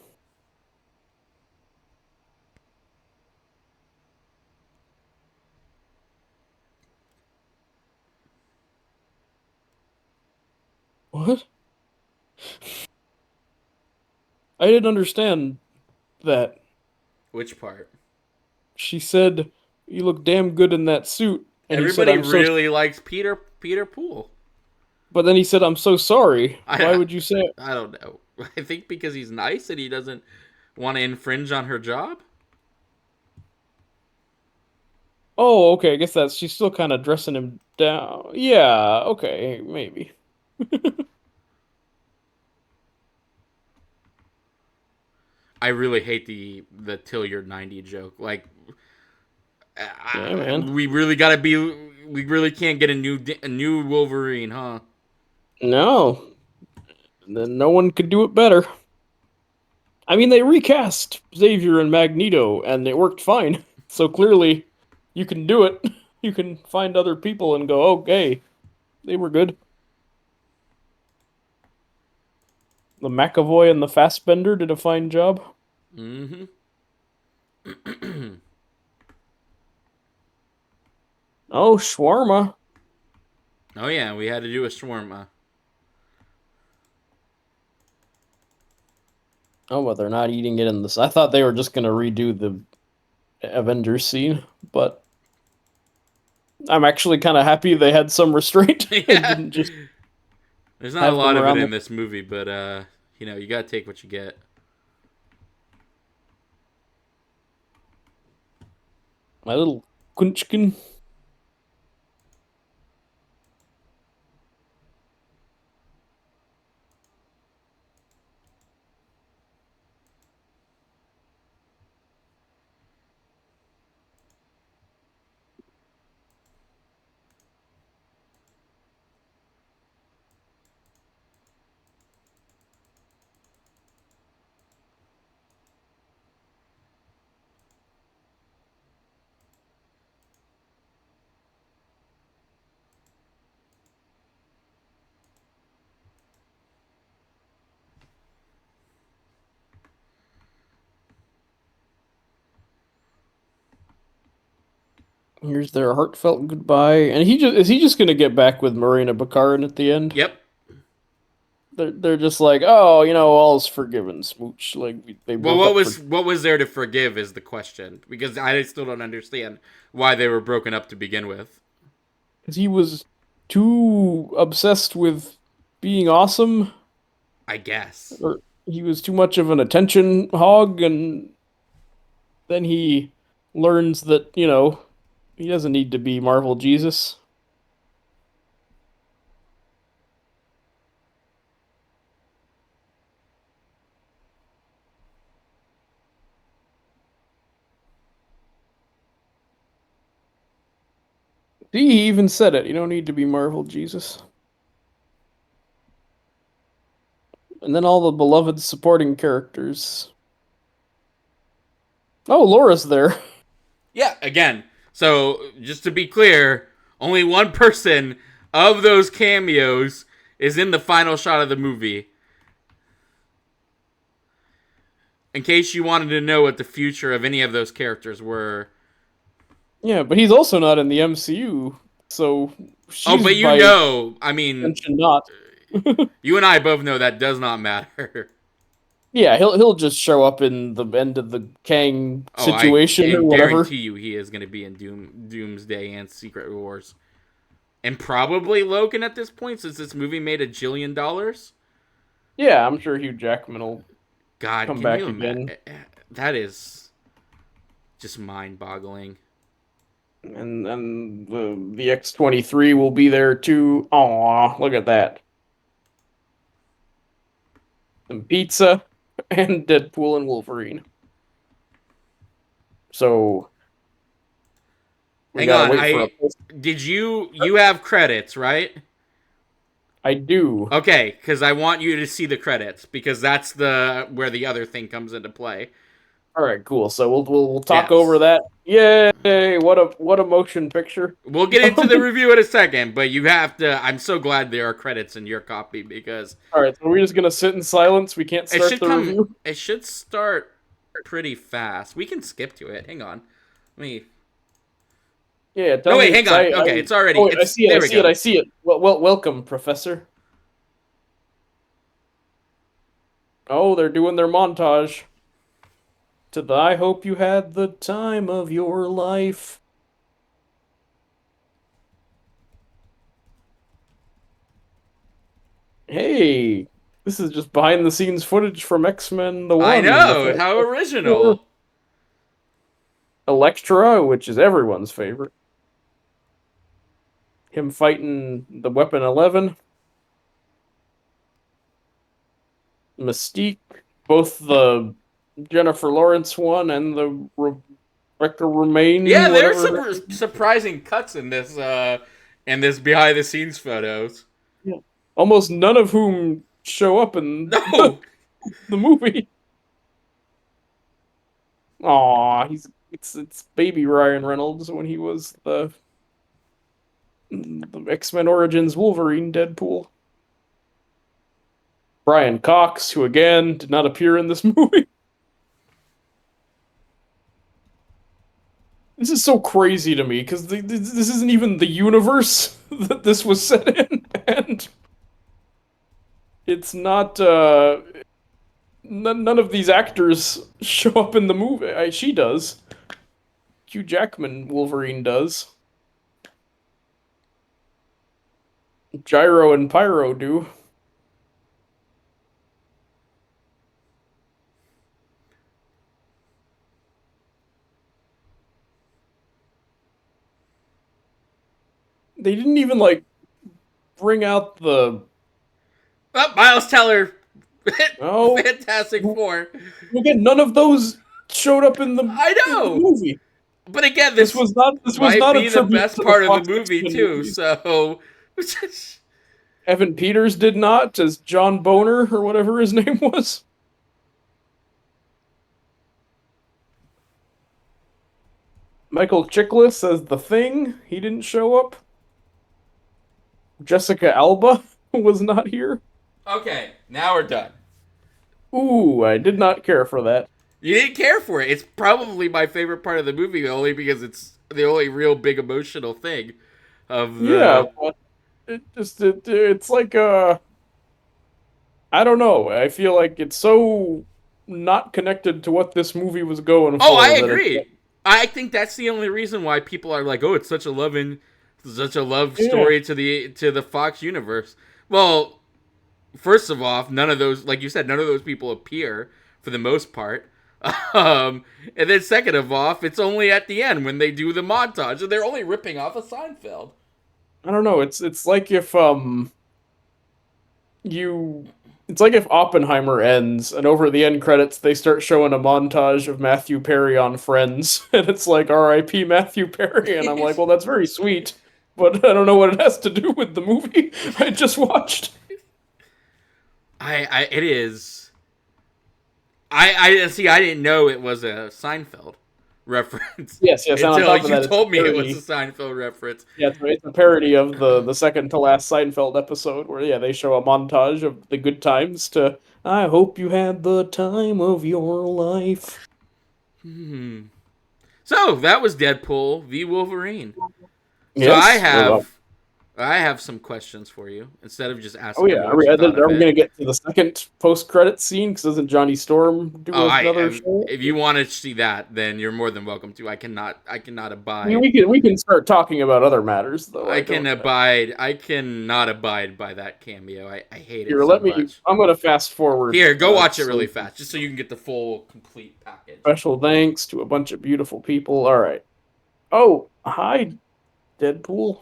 What? I didn't understand that. Which part? She said, "You look damn good in that suit," and he said, Everybody "I'm so." really likes Peter Poole. But then he said, "I'm so sorry." Why I would you say it? I don't know. I think because he's nice and he doesn't want to infringe on her job. Oh, okay. I guess that's she's still kind of dressing him down. Yeah. Okay. Maybe. I really hate the till you're 90 joke. Like, Yeah, man. we really gotta be. We really can't get a new Wolverine, huh? No, then no one could do it better. I mean, they recast Xavier and Magneto, and it worked fine. So clearly, you can do it. You can find other people and go, okay, they were good. The McAvoy and the Fassbender did a fine job. Mm-hmm. Oh, shawarma. Oh yeah, we had to do a shawarma. Oh, but they're not eating it in this. I thought they were just gonna redo the Avengers scene, but I'm actually kind of happy they had some restraint and Yeah. didn't just There's not a have lot them of it around in this movie, but you gotta take what you get. my little kunchkin. Here's their heartfelt goodbye, and he just gonna get back with Marina Baccarin at the end? Yep. They're just like, oh, all's forgiven, smooch. Like they Well, broke up for what was there to forgive is the question because I still don't understand why they were broken up to begin with. because he was too obsessed with being awesome, I guess. or he was too much of an attention hog, and then he learns that he doesn't need to be Marvel Jesus. He even said it. You don't need to be Marvel Jesus. And then all the beloved supporting characters. Oh, Laura's there. Yeah. Again. So just to be clear, only one person of those cameos is in the final shot of the movie. In case you wanted to know what the future of any of those characters were. Yeah, but he's also not in the MCU, so Oh, she's but by I mean, extension not. you and I both know that does not matter. Yeah, he'll just show up in the end of the Kang Oh, I situation or can whatever. guarantee you he is going to be in Doomsday and Secret Wars. And probably Logan at this point, since this movie made $1 jillion. Yeah, I'm sure Hugh Jackman will God, come can you back imagine? again. That is just mind boggling. And the X-23 will be there too. Aw, look at that. Some pizza and Deadpool and Wolverine. So we Hang gotta on, wait for a. you have credits, right? I do. Okay, because I want you to see the credits because that's the where the other thing comes into play. All right, cool. So we'll talk over Yes. that. Yay! What a motion picture. We'll get into the review in a second, but you have to. I'm so glad there are credits in your copy because All right, so we're just gonna sit in silence. We can't it start should the come. review. It should start pretty fast. We can skip to it. Hang on. Let me. Yeah, No, tell wait. me, Hang because on. Okay, it's already. oh wait, I It's see it, I there. We see it, go. I see it. Welcome, Professor. Oh, they're doing their montage. To the I hope you had the time of your life. Hey, this is just behind the scenes footage from X-Men the I One, the know how Fantastic Four. original. Elektra, which is everyone's favorite. Him fighting the Weapon 11. Mystique, both the Jennifer Lawrence one and the Rebecca Romaine, Yeah, there's whatever. some surprising cuts in this behind the scenes photos. Yeah. Almost none of whom show up in No. the movie. Aw, it's baby Ryan Reynolds when he was the X-Men Origins Wolverine Deadpool. Brian Cox, who again did not appear in this movie. This is so crazy to me because this isn't even the universe that this was set in, and it's not. None of these actors show up in the movie. She does. Hugh Jackman Wolverine does. Gyro and Pyro do. They didn't even like bring out the Oh, Miles Teller, oh Fantastic Four. again. None of those showed up in I the know, movie. but again, This this was might not a be the tribute best to the part of the Fox movie X-Men too. movies. So, Evan Peters did not as John Boner or whatever his name was. Michael Chiklis as the Thing. He didn't show up. Jessica Alba was not here. okay, now we're done. Ooh, I did not care for that. You didn't care for it. It's probably my favorite part of the movie, only because it's the only real big emotional thing of Yeah, the. but it's like I don't know. I feel like it's so not connected to what this movie was going Oh, I for that it's agree. I think that's the only reason why people are like, "Oh, it's such a love yeah. story to the Fox universe." Well, first of all, none of those, like you said, none of those people appear for the most part. And then second of all, it's only at the end when they do the montage, and they're only ripping off a Seinfeld. I don't know. It's like if you it's like if Oppenheimer ends and over the end credits they start showing a montage of Matthew Perry on Friends and it's like R.I.P. Matthew Perry and I'm like, well, that's very sweet, but I don't know what it has to do with the movie I just watched. It is. I see. I didn't know it was a Seinfeld reference Yes, and on until top of you that, it's a told me it was a parody. Seinfeld reference. Yeah, it's a parody of the second to last Seinfeld episode where yeah they show a montage of the good times to I hope you had the time of your life. Hmm. So that was Deadpool v Wolverine. So Yes. I have some questions for you instead of just Oh asking yeah, you what you thought are of we it. gonna get to the second post-credit scene? Because doesn't Johnny Storm Oh, do another show? if you want to see that, then you're more than welcome to. I cannot I mean, abide. we can start talking about other matters though. I cannot abide by that cameo. I hate it Here, so let me. much. I'm gonna fast forward. Here, go watch it So really fast, just so you can get the full complete package. special thanks to a bunch of beautiful people. All right. Oh, hi, Deadpool.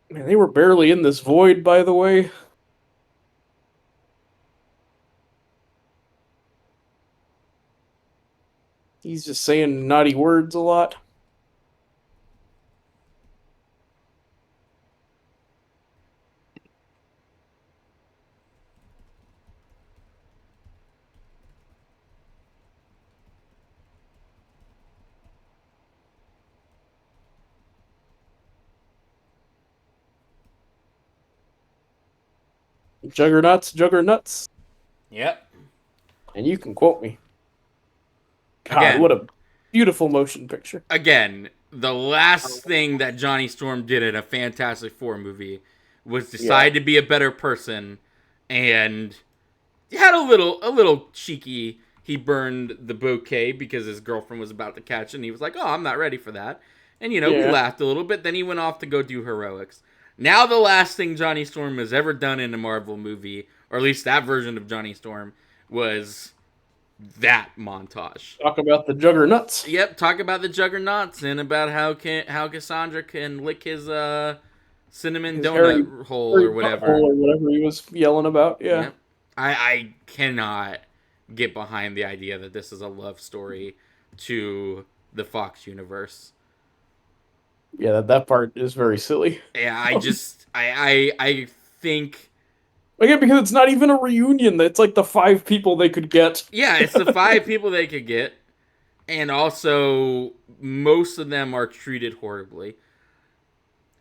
Man, they were barely in this void, by the way. He's just saying naughty words a lot. Juggernauts, juggernauts. Yep. And you can quote me. God, what Again, a beautiful motion picture. the last thing that Johnny Storm did in a Fantastic Four movie was Yeah. decide to be a better person, and he had a little cheeky. He burned the bouquet because his girlfriend was about to catch it, and he was like, "Oh, I'm not ready for that." And we Yeah. laughed a little bit. Then he went off to go do heroics. Now the last thing Johnny Storm has ever done in a Marvel movie, or at least that version of Johnny Storm, was that montage. Talk about the juggernauts. Yep, talk about the juggernauts and about how Cassandra can lick his cinnamon His Harry, donut hole Harry or whatever. butthole or whatever he was yelling about. Yeah. Yep. I cannot get behind the idea that this is a love story to the Fox universe. Yeah, that part is very silly. Yeah, I just I think Again, because it's not even a reunion. It's like the 5 people they could get. yeah, it's the 5 people they could get, and also most of them are treated horribly.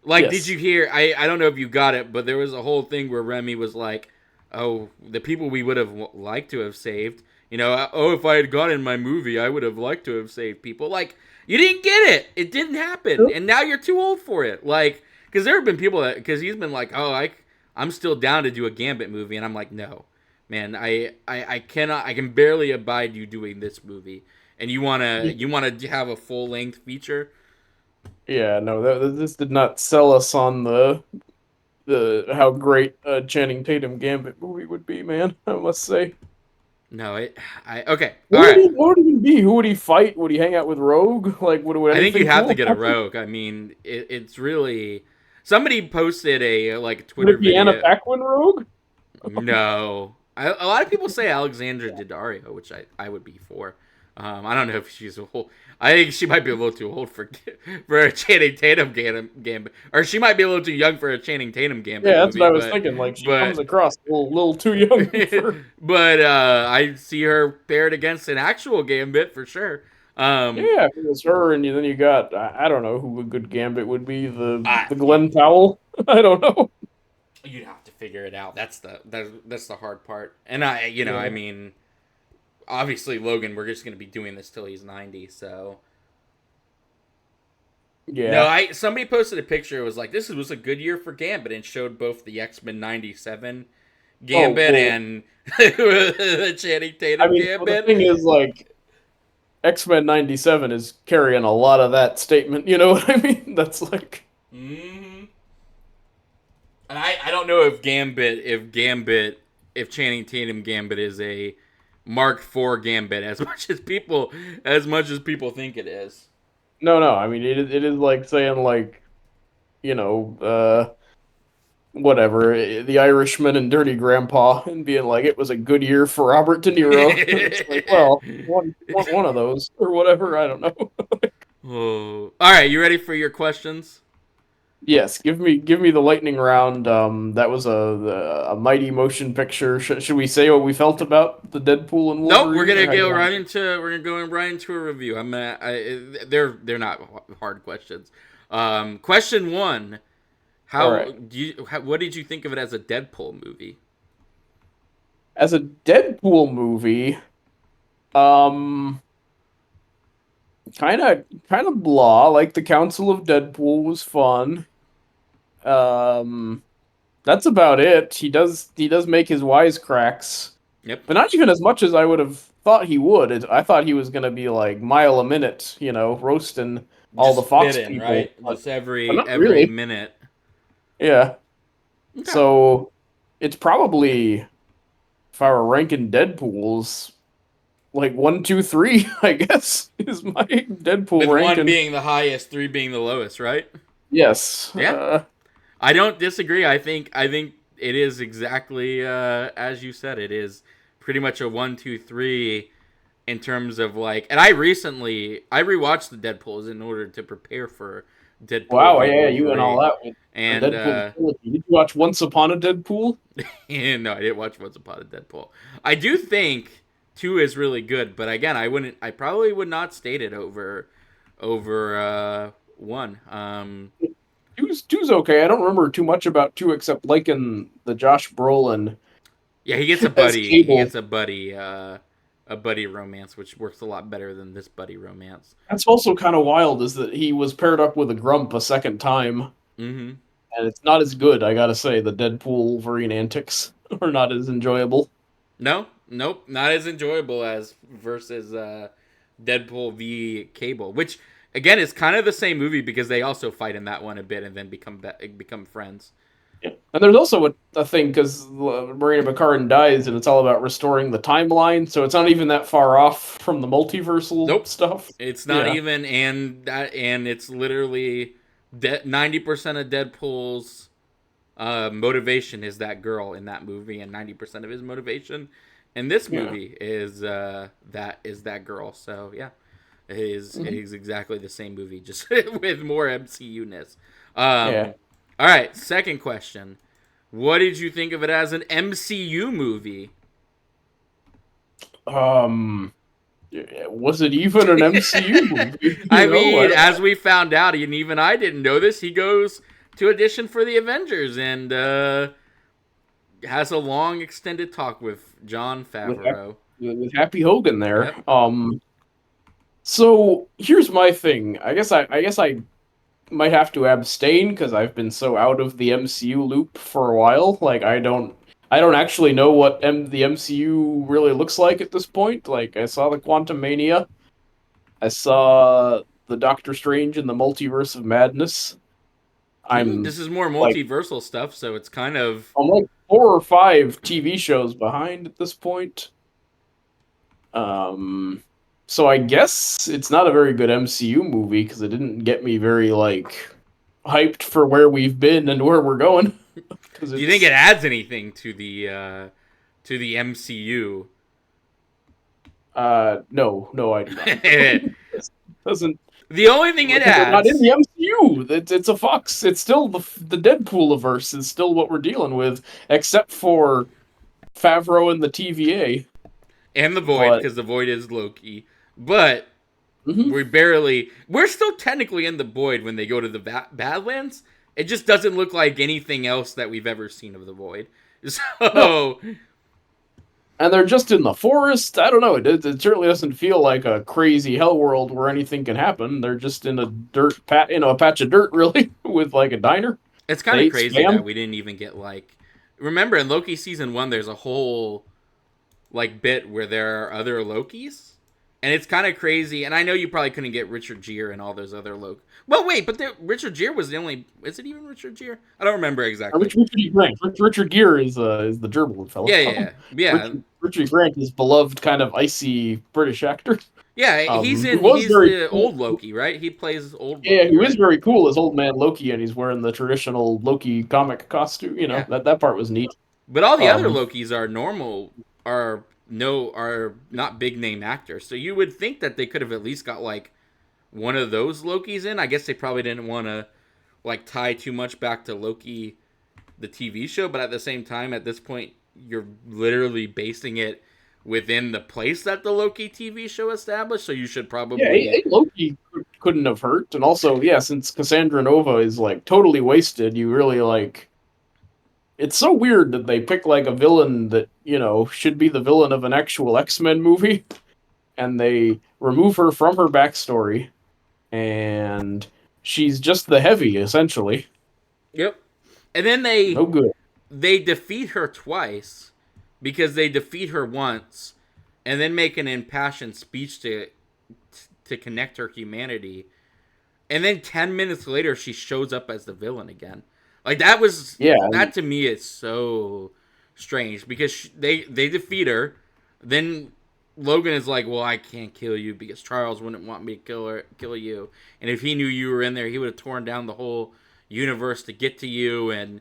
Like, did Yes. you hear? I don't know if you got it, but there was a whole thing where Remy was like, "Oh, the people we would have liked to have saved. Oh, if I had gotten my movie, I would have liked to have saved people." Like, you didn't get it. It didn't happen, and now you're too old for it. Like, because there have been people that because he's been like, "Oh, I'm still down to do a Gambit movie," and I'm like, "No, man, I cannot. I can barely abide you doing this movie, and you wanna have a full length feature." Yeah, no, this did not sell us on the how great a Channing Tatum Gambit movie would be, man. I must say. No, okay, all right. What would he be? Who would he fight? Would he hang out with Rogue? Like, would I think you anything have to cool get a happen? Rogue. I mean, it's really somebody posted a like Would Twitter it be Anna video. Paquin Rogue? No, a lot of people say Alexandra Daddario, which I would be for. I don't know if she's old. I think she might be a little too old for a Channing Tatum Gambit, or she might be a little too young for a Channing Tatum Gambit Yeah, that's what movie. I was But thinking. Like, she comes but across a little too young for. but I see her paired against an actual Gambit for sure. Um, Yeah, if it was her, and then you got I don't know who a good Gambit would be. The I, the Glenn Powell. I don't know. You'd have to figure it out. That's the hard part. And I Yeah, mean, obviously Logan, we're just gonna be doing this till he's 90. So no, yeah. somebody posted a picture. It was like this was a good year for Gambit, and showed both the X-Men '97 Oh Gambit well, and the Channing I Tatum mean, well, the Gambit. thing is, like, X-Men '97 is carrying a lot of that statement. You know what I mean? That's like, hmm And I don't know if Channing Tatum Gambit is a Mark IV Gambit as much as people think it is. no. I mean, it is like saying, like, you know, whatever, the Irishman and Dirty Grandpa, and being like, it was a good year for Robert De Niro. It's like, well, one of those or whatever. I don't know. Oh. All right, you ready for your questions? Yes, give me the lightning round. That was a mighty motion picture. Should we say what we felt about the Deadpool and Nope, we're Wolverine, gonna or how you go want right to? into we're gonna go right into a review. They're not hard questions. Question one: All right. what did you think of it as a Deadpool movie? As a Deadpool movie, um, kind of blah. Like, the Council of Deadpool was fun. Um, that's about it. He does make his wisecracks, Yep, but not even as much as I would have thought he would. I thought he was gonna be like mile a minute, roasting all the just Fox spitting people, right, but just but every not every really. minute. Yeah. Okay. So it's probably, if I were ranking Deadpools, like one, two, three, I guess, is my Deadpool With one ranking. being the highest, three being the lowest, right? Yes. Yeah, I don't disagree. I think it is exactly as you said. It is pretty much a 1, 2, 3, in terms of like, and I rewatched the Deadpools in order to prepare for Deadpool Wow, v yeah, you and all Wolverine, that with the and Deadpool trilogy. Did you watch Once Upon a Deadpool? and no, I didn't watch Once Upon a Deadpool. I do think two is really good, but again, I probably would not state it over one. Two's okay. I don't remember too much about two except liking the Josh Brolin Yeah, he gets a as buddy. He Cable. gets a buddy romance, which works a lot better than this buddy romance. That's also kind of wild, is that he was paired up with a Grump a second time, Mm-hmm. and it's not as good. I gotta say, the Deadpool Wolverine antics are not as enjoyable. No, nope, not as enjoyable as versus Deadpool v Cable, which again is kind of the same movie because they also fight in that one a bit and then become friends. Yeah. And there's also a thing because Marina Baccarin dies, and it's all about restoring the timeline. So it's not even that far off from the multiversal Nope, stuff. it's not Yeah. even, and it's literally 90% of Deadpool's motivation is that girl in that movie, and 90% of his motivation in this Yeah. movie is that girl. So yeah, it is exactly the same movie, just with more MCU ness. Yeah. All right, second question: what did you think of it as an MCU movie? Um. Was it even an MCU movie? I You know, mean, as we found out, and even I didn't know this, he goes to audition for the Avengers and has a long, extended talk with John with Favreau. with Happy Hogan there. Yep. So here's my thing. I guess I might have to abstain because I've been so out of the MCU loop for a while. Like I don't actually know what the MCU really looks like at this point. Like I saw the Quantum Mania, I saw the Doctor Strange and the Multiverse of Madness. I'm This is more like multiversal stuff, so it's kind of. I'm like 4 or 5 TV shows behind at this point. Um, so I guess it's not a very good MCU movie because it didn't get me very like hyped for where we've been and where we're going. Because Do you think it it's adds anything to the MCU? no, I do not. The It doesn't only thing it because we're not in adds, the MCU. It's a Fox. It's still the Deadpooliverse is still what we're deling with, except for Favreau and the TVA. and the Void, But because the Void is Loki, but mhm. we're still technically in the Void when they go to the Badlands. It just doesn't look like anything else that we've ever seen of the Void. No, So and they're just in the forest. I don't know. It certainly doesn't feel like a crazy hell world where anything can happen. They're just in a a patch of dirt, really, with like a diner. it's kind They of ate crazy that spam. we didn't even get like. Remember in Loki season 1, there's a whole like bit where there are other Lokis, and it's kind of crazy. And I know you probably couldn't get Richard Gere and all those other Loki. Well, wait, but Richard Gere was the only. Is it even Richard Gere? I don't remember exactly. Richard E. Grant. Richard Gere is the gerbil fella. Yeah, yeah, yeah, Richard E. Grant is beloved, kind of icy British actor. yeah. Who was He's very the cool. old Loki, right? He plays old Yeah, Loki, who is right? very cool as Old Man Loki, and he's wearing the traditional Loki comic costume. You know Yeah. that part was neat. But all the other Um, Lokis are normal, are not big name actors. So you would think that they could have at least got like one of those Lokis in. I guess they probably didn't want to like tie too much back to Loki, the TV show. But at the same time, at this point, you're literally basing it within the place that the Loki TV show established. So you should yeah, probably. Loki couldn't have hurt, and also, yeah, since Cassandra Nova is like totally wasted, you really like. It's so weird that they pick like a villain that should be the villain of an actual X-Men movie, and they remove her from her backstory, and she's just the heavy essentially. Yep. And then they No good. they defeat her twice because they defeat her once and then make an impassioned speech to connect her humanity, and then 10 minutes later she shows up as the villain again. Like Yeah, that to me is so strange because they defeat her, then Logan is like, well, I can't kill you because Charles wouldn't want me to kill you, and if he knew you were in there he would have torn down the whole universe to get to you. And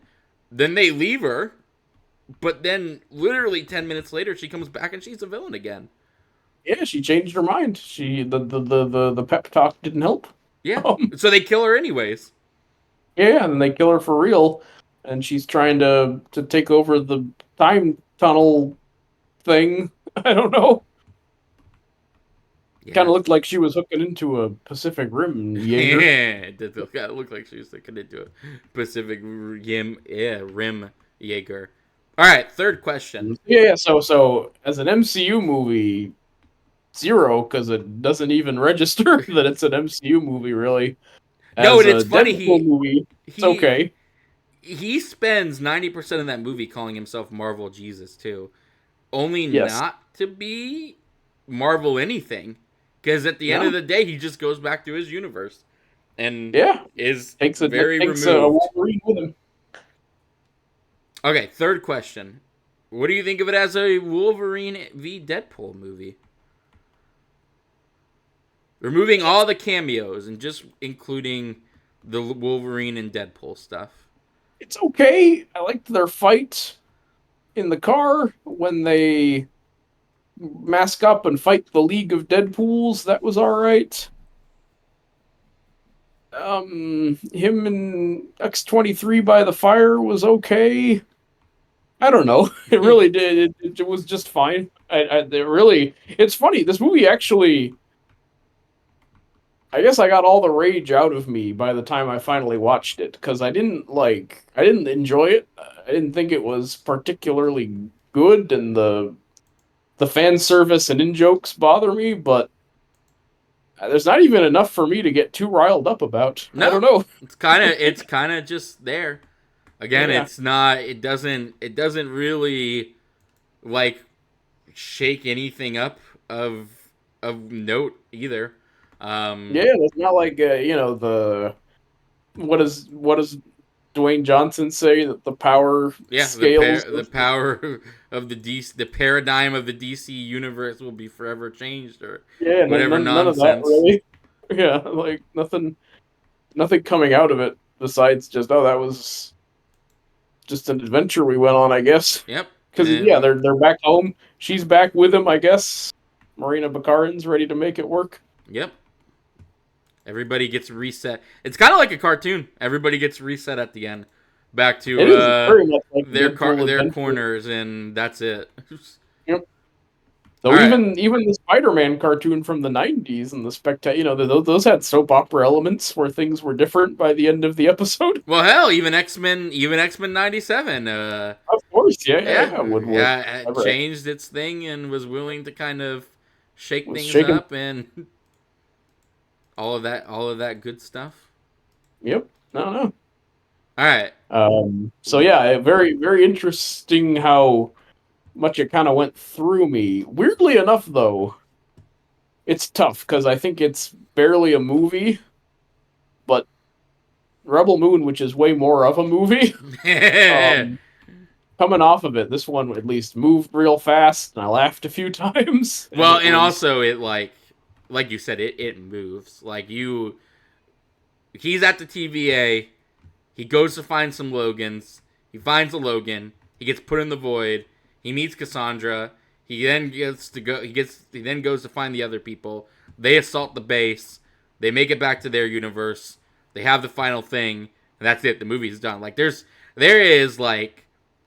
then they leave her, but then literally 10 minutes later she comes back and she's a villain again. Yeah, she changed her mind. The pep talk didn't help. Yeah. Um, So they kill her anyways. yeah, and they kill her for real, and she's trying to take over the time tunnel thing. I don't know. Kind Yeah. of looked like she was hooking into a Pacific Rim Jaeger. It did look like she was sticking into a Pacific Rim Jaeger. All right, third question. Yeah. So as an MCU movie, zero because it doesn't even register that it's an MCU movie. Really, No, as and a it's funny Deadpool movie, it's he okay. he spends 90% of that movie calling himself Marvel Jesus too. Only Yes. not to be Marvel anything. Because at the end of No. the day, he just goes back to his universe and Yeah. is very Takes a removed. Wolverine with him. Okay, third question. What do you think of it as a Wolverine v Deadpool movie? Removing all the cameos and just including the Wolverine and Deadpool stuff. It's okay. I liked their fight in the car when they mask up and fight the League of Deadpools. That was all right. Him and X-23 by the fire was okay. I don't know. It really did. It was just fine. It really. It's funny. This movie actually. I guess I got all the rage out of me by the time I finally watched it because I didn't like. I didn't enjoy it. I didn't think it was particularly good, and the fan service and in jokes bother me. But there's not even enough for me to get too riled up about. I don't No, know. it's kind of just there. Again, Yeah, it's not. It doesn't really like shake anything up of of note either. yeah. Um, It's not like the what does Dwayne Johnson say that the power yeah, scales the power of the paradigm of the DC universe will be forever changed or yeah, whatever none of that nonsense. really. Yeah, like nothing coming out of it besides just that was just an adventure we went on, I guess. Yep. Because yeah, they're back home. She's back with him, I guess. Marina Bakarin's ready to make it work. Yep. Everybody gets reset. It's kind of like a cartoon. Everybody gets reset at the end, back to It is very much like a Deadpool their adventure. corners, and that's it. Yep. All Though right. even the Spider-Man cartoon from the '90s and the those had soap opera elements where things were different by the end of the episode. Well, hell, even X Men '97. Of course, yeah. Would Yeah, it ever changed its thing and was willing to kind of shake was things shaken. up and all of that good stuff. Yep. No. All right. So yeah, very interesting how much it kind of went through me. Weirdly enough, though, it's tough because I think it's barely a movie, but Rebel Moon, which is way more of a movie, um, coming off of it, this one at least moved real fast, and I laughed a few times, and Well, it and was also it like you said, it moves. He's at the TVA. He goes to find some Logans. He finds a Logan. He gets put in the void. He meets Cassandra. He then gets to go. He then goes to find the other people. They assault the base. They make it back to their universe. They have the final thing, and that's it. The movie's done. Like there is like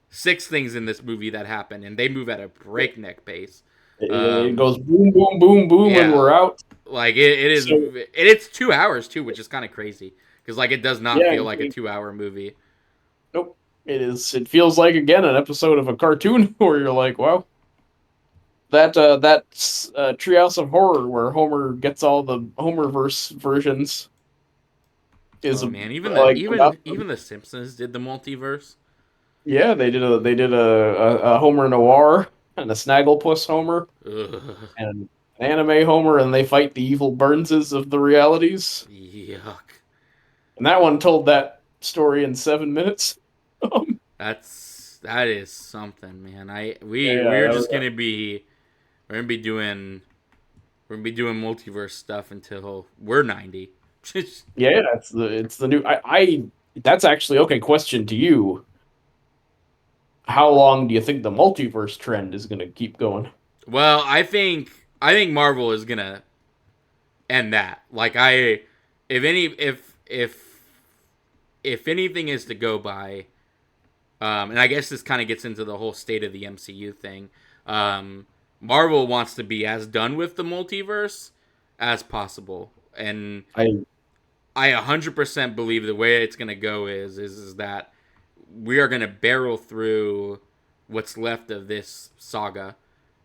six things in this movie that happen, and they move at a breakneck pace. it goes boom boom boom boom, and Yeah, we're out. like it is. So It's 2 hours too, which is kind of crazy because like it does not yeah, feel like a 2 hour movie. nope. It is. It feels like again an episode of a cartoon where you're like, wow, that's Treehouse of Horror where Homer gets all the Homerverse versions is Oh man, like about even the Simpsons did the multiverse. yeah they did a Homer noir and a Snagglepuss Homer Ugh, and an anime Homer and they fight the evil Burnses of the realities yuck. and that one told that story in 7 minutes. That is something, man. We're Yeah, just gonna be we're gonna be doing multiverse stuff until we're 90. yeah, it's the new I that's actually okay. Question to you: how long do you think the multiverse trend is going to keep going? Well, I think I think Marvel is gonna end that. Like if any, if anything is to go by, and I guess this kind of gets into the whole state of the MCU thing. Marvel wants to be as done with the multiverse as possible, and I I 100% believe the way it's gonna go is that we are gonna barrel through what's left of this saga,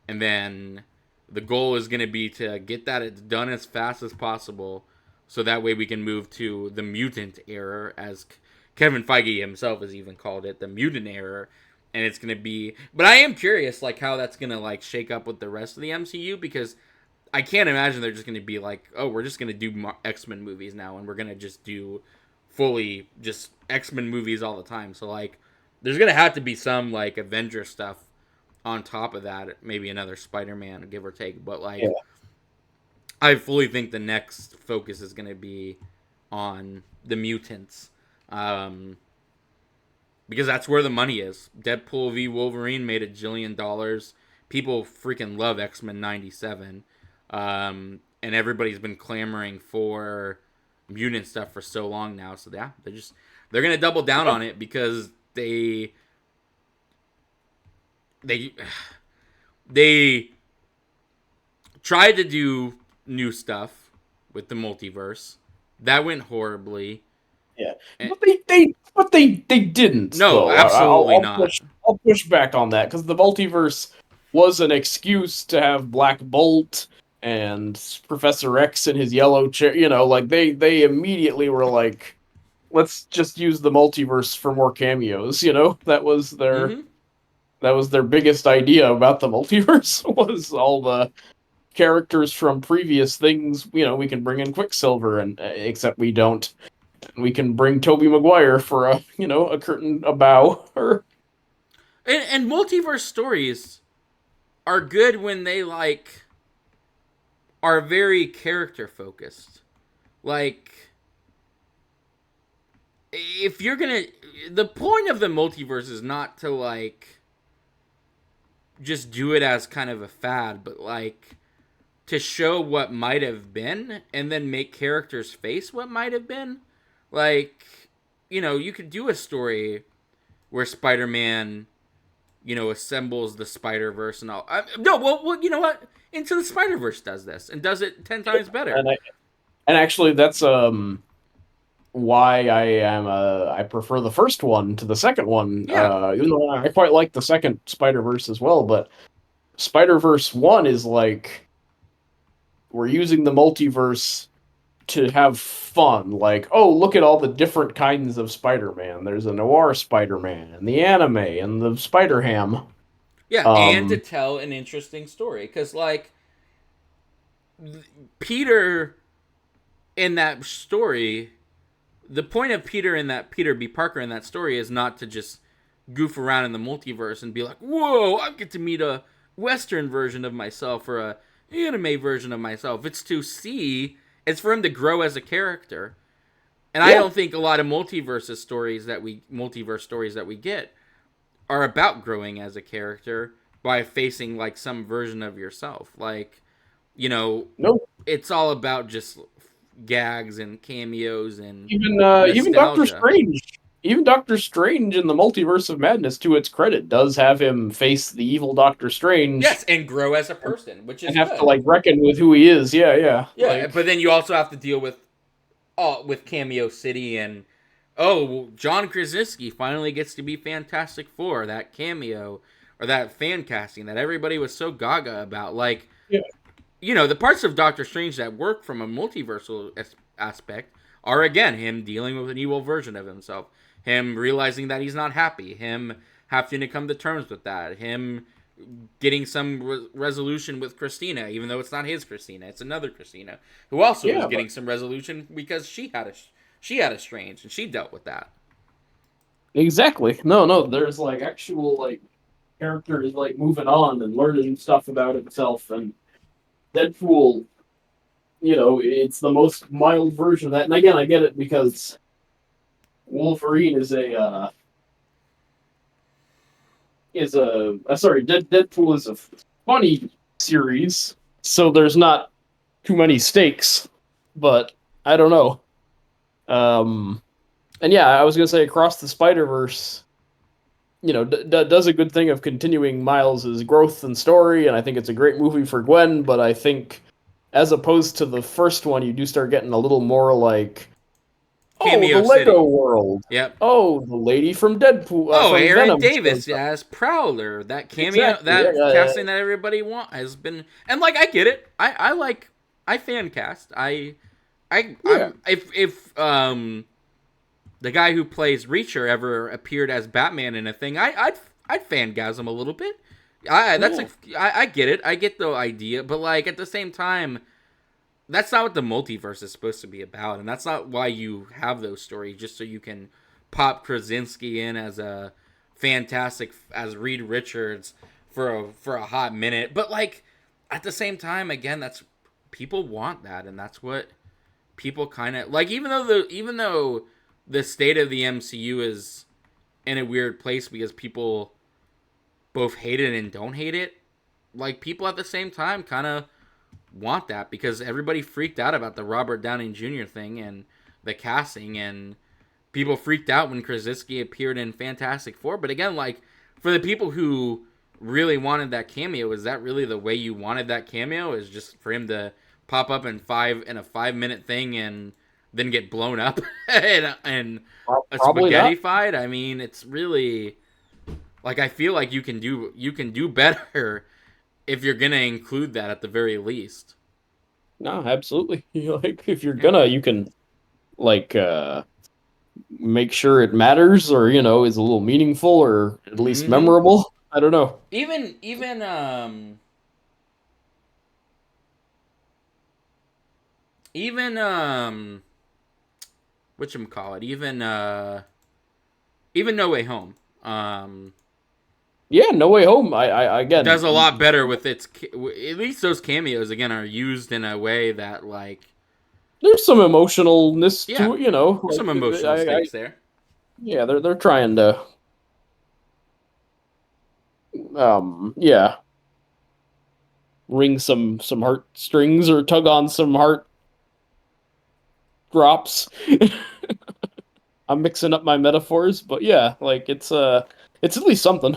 and then the goal is gonna be to get that it's done as fast as possible, so that way we can move to the mutant era, as Kevin Feige himself has even called it, the mutant era. And it's gonna be, but I am curious, like how that's gonna like shake up with the rest of the MCU, because I can't imagine they're just going to be like, oh, we're just going to do X-Men movies now, and we're going to just do fully just X-Men movies all the time. So, like, there's going to have to be some, like, Avenger stuff on top of that. Maybe another Spider-Man, give or take. But, like, yeah. I fully think the next focus is going to be on the mutants. Because that's where the money is. Deadpool v. Wolverine made $1 jillion. People freaking love X-Men 97. And everybody's been clamoring for mutant stuff for so long now. So yeah, they're gonna double down on it, because they they tried to do new stuff with the multiverse. That went horribly. Yeah, but they didn't No, though. absolutely not. I'll push back on that because the multiverse was an excuse to have Black Bolt and Professor X in his yellow chair. You know, like they immediately were like, let's just use the multiverse for more cameos. You know, Mm-hmm. that was their biggest idea about the multiverse was all the characters from previous things. You know, we can bring in Quicksilver, and except we don't. We can bring Tobey Maguire for a curtain a bow or And multiverse stories are good when they like are very character focused. Like, if you're gonna, the point of the multiverse is not to like just do it as kind of a fad, but like to show what might have been, and then make characters face what might have been. Like, you could do a story where Spider-Man, assembles the Spider-Verse and all. No, well, you know what? Into the Spider-Verse does this and does it 10 times better. and actually that's why I prefer the first one to the second one. Yeah. Even though I quite like the second Spider-Verse as well, but Spider-Verse 1 is like we're using the multiverse to have fun. Like, oh, look at all the different kinds of Spider-Man. There's a noir Spider-Man and the anime and the Spider-Ham. Yeah, and to tell an interesting story. Because, like, Peter in that story, the point of Peter B. Parker in that story is not to just goof around in the multiverse and be like, whoa, I get to meet a Western version of myself or a anime version of myself. It's for him to grow as a character. And I don't think a lot of multiverse stories that we get are about growing as a character by facing like some version of yourself. Like, Nope. it's all about just gags and cameos and Even Doctor nostalgia. Strange. Even Doctor Strange in the Multiverse of Madness, to its credit, does have him face the evil Doctor Strange Yes, and grow as a person, which and is have to good. like reckon with who he is. Yeah, yeah. Yeah, but then you also have to deal with Cameo City and John Krasinski finally gets to be Fantastic Four, that cameo or that fan casting that everybody was so gaga about. Like, yeah. The parts of Doctor Strange that work from a multiversal aspect are again him dealing with an evil version of himself, him realizing that he's not happy, him having to come to terms with that, him getting some resolution with Christina, even though it's not his Christina, it's another Christina who also is getting some resolution because she had a strange and she dealt with that. Exactly. No. There's like actual like characters like moving on and learning stuff about himself, and Deadpool. It's the most mild version of that. And again, I get it because Wolverine Deadpool is a funny series. so there's not too many stakes, but I don't know. Um, and yeah, I was gonna say Across the Spider Verse, does a good thing of continuing Miles's growth and story, and I think it's a great movie for Gwen. But I think, as opposed to the first one, you do start getting a little more like, oh, the Cameo Lego City. world. Yep. Oh, the lady from Deadpool, Oh, from Aaron Venom shows Davis up. as Prowler. That cameo, Exactly. Yeah, that casting that everybody want has been, and like I get it. I like I fan cast. yeah. I'm if the guy who plays Reacher ever appeared as Batman in a thing, I'd fangasm a little bit. Yeah. I get it. I get the idea, but like at the same time, that's not what the multiverse is supposed to be about, and that's not why you have those stories. Just so you can pop Krasinski in as a fantastic as Reed Richards for a hot minute, but like at the same time, again, that's people want that, and that's what people kind of like. Even though the state of the MCU is in a weird place because people both hate it and don't hate it, like people at the same time kind of want that because everybody freaked out about the Robert Downey Jr. thing and the casting, and people freaked out when Krasinski appeared in Fantastic Four. But again, like for the people who really wanted that cameo, is that really the way you wanted that cameo? Is just for him to pop up in a 5 minute thing and then get blown up and a Probably spaghetti not. fight? I mean, it's really like I feel like you can do better if you're gonna include that at the very least. No, absolutely. Like if you're Yeah. gonna, you can like make sure it matters, or is a little meaningful, or at least Mm-hmm. memorable. I don't know. Even whatchamacallit, even No Way Home Yeah, No Way Home. I does a lot again, better with at least those cameos again are used in a way that like there's some emotionalness yeah, to it. there's some Like emotional stakes there. yeah, they're trying to yeah, ring some heartstrings or tug on some heart drops. I'm mixing up my metaphors, but yeah, like it's at least something.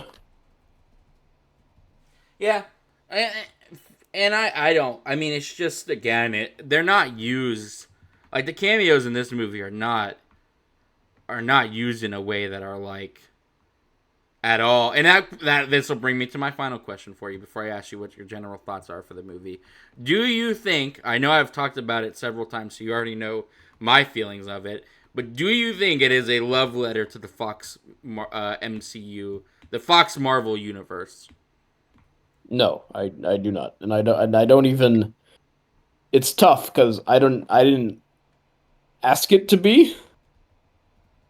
Yeah, and, I don't. I mean, it's just again, they're not used like the cameos in this movie are not used in a way that are like at all. And that this will bring me to my final question for you before I ask you what your general thoughts are for the movie. Do you think I know I've talked about it several times, so you already know my feelings of it, but do you think it is a love letter to the Fox MCU, the Fox Marvel universe? No, I do not, and I don't even. It's tough because I didn't ask it to be,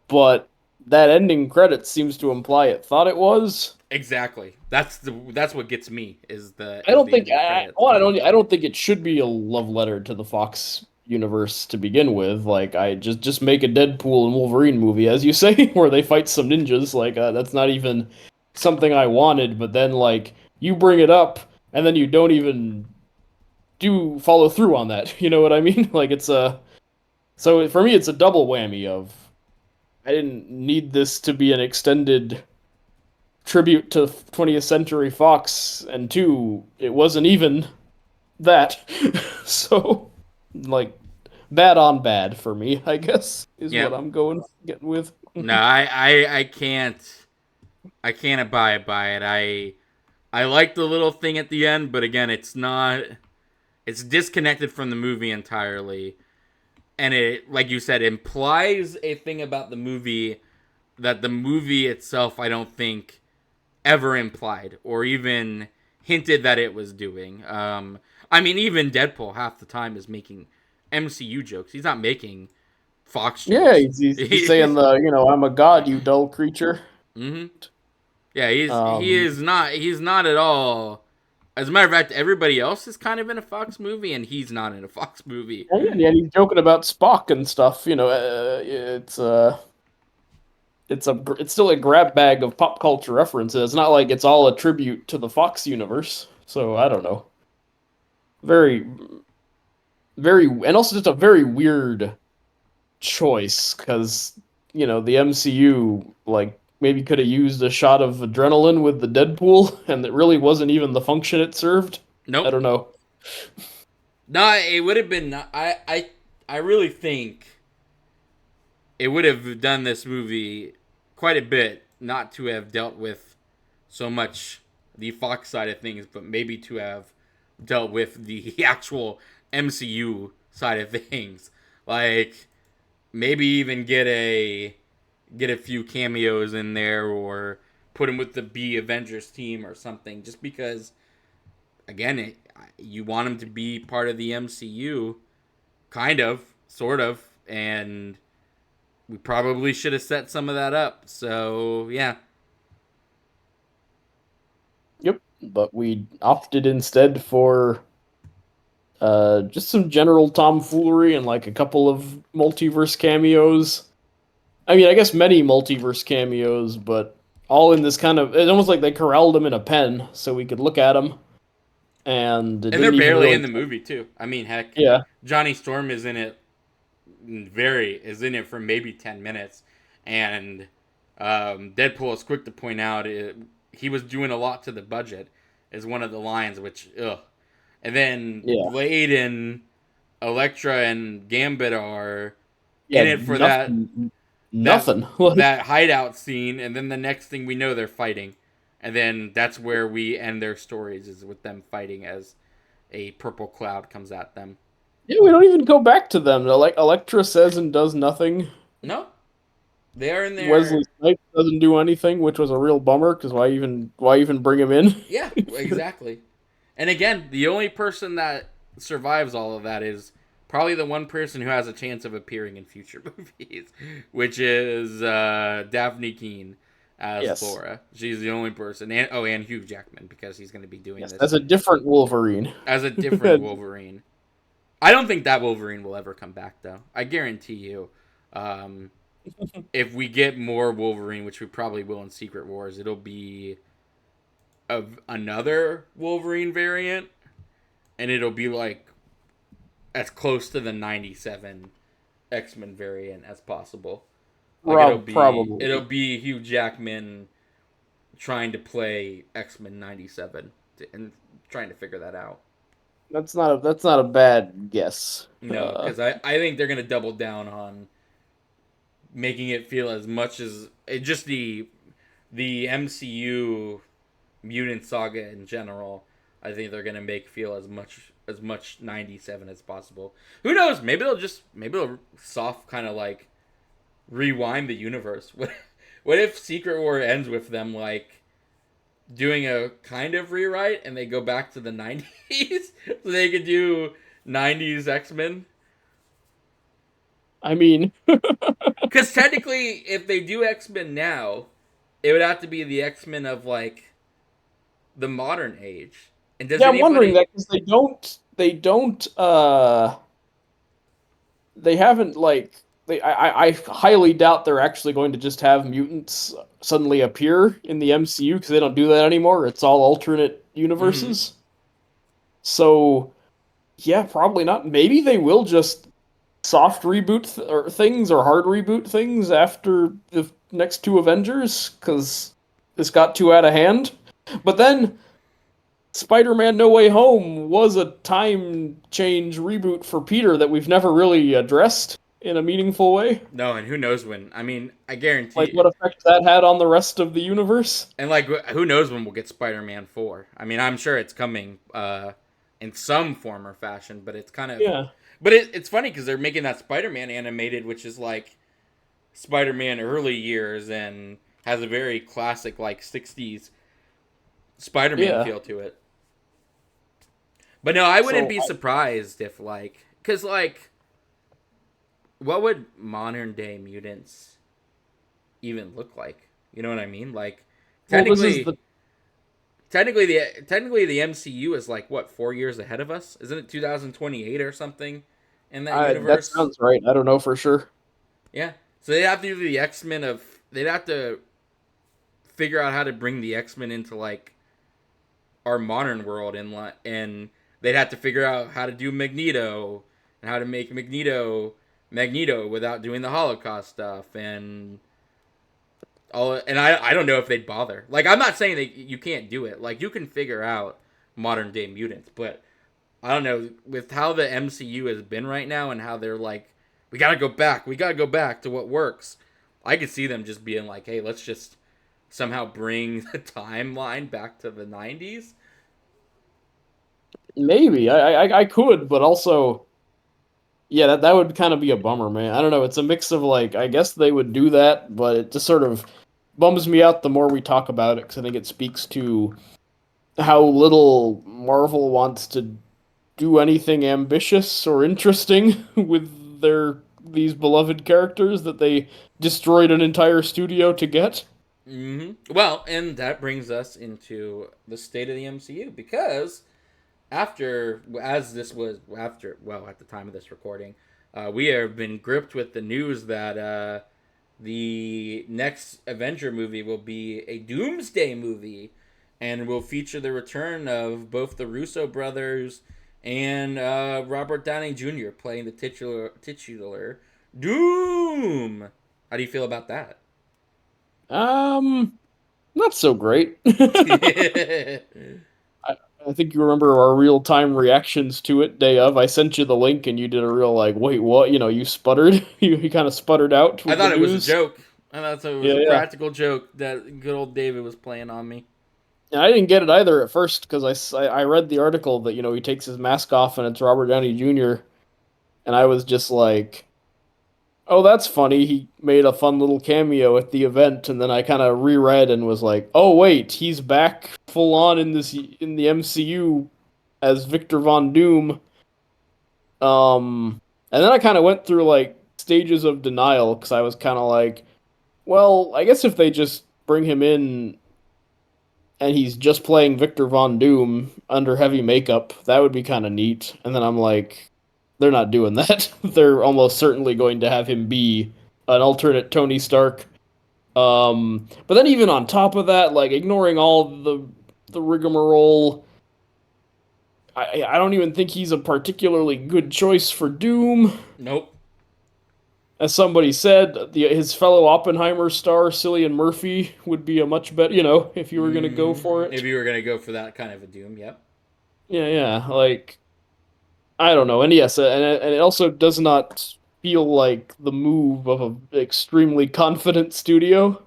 but that ending credit seems to imply it thought it was. Exactly. That's what gets me is the I don't think ending credits. I don't think it should be a love letter to the Fox universe to begin with. Like I just make a Deadpool and Wolverine movie, as you say, where they fight some ninjas. Like that's not even something I wanted. But then like you bring it up, and then you don't even do follow through on that. You know what I mean? Like it's a so for me it's a double whammy of I didn't need this to be an extended tribute to 20th Century Fox, and two, it wasn't even that. So, like, bad on bad for me, I guess, is what Yep. I'm getting with. No, I can't abide by it. I like the little thing at the end, but again, it's disconnected from the movie entirely. And it, like you said, implies a thing about the movie that the movie itself I don't think ever implied or even hinted that it was doing. I mean, even Deadpool half the time is making MCU jokes. He's not making Fox Yeah, jokes. he's saying I'm a god, you dull creature. hmm Yeah, Um, he's not at all. As a matter of fact, everybody else is kind of in a Fox movie, and he's not in a Fox movie. and he's joking about Spock and stuff. It's still a grab bag of pop culture references. It's not like it's all a tribute to the Fox universe. So I don't know. very, very, and also just a very weird choice because the MCU like maybe could have used a shot of adrenaline with the Deadpool, and it really wasn't even the function it served. I Nope. don't know. No, it would have been. I really think it would have done this movie quite a bit not to have dealt with so much the Fox side of things, but maybe to have dealt with the actual MCU side of things. Like maybe even get a few cameos in there or put him with the B Avengers team or something just because again you want him to be part of the MCU kind of sort of and we probably should have set some of that up. So, yeah. Yep, but we opted instead for just some general tomfoolery and like a couple of multiverse cameos. I mean, I guess many multiverse cameos, but all in this kind of. It's almost like they corralled them in a pen so we could look at them, and it And they're didn't even barely really. in the movie too. I mean, heck, Yeah, Johnny Storm is in it for maybe 10 minutes and Deadpool is quick to point out he was doing a lot to the budget is one of the lines which ugh. And then yeah, Blade and Elektra and Gambit are yeah. in it for Nothing, that nothing. that hideout scene, and then the next thing we know, they're fighting, and then that's where we end their stories is with them fighting as a purple cloud comes at them. Yeah, we don't even go back to them. Like Electra says and does nothing. No, they are in Wesley there. Snipes doesn't do anything, which was a real bummer because why even bring him in? Yeah, exactly. And again, the only person that survives all of that is probably the one person who has a chance of appearing in future movies, which is Daphne Keene as Yes, Laura. She's the only person, and Hugh Jackman because he's going to be doing yes, this that's a different Wolverine. as a different Wolverine. I don't think that Wolverine will ever come back, though. I guarantee you. Um, if we get more Wolverine, which we probably will in Secret Wars, it'll be of another Wolverine variant, and it'll be like as close to the '97 X-Men variant as possible. Like Probably. it'll be Hugh Jackman trying to play X-Men '97 and trying to figure that out. That's not a bad guess. No, because I think they're gonna double down on making it feel as much as just the MCU mutant saga in general. I think they're gonna make feel as much '97 as possible. Who knows? Maybe they'll soft kind of like rewind the universe. What if Secret War ends with them like doing a kind of rewrite and they go back to the '90s so they could do '90s X-Men? I mean, Because technically, if they do X-Men now, it would have to be the X-Men of like the modern age. And does yeah, I'm wondering anybody? that because they haven't like I highly doubt they're actually going to just have mutants suddenly appear in the MCU because they don't do that anymore. It's all alternate Mm-hmm. universes. So yeah, probably not. Maybe they will just soft reboot or things or hard reboot things after the next two Avengers because this got too out of hand. But then Spider-Man No Way Home was a time change reboot for Peter that we've never really addressed in a meaningful way. No, and who knows when? I mean, I Like guarantee. what effect that had on the rest of the universe. And like, who knows when we'll get Spider-Man 4? I mean, I'm sure it's coming in some form or fashion, but it's kind of. Yeah. But it's funny because they're making that Spider-Man animated, which is like Spider-Man early years and has a very classic like '60s Spider-Man Yeah. feel to it. But no, I wouldn't So be surprised if like, cause like, what would modern day mutants even look like? You know what I mean? Like, well this is the technically, technically the MCU is like what 4 years ahead of us? Isn't it 2028 or something in that that universe? sounds right. I don't know for sure. Yeah. So they'd have to do the X Men of. They'd have to figure out how to bring the X Men into like our modern world and they'd have to figure out how to do Magneto and how to make Magneto without doing the Holocaust stuff and all. And I don't know if they'd bother. Like I'm not saying that you can't do it. Like you can figure out modern day mutants, but I don't know with how the MCU has been right now and how they're like, we gotta go back to what works. I could see them just being like, hey, let's just somehow bring the timeline back to the '90s. Maybe I could, but also, yeah, that would kind of be a bummer, man. I don't know. It's a mix of like, I guess they would do that, but it just sort of bums me out the more we talk about it because I think it speaks to how little Marvel wants to do anything ambitious or interesting with their these beloved characters that they destroyed an entire studio to get. Well, and that brings us into the state of the MCU because after, as this was after, well, at the time of this recording, we have been gripped with the news that the next Avenger movie will be a Doomsday movie and will feature the return of both the Russo brothers and Robert Downey Jr. playing the titular Doom. How do you feel about that? Um, Not so great. I think you remember our real time reactions to it day of. I sent you the link and you did a real like, wait, what? You know, you sputtered. You kind of sputtered out I with the thought it was a news. joke. I thought it was Yeah, a yeah. practical joke that good old David was playing on me. And I didn't get it either at first because I read the article that he takes his mask off and it's Robert Downey Jr. and I was just like, oh, that's funny. He made a fun little cameo at the event, and then I kind of reread and was like, oh wait, he's back full on in the MCU as Victor Von Doom. And then I kind of went through like stages of denial because I was kind of like, well, I guess if they just bring him in and he's just playing Victor Von Doom under heavy makeup, that would be kind of neat. And then I'm like, they're not doing that. They're almost certainly going to have him be an alternate Tony Stark. But then even on top of that, like ignoring all the rigmarole, I don't even think he's a particularly good choice for Doom. Nope. As somebody said, his fellow Oppenheimer star Cillian Murphy would be a much better, if you were gonna go for If it. you were gonna go for that kind of a Doom, yep. Yeah, yeah. Like I don't know, and yes, and it also does not feel like the move of an extremely confident studio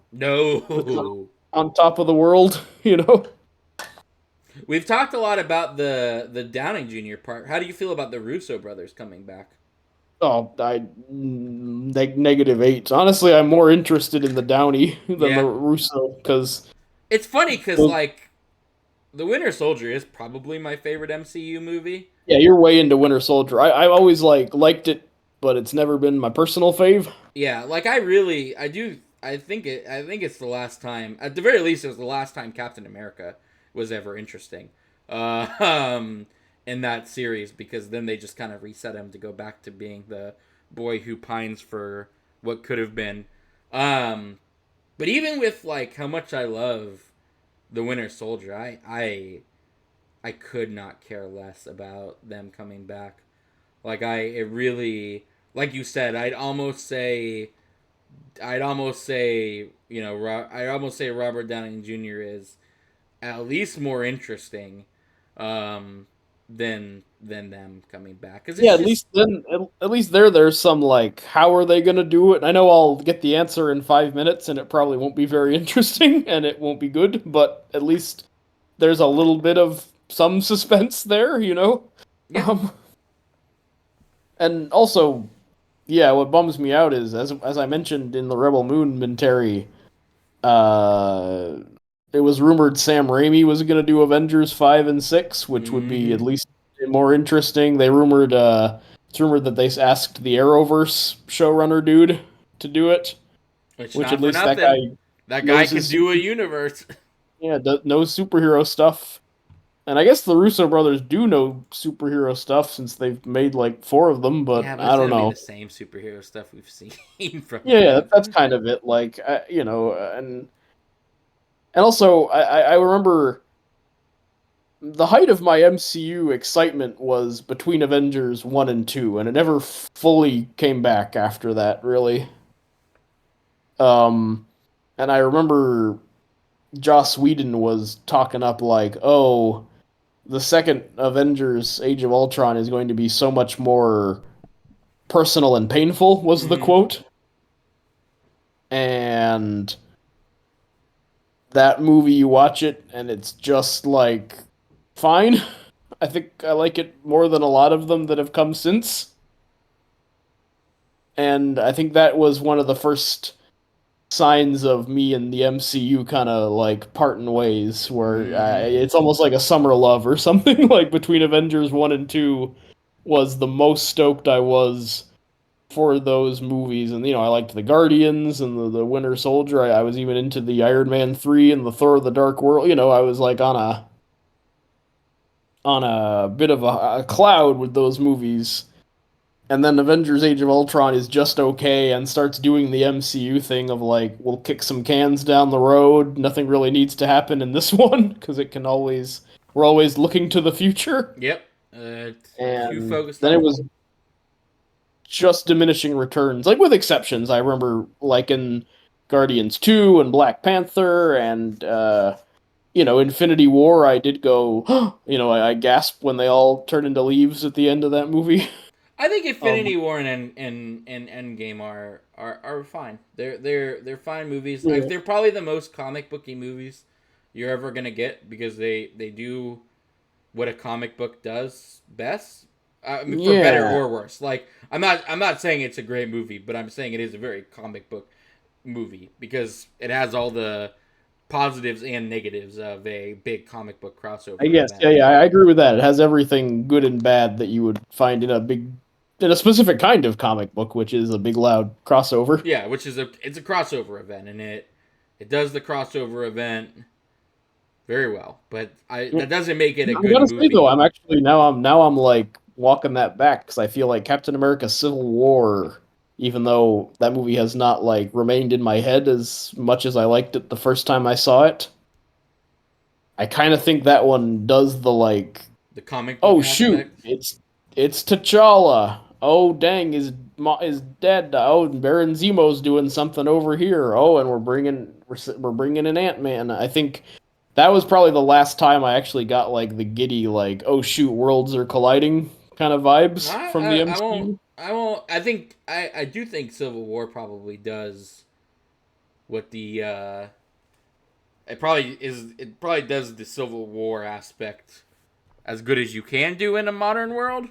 that's No. on top of the world. You know. We've talked a lot about the Downing Jr. part. How do you feel about the Russo brothers coming back? Oh, negative eight. Honestly, I'm more interested in the Downey than the Yeah. Russo because It's funny because like the Winter Soldier is probably my favorite MCU movie. yeah, you're way into Winter Soldier. I always liked it, but it's never been my personal fave. Yeah, like I do I think it's the last time at the very least it was the last time Captain America was ever interesting. Uh um in that series because then they just kind of reset him to go back to being the boy who pines for what could have been. Um but even with like how much I love the Winter Soldier, I could not care less about them coming back. Like it really, like you said, I'd almost say, I'd almost say Robert Downey Jr. is at least more interesting, um, than them coming back because Yeah, it's at just least then, at least there's some like, how are they gonna do it? I know I'll get the answer in 5 minutes, and it probably won't be very interesting, and it won't be good. But at least there's a little bit of some suspense there, you know. yeah, Um, and also, yeah, what bums me out is as I mentioned in the Rebel Moon commentary, uh, it was rumored Sam Raimi was going to do Avengers 5 and 6, which would be at mm-hmm. least more interesting. It's rumored that they asked the Arrowverse showrunner dude to do it, Which which not at for least that nothing, guy that guy knows can his do a super, universe. yeah, knows superhero stuff. And I guess the Russo brothers do know superhero stuff since they've made like four of them, but Yeah, but I it's don't gonna be know. the same superhero stuff we've seen from Yeah, yeah, them. that's kind of it. Like, and also I remember the height of my MCU excitement was between Avengers 1 and 2, and it never fully came back after that, really. Um, and I remember Joss Whedon was talking up like, "Oh, the second Avengers Age of Ultron is going to be so much more personal and painful," was the Mm-hmm. quote. And that movie, you watch it and it's just like fine. I think I like it more than a lot of them that have come since. And I think that was one of the first signs of me and the MCU kind of like parting ways, where Mm-hmm. it's almost like a summer love or something. Like between Avengers 1 and 2 was the most stoked I was for those movies. And, I liked the Guardians and the Winter Soldier. I was even into the Iron Man 3 and the Thor the Dark World. I was like on a bit of a cloud with those movies. And then Avengers Age of Ultron is just okay and starts doing the MCU thing of like, we'll kick some cans down the road. Nothing really needs to happen in this one because we're always looking to the future. Yep. Too And focused then on it the. was just diminishing returns, like with exceptions. I remember like in Guardians 2 and Black Panther and Infinity War, I did go, I gasped when they all turned into leaves at the end of that movie. I think Infinity Um, War and Endgame are fine. They're fine movies. yeah. They're probably the most comic booky movies you're ever gonna get because they do what a comic book does best. I mean, for better Yeah. or worse. Like I'm not saying it's a great movie, but I'm saying it is a very comic book movie because it has all the positives and negatives of a big comic book I crossover guess. event. Yeah, I agree with that. It has everything good and bad that you would find in a specific kind of comic book, which is a big loud crossover. Yeah, which is it's a crossover event, and it does the crossover event very well. But Yeah. that doesn't make it a I good gotta say though, movie. I'm like walking that back because I feel like Captain America: Civil War, even though that movie has not like remained in my head as much as I liked it the first time I saw it, I kind of think that one does the like, The comic book oh shoot, aspect. it's T'Challa. Oh dang, his dad died. Oh, and Baron Zemo's doing something over here. Oh, and we're bringing in Ant-Man. I think that was probably the last time I actually got like the giddy like, oh shoot, worlds are colliding kind of vibes from the I won't. MCU. I won't. I do think Civil War probably does what the it probably does the Civil War aspect as good as you can do in a modern world.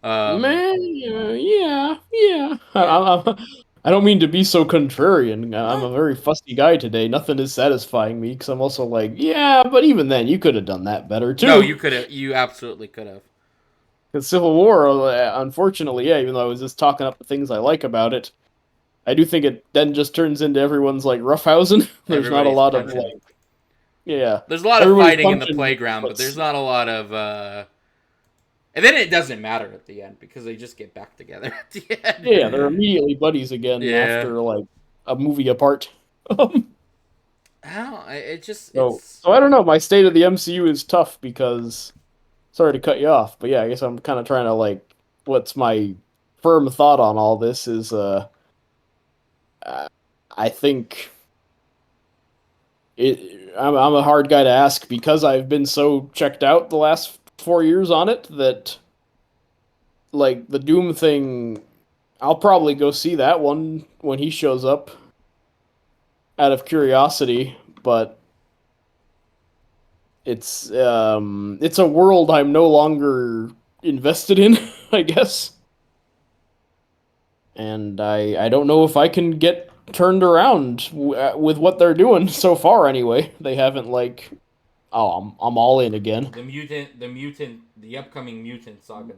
Um, Man, yeah, yeah. yeah. I don't mean to be so contrarian. I'm No, a very fussy guy today. Nothing is satisfying me because I'm also like, yeah, but even then, you could have done that better no, you too. could have. You absolutely could have. Because Civil War, unfortunately, yeah, even though I was just talking up the things I like about it, I do think it then just turns into everyone's like roughhousing. There's not a Everybody's lot of punching. like, yeah, There's a lot of everybody's fighting in the punching, playground, but but there's not a lot of. And then it doesn't matter at the end because they just get back together at the yeah, they're end. immediately buddies again Yeah. after like a movie apart. How it just So, it's so I don't know. My state of the MCU is tough because, sorry to cut you off, but yeah, I guess I'm kind of trying to like, what's my firm thought on all this is, uh, I think I'm a hard guy to ask because I've been so checked out the last 4 years on it that like the Doom thing, I'll probably go see that one when he shows up out of curiosity, but it's a world I'm no longer invested in, I guess. And I don't know if I can get turned around with what they're doing so far anyway. They haven't like, oh, I'm all in again. the upcoming mutant saga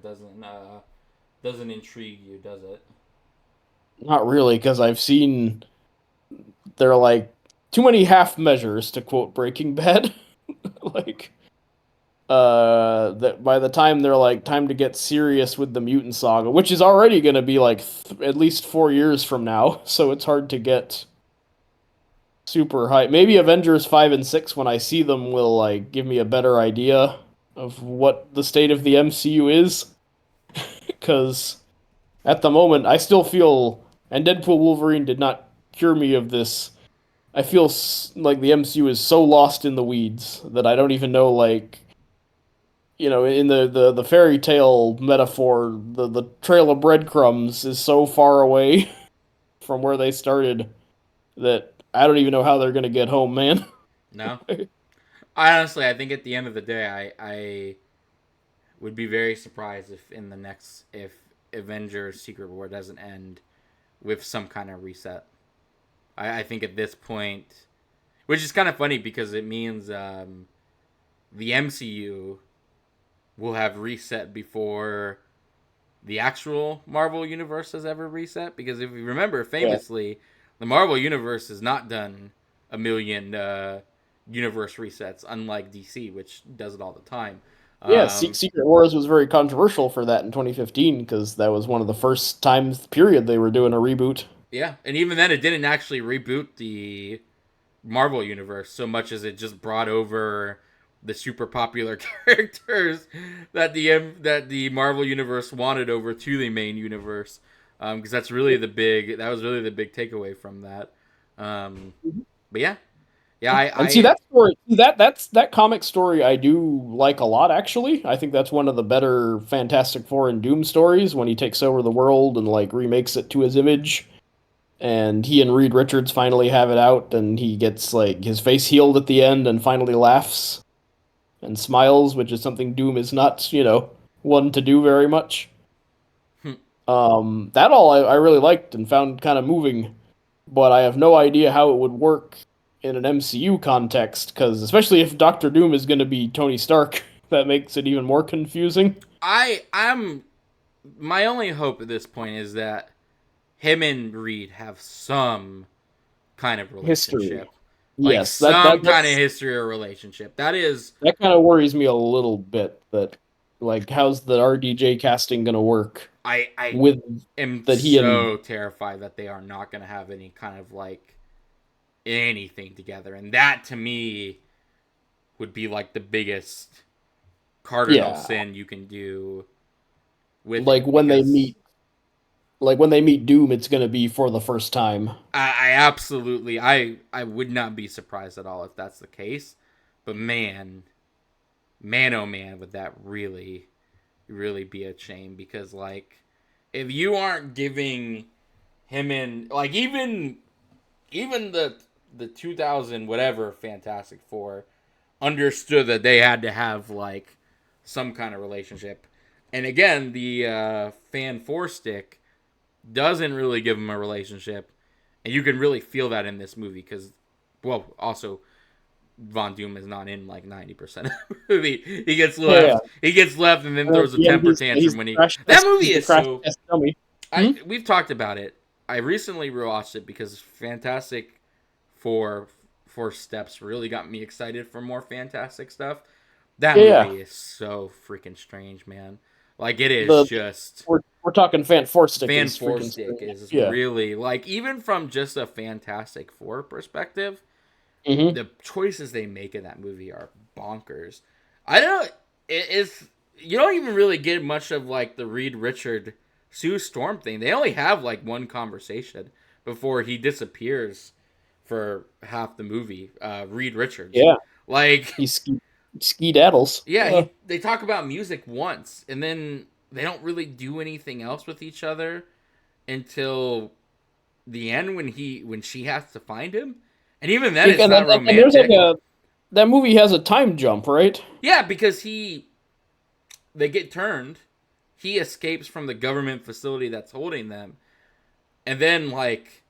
doesn't intrigue you, does it? Not really, because I've seen they're like too many half measures to quote Breaking Bad. Like that by the time they're like time to get serious with the mutant saga, which is already going to be like at least 4 years from now, so it's hard to get super high. Maybe Avengers 5 and 6 when I see them will like give me a better idea. of what the state of the MCU is, because at the moment I still feel, and Deadpool Wolverine did not cure me of this. I feel like the MCU is so lost in the weeds that I don't even know, like, in the fairy tale metaphor, the trail of breadcrumbs is so far away from where they started that I don't even know how they're gonna get home, man. No, I think at the end of the day, I would be very surprised if Avengers Secret War doesn't end with some kind of reset. I think at this point, which is kind of funny because it means the MCU will have reset before the actual Marvel universe has ever reset. Because if you remember, Yeah. famously, the Marvel universe has not done a million universe resets, unlike DC, which does it all the time. Yeah, Um, Secret Wars was very controversial for that in 2015 because that was one of the first times period they were doing a reboot. yeah, and even then, it didn't actually reboot the Marvel universe so much as it just brought over the super popular characters that the Marvel universe wanted over to the main universe, because that was really the big takeaway from that. Um, but yeah, yeah, And see that story, that comic story I do like a lot actually. I think that's one of the better Fantastic Four and Doom stories when he takes over the world and like remakes it to his image. And he and Reed Richards finally have it out and he gets like his face healed at the end and finally laughs and smiles, which is something Doom is not, one to do very much. That all I really liked and found kind of moving, but I have no idea how it would work in an MCU context, because especially if Doctor Doom is going to be Tony Stark, that makes it even more confusing. I'm my only hope at this point is that him and Reed have some kind of History. relationship, like Yes, some kind of history or relationship. That is, that kind of worries me a little bit. That like, how's the RDJ casting going to work I with am that he and so terrified that they are not going to have any kind of like anything together, and that to me would be like the biggest cardinal yeah, sin you can do with like it when they because meet, Doom, it's going to be for the first time. I absolutely I would not be surprised at all if that's the case, but man oh man would that really be a shame because like if you aren't giving him and like even the 2000 whatever Fantastic Four understood that they had to have like some kind of relationship. And again, the fan four stick doesn't really give them a relationship, and you can really feel that in this movie because, well, also Von Doom is not in like 90% of the movie. He gets Yeah, yeah. left. He gets left and then And at throws a the end, temper tantrum when he. That movie he's the is crash so. test dummy. Hmm? We've talked about it. I recently rewatched it because Fantastic Four Steps really got me excited for more fantastic stuff. That Yeah, yeah. movie is so freaking strange, man. Like it is The just we're talking Fan Four Stick Fan is Four freaking Stick strange. is Yeah. really like even from just a Fantastic Four perspective, Hmm. the choices they make in that movie are bonkers. I don't. It's you don't even really get much of like the Reed Richard Sue Storm thing. They only have like one conversation before he disappears for half the movie. Reed Richards, Yeah. like He ski daddles. yeah, they talk about music once, and then they don't really do anything else with each other until the end when she has to find him, and even then it's not And there's like romantic. that movie has a time jump, right? Yeah, because they get turned. He escapes from the government facility that's holding them, and then like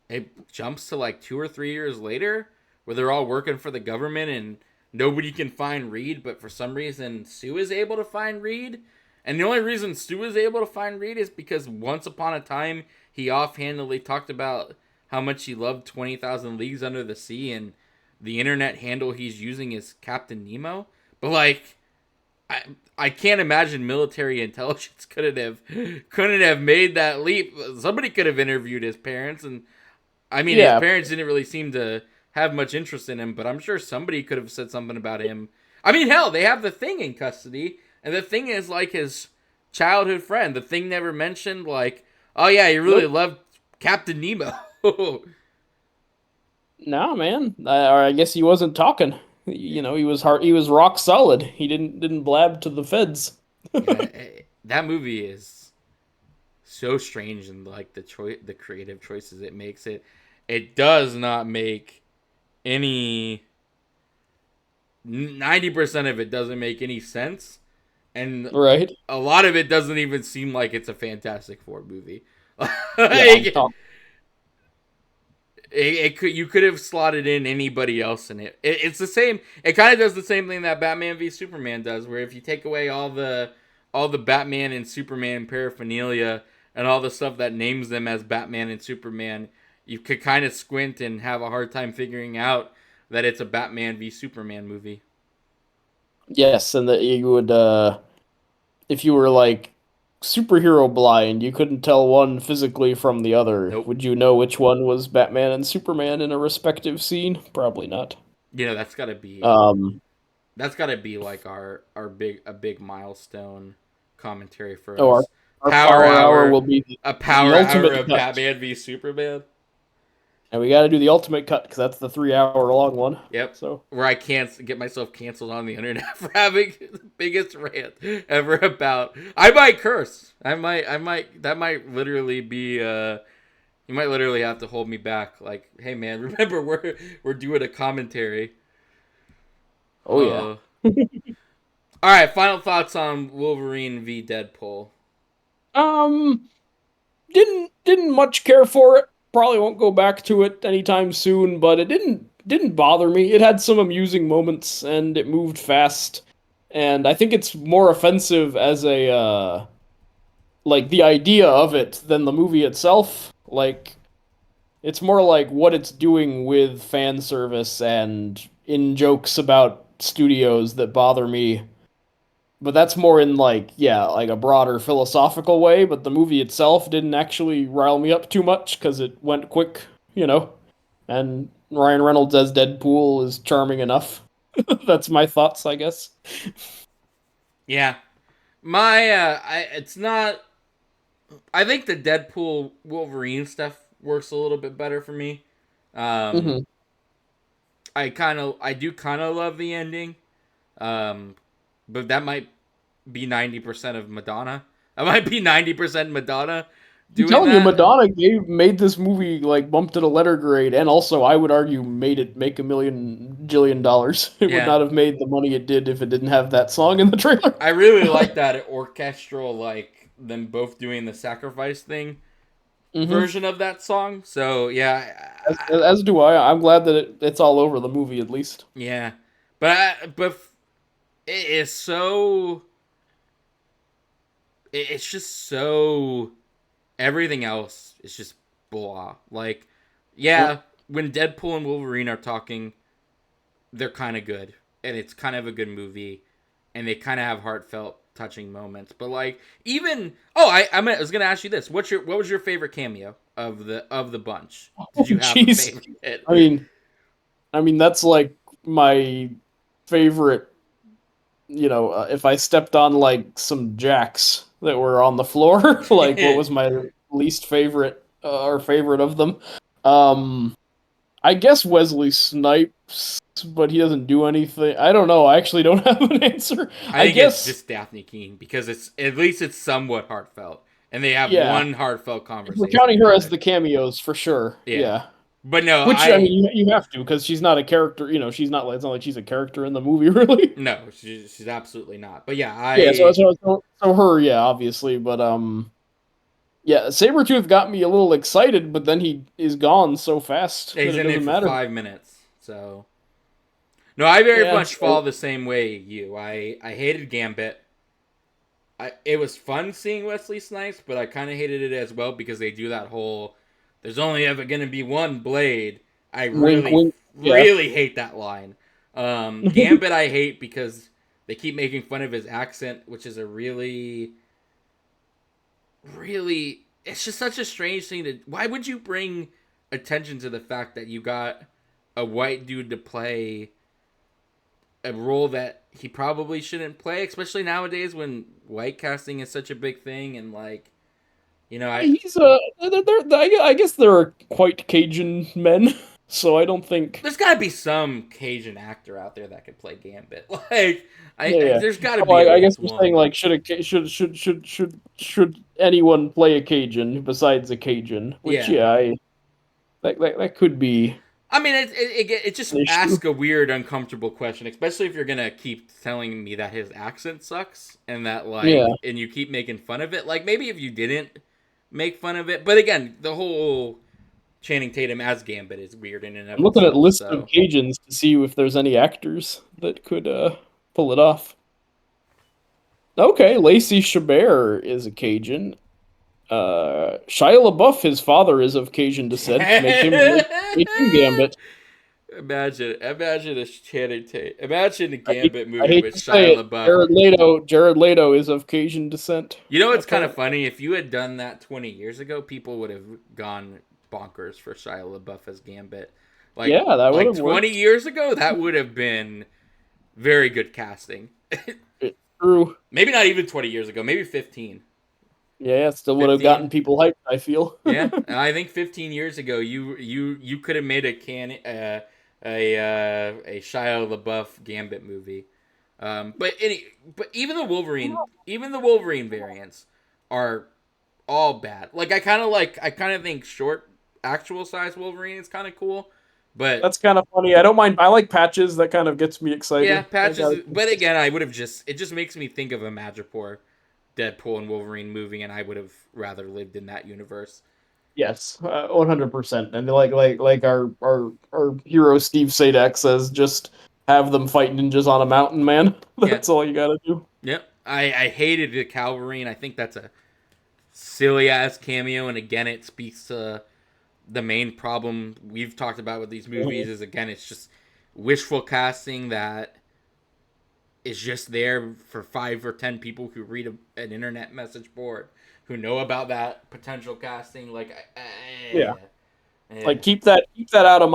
it jumps to like 2 or 3 years later where they're all working for the government and nobody can find Reed, but for some reason Sue is able to find Reed. And the only reason Sue is able to find Reed is because once upon a time he offhandedly talked about how much he loved 20,000 Leagues Under the Sea and the internet handle he's using is Captain Nemo. But like I I can't imagine military intelligence couldn't have made that leap. Somebody could have interviewed his parents and I mean, his Yeah. parents didn't really seem to have much interest in him, but I'm sure somebody could have said something about him. I mean, hell, they have the Thing in custody, and the Thing is like his childhood friend. The Thing never mentioned like, oh yeah, he really Nope. loved Captain Nemo. Nah, man. Or I guess he wasn't talking. He was hard. He was rock solid. He didn't blab to the feds. Yeah, that movie is so strange and like the creative choices it makes. It does not make any 90% of it doesn't make any sense, and Right. a lot of it doesn't even seem like it's a Fantastic Four movie. Yeah. I'm Like, talking. it could you could have slotted in anybody else in it. It's the same. It kind of does the same thing that Batman v Superman does, where if you take away all the Batman and Superman paraphernalia and all the stuff that names them as Batman and Superman, you could kind of squint and have a hard time figuring out that it's a Batman v Superman movie. Yes, and that you would if you were like superhero blind, you couldn't tell one physically from the other. Nope. Would you know which one was Batman and Superman in a respective scene? Probably not. You know Um, that's gotta be like our big milestone commentary for oh, us. our Power power hour hour, will be a the power hour ultimate of cut, Batman v Superman. and we got to do the ultimate cut because that's the 3 hour long one. Yep. So, Where I can't get myself canceled on the internet for having the biggest rant ever about. I might curse. That might literally be. You might literally have to hold me back. Like, hey man, remember we're doing a commentary. oh yeah. All right. Final thoughts on Wolverine v Deadpool. Um, didn't much care for it. Probably won't go back to it anytime soon, but it didn't bother me. It had some amusing moments and it moved fast. And I think it's more offensive as a like the idea of it than the movie itself. Like it's more like what it's doing with fan service and in jokes about studios that bother me, but that's more in like yeah like a broader philosophical way, but the movie itself didn't actually rile me up too much because it went quick, you know. And Ryan Reynolds as Deadpool is charming enough. That's my thoughts, I guess. Yeah, it's not. I think the Deadpool Wolverine stuff works a little bit better for me. Um, Hmm. I do kind of love the ending. Um, but that might be 90% of Madonna. That might be 90% Madonna I'm doing telling you, that. Madonna made this movie like bumped it a letter grade, and also I would argue made it make $1 million. It would Yeah, not have made the money it did if it didn't have that song in the trailer. I really like that orchestral, like them both doing the sacrifice thing Hmm. version of that song. So yeah, As do I. I'm glad that it's all over the movie at least. yeah, but it is so. It's just so. Everything else is just blah. Like, Yep. yeah, when Deadpool and Wolverine are talking, they're kind of good, and it's kind of a good movie, and they kind of have heartfelt, touching moments. But like, even I was gonna ask you this: what was your favorite cameo of the bunch? Oh, Did you have a jeez. favorite? I mean, that's like my favorite. If I stepped on like some jacks that were on the floor, like what was my least favorite or favorite of them? Um, I guess Wesley Snipes, but he doesn't do anything. I don't know. I actually don't have an answer. I I think it's guess, just Daphne Keene because it's at least it's somewhat heartfelt, and they have yeah. one heartfelt If we're conversation counting her about as it. the cameos for sure. Yeah, Yeah. but no, Which I mean, you have to because she's not a character. She's not. It's not like she's a character in the movie, really. no, she's absolutely not. But yeah, Yeah. So her, yeah, obviously, but yeah, Sabretooth got me a little excited, but then he is gone so fast that he's it in it doesn't for matter. 5 minutes. So no, I very Yeah. much fall So the same way you. I hated Gambit. It was fun seeing Wesley Snipes, but I kind of hated it as well because they do that whole "there's only ever gonna be one blade." I wink, really wink. Yeah. really hate that line. Gambit I hate because they keep making fun of his accent, which is a really it's just such a strange thing to. Why would you bring attention to the fact that you got a white dude to play a role that he probably shouldn't play, especially nowadays when white casting is such a big thing. And like, I He's I guess there are quite Cajun men, so I don't think. there's got to be some Cajun actor out there that could play Gambit. Like, Yeah, yeah. there's got to Oh, be at I guess least you're saying one. like should anyone play a Cajun besides a Cajun? Which Yeah. yeah, that could be I mean, it just an issue. asks a weird, uncomfortable question, especially if you're gonna keep telling me that his accent sucks and that Yeah, and you keep making fun of it. Like maybe if you didn't make fun of it, but again, the whole Channing Tatum as Gambit is weird in and of I'm looking at itself. lists of So Cajuns to see if there's any actors that could pull it off. Okay, Lacey Chabert is a Cajun. Shia LaBeouf, his father is of Cajun descent. Make him Gambit. imagine a Channing Tatum, imagine a I hate, Gambit I movie hate with to say Shia it. LaBeouf. Jared Leto is of Cajun descent. You know, it's kind of Apparently. funny. If you had done that 20 years ago, people would have gone bonkers for Shia LaBeouf as Gambit. Yeah, that would Like have 20 worked. years ago, that would have been very good casting. It's true. Maybe not even 20 years ago. Maybe 15. Yeah, it still would have 15. gotten people hyped, I feel. Yeah, I think 15 years ago, you could have made a Shia LaBeouf Gambit movie. But even the Wolverine variants are all bad. I kind of think short actual size Wolverine is kind of cool, but That's kind of funny. I don't mind. I like Patches. That kind of gets me yeah, excited. I patches. gotta But confess. again, I would have just it just makes me think of a Madripoor Deadpool and Wolverine movie, and I would have rather lived in that universe. Yes, 100%. And like our hero Steve Sadak says, just have them fight ninjas on a mountain, man. Yeah, That's all you gotta do. yep. I hated the Calverine. I think that's a silly ass cameo, and again, it speaks to the main problem we've talked about with these movies. Mhm. Is again, it's just wishful casting that is just there for 5 or 10 people who read an internet message board who know about that potential casting. Yeah. Eh. Like keep that out of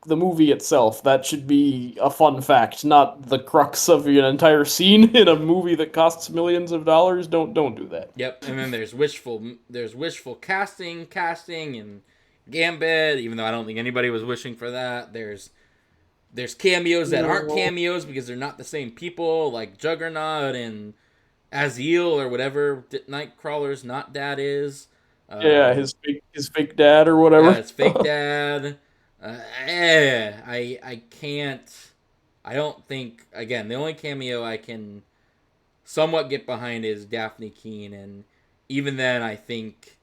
the movie itself. That should be a fun fact, not the crux of an entire scene in a movie that costs millions of dollars. Don't do that. Yep, and then there's wishful casting, and Gambit. Even though I don't think anybody was wishing for that. There's cameos that aren't No. cameos because they're not the same people, like Juggernaut and Azil or whatever Nightcrawler's not dad is. Yeah, Um, his fake dad or yeah, whatever. it's fake dad. I can't. I don't think again. The only cameo I can somewhat get behind is Daphne Keene, and even then, I think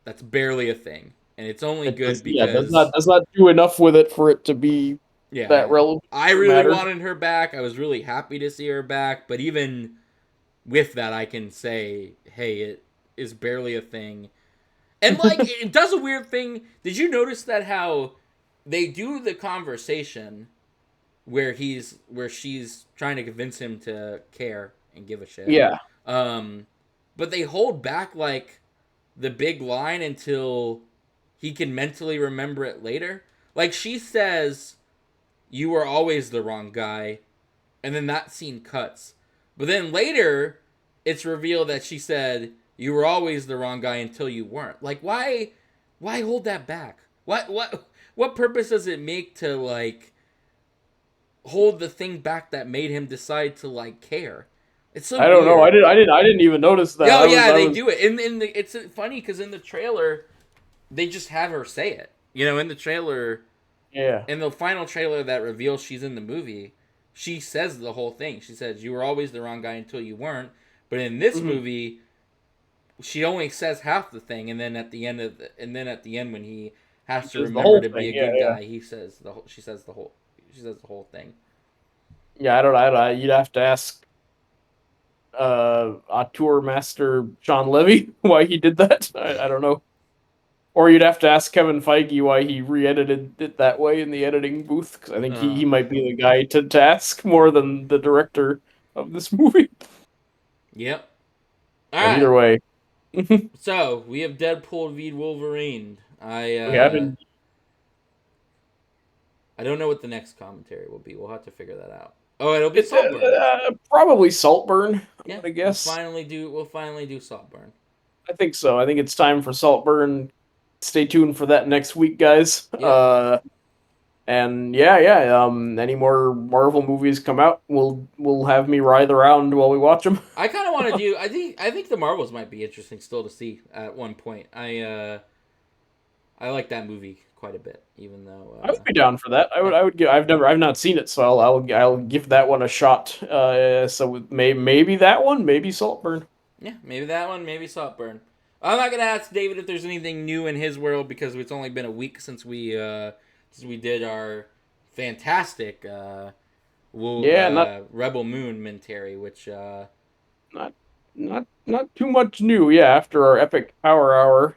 that's barely a thing, and it's only It good does, yeah, because does not do enough with it for it to be that yeah, relevant I or really matter. wanted her back. I was really happy to see her back, but even with that, I can say, hey, it is barely a thing. And like it does a weird thing. Did you notice that how they do the conversation where she's trying to convince him to care and give a shit. Yeah, Um but they hold back like the big line until he can mentally remember it later. Like she says, "You were always the wrong guy." And then that scene cuts. But then later, it's revealed that she said, "You were always the wrong guy until you weren't." Like, why hold that back? What purpose does it make to like hold the thing back that made him decide to like care? It's so I don't know. weird. I didn't even notice that. Oh yeah, I they was. do it. It's funny because in the trailer, they just have her say it. In the trailer, Yeah. in the final trailer that reveals she's in the movie, she says the whole thing. She says, "You were always the wrong guy until you weren't." But in this Mhm. movie, she only says half the thing, and then at the end when he has Which to is the remember whole to be thing. a Yeah, good yeah. guy, she says the whole thing. Yeah, you'd have to ask auteur master Sean Levy why he did that. I don't know. Or you'd have to ask Kevin Feige why he re-edited it that way in the editing booth, because I think Uh, he might be the guy to ask more than the director of this movie. yep. All But right. either way, we So we have Deadpool v Wolverine. I haven't. I don't know what the next commentary will be. We'll have to figure that out. Oh, it'll be Saltburn. Probably Saltburn, I'm Yeah, gonna guess. we'll finally do Saltburn. I think so. I think it's time for Saltburn. Stay tuned for that next week, guys. Yeah. And yeah. Any more Marvel movies come out, we'll have me writhe around while we watch them. I kind of want to do. I think the Marvels might be interesting still to see at one point. I like that movie quite a bit, even though I would be down for that. yeah, I would give. I've not seen it, so I'll give that one a shot. So maybe that one, maybe Saltburn. yeah, maybe that one, maybe Saltburn. I'm not gonna ask David if there's anything new in his world because it's only been a week since we did our fantastic Yeah, Rebel Moon Mintary, which not not too much new. Yeah, after our epic Power Hour.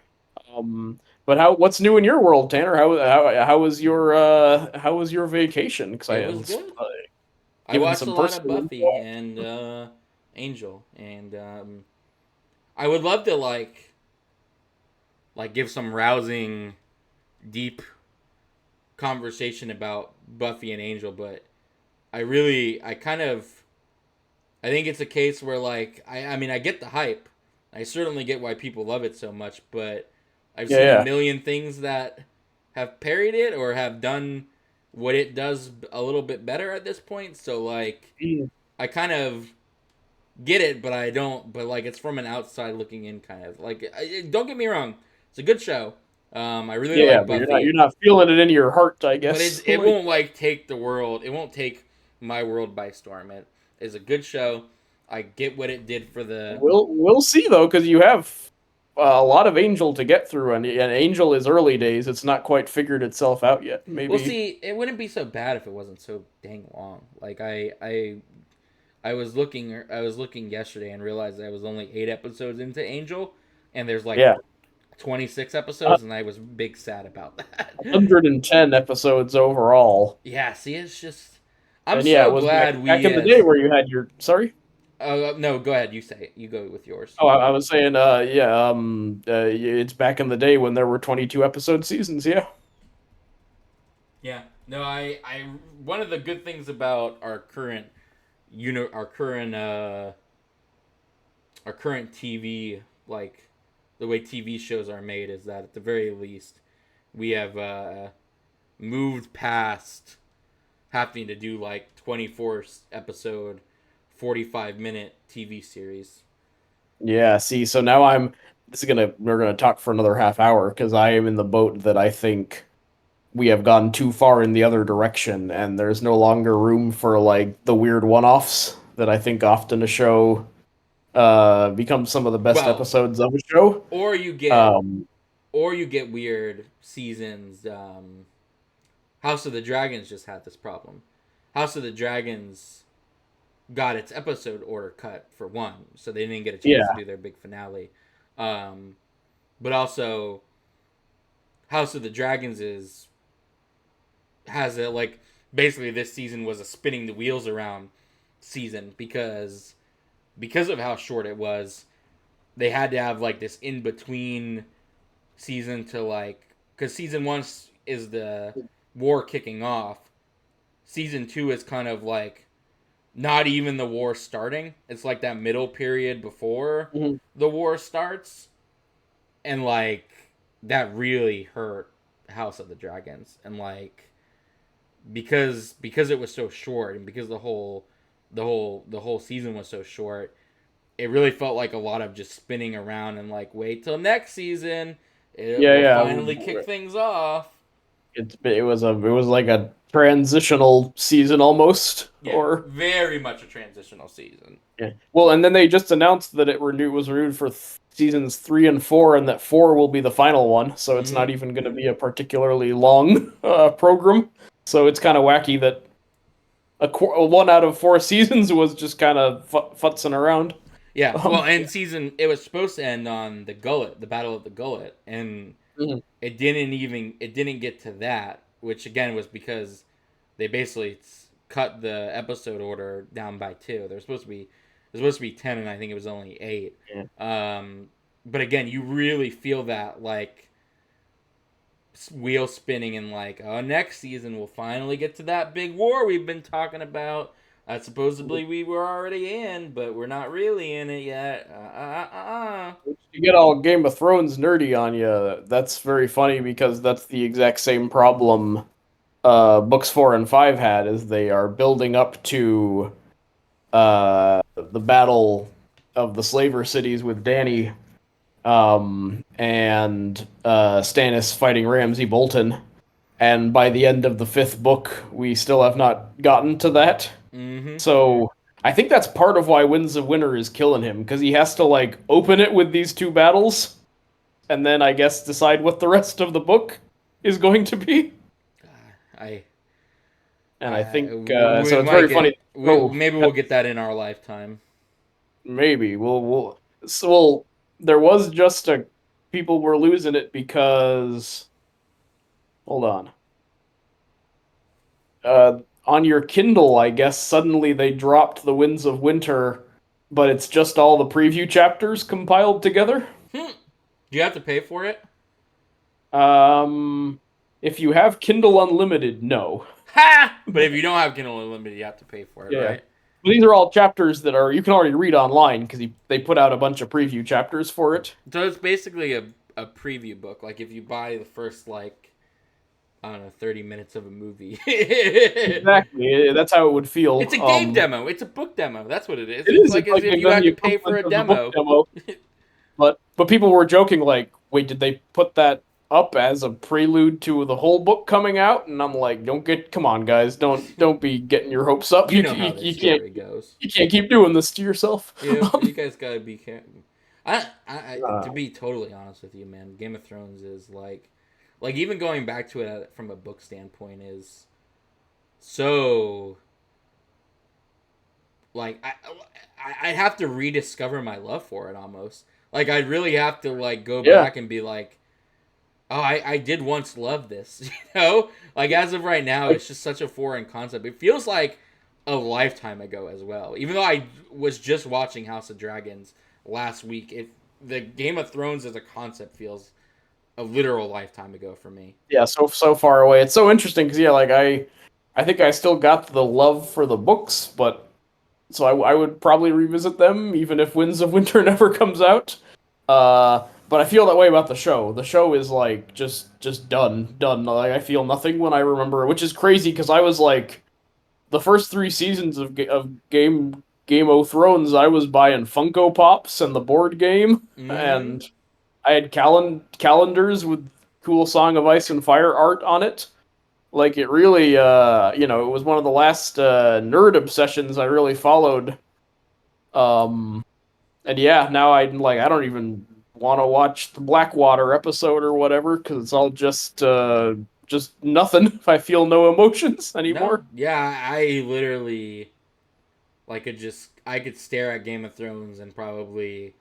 But what's new in your world, Tanner? How was your vacation? Because I it was was good. I given watched a some lot of personal Buffy info. and Angel, and I would love to give some rousing, deep conversation about Buffy and Angel, but I think it's a case where I mean I get the hype. I certainly get why people love it so much, but I've Yeah, seen a yeah. million things that have parried it or have done what it does a little bit better at this point. So Mm. I kind of get it, but I don't. But it's from an outside looking in kind of don't get me wrong, it's a good show. I really Yeah, like but Buffy, you're not feeling it in your heart, I but guess. it won't take the world. It won't take my world by storm. It is a good show. I get what it did for the. We'll see though, because you have a lot of Angel to get through, and Angel is early days. It's not quite figured itself out yet. Well, Maybe. see, it wouldn't be so bad if it wasn't so dang long. I was looking yesterday and realized I was only 8 episodes into Angel, and there's Yeah, 26 episodes, and I was big sad about that. 110 episodes overall. Yeah, see, it's just I'm And yeah, it so was glad back we in the day as. where you had your sorry. No, go ahead. You say it. You go with yours. Oh, I was saying, yeah, it's back in the day when there were 22 episode seasons. Yeah, Yeah. No, one of the good things about our current, our current TV, the way TV shows are made, is that at the very least we have moved past having to do 24 episode, 45-minute TV series. yeah. See, so now we're gonna talk for another half hour because I am in the boat that I think we have gone too far in the other direction, and there's no longer room for like the weird one-offs that I think often a show becomes some of the best Well, episodes of a show. or you get Um, weird seasons. House of the Dragons just had this problem. House of the Dragons got its episode order cut for one, so they didn't get a chance to yeah, do their big finale. Um, but also, House of the Dragons is has a basically this season was a spinning the wheels around season because of how short it was. They had to have this in between season to because season one is the war kicking off. Season two is kind of not even the war starting. It's that middle period before mhm. the war starts, and that really hurt House of the Dragons, and because it was so short, and because the whole season was so short, it really felt like a lot of just spinning around and wait till next season. It Yeah, will yeah. finally kick things off. It was like a transitional season almost, Yeah, or very much a transitional season. yeah. Well, and then they just announced that it was renewed for seasons 3 and 4, and that 4 will be the final one. So it's Mm-hmm. not even going to be a particularly long program. So it's kind of wacky that a 1 out of 4 seasons was just kind of futzing around. Yeah, well, Yeah. and it was supposed to end on the Gullet, the Battle of the Gullet, and Mhm. it didn't get to that, which again was because they basically cut the episode order down by two. There's supposed to be 10, and I think it was only 8. Yeah. But again, you really feel that wheel spinning and like, oh, next season we'll finally get to that big war we've been talking about. Supposedly we were already in, but we're not really in it yet. You get all Game of Thrones nerdy on you. That's very funny because that's the exact same problem books 4 and 5 had, is they are building up to the battle of the slaver cities with Dany, and Stannis fighting Ramsay Bolton. And by the end of the 5th book, we still have not gotten to that. Mm-hmm. So I think that's part of why Winds of Winter is killing him, because he has to like open it with these 2 battles, and then I guess decide what the rest of the book is going to be. I And I think we so. It's might very get, funny. maybe we'll get that in our lifetime. Maybe we'll. There was just a people were losing it because hold on. On your Kindle, I guess suddenly they dropped the Winds of Winter, but it's just all the preview chapters compiled together. Do you have to pay for it? If you have Kindle Unlimited, no. Ha! But if you don't have Kindle Unlimited, you have to pay for it, Yeah. right? Well, these are all chapters that are you can already read online because they put out a bunch of preview chapters for it. So it's basically a preview book. Like if you buy the first like I don't know 30 minutes of a movie. Exactly. That's how it would feel. It's a game demo. It's a book demo. That's what it is. It It's is. like It's as like if you done had the to pay for a equivalent of the book demo. demo. But people were joking like, wait, did they put that up as a prelude to the whole book coming out? And I'm like, come on, guys, don't be getting your hopes up. You know how this story goes. You can't keep doing this to yourself. Yeah, you guys gotta be careful. To be totally honest with you, man, Game of Thrones is like even going back to it from a book standpoint is so like I'd have to rediscover my love for it almost. Like I'd really have to like go back and be like, oh, I did once love this, you know? Like as of right now, it's just such a foreign concept. It feels like a lifetime ago as well. Even though I was just watching House of Dragons last week, the Game of Thrones as a concept feels a literal lifetime ago for me. Yeah, so far away. It's so interesting because like I think I still got the love for the books, but so I would probably revisit them even if Winds of Winter never comes out. But I feel that way about the show. The show is like just done. Like I feel nothing when I remember, which is crazy because I was like the first 3 seasons of Game of Thrones. I was buying Funko Pops and the board game, and I had calendars with cool Song of Ice and Fire art on it. Like it really, it was one of the last nerd obsessions I really followed. And yeah, now I don't even want to watch the Blackwater episode or whatever because it's all just nothing. I feel no emotions anymore. No, yeah, I literally I could stare at Game of Thrones and probably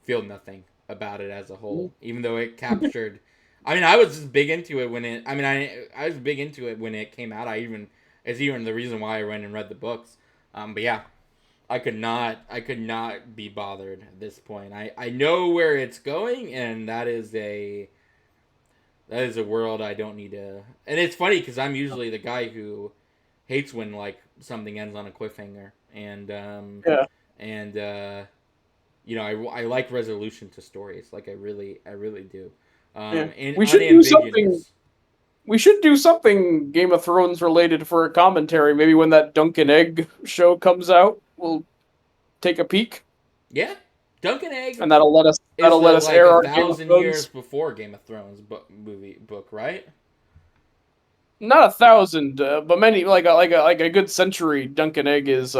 feel nothing about it as a whole, even though it captured. I mean, I was just big into it when it. I mean, I was big into it when it came out. It's even the reason why I went and read the books. But yeah, I could not be bothered at this point. I know where it's going, and that is a world I don't need to. And it's funny because I'm usually the guy who hates when like something ends on a cliffhanger, and I like resolution to stories. Like I really do. And we should do something. We should do something Game of Thrones related for a commentary. Maybe when that Dunk and Egg show comes out, we'll take a peek. Yeah, Dunk and Egg, and that'll let us air our 1,000 years before Game of Thrones book, right? Not 1,000, but many like a good century. Dunk and Egg is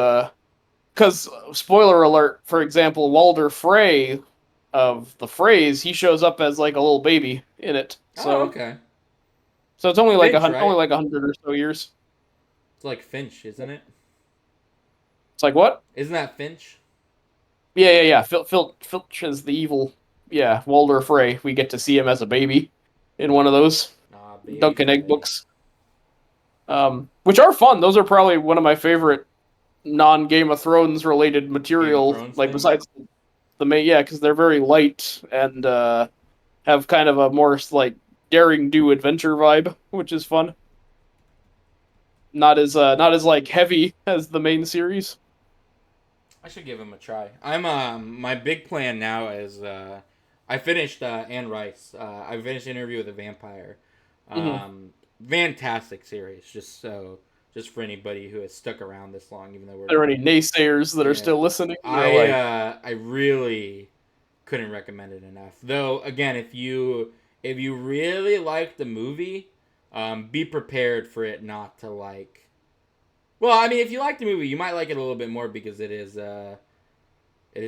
because spoiler alert. For example, Walder Frey of the Freys, he shows up as like a little baby in it. So okay. So it's only Finch, only like 100 or so years. It's like Finch, isn't it? It's like what? Isn't that Finch? Yeah. Filch is the evil. Yeah, Walder Frey. We get to see him as a baby in one of those Dunk and Egg books, which are fun. Those are probably one of my favorite non-Game of Thrones related material. Besides the main, because they're very light and have kind of a more like daring do adventure vibe, which is fun. Not as like heavy as the main series. I should give him a try. I'm my big plan now is I finished Anne Rice. I finished Interview with a Vampire. Mm-hmm. Fantastic series. Just for anybody who has stuck around this long, even though Are there any naysayers that are yeah, still listening? Or like, I really couldn't recommend it enough. Though again, if you really like the movie, be prepared for it not to like. Well, I mean, if you like the movie, you might like it a little bit more because it is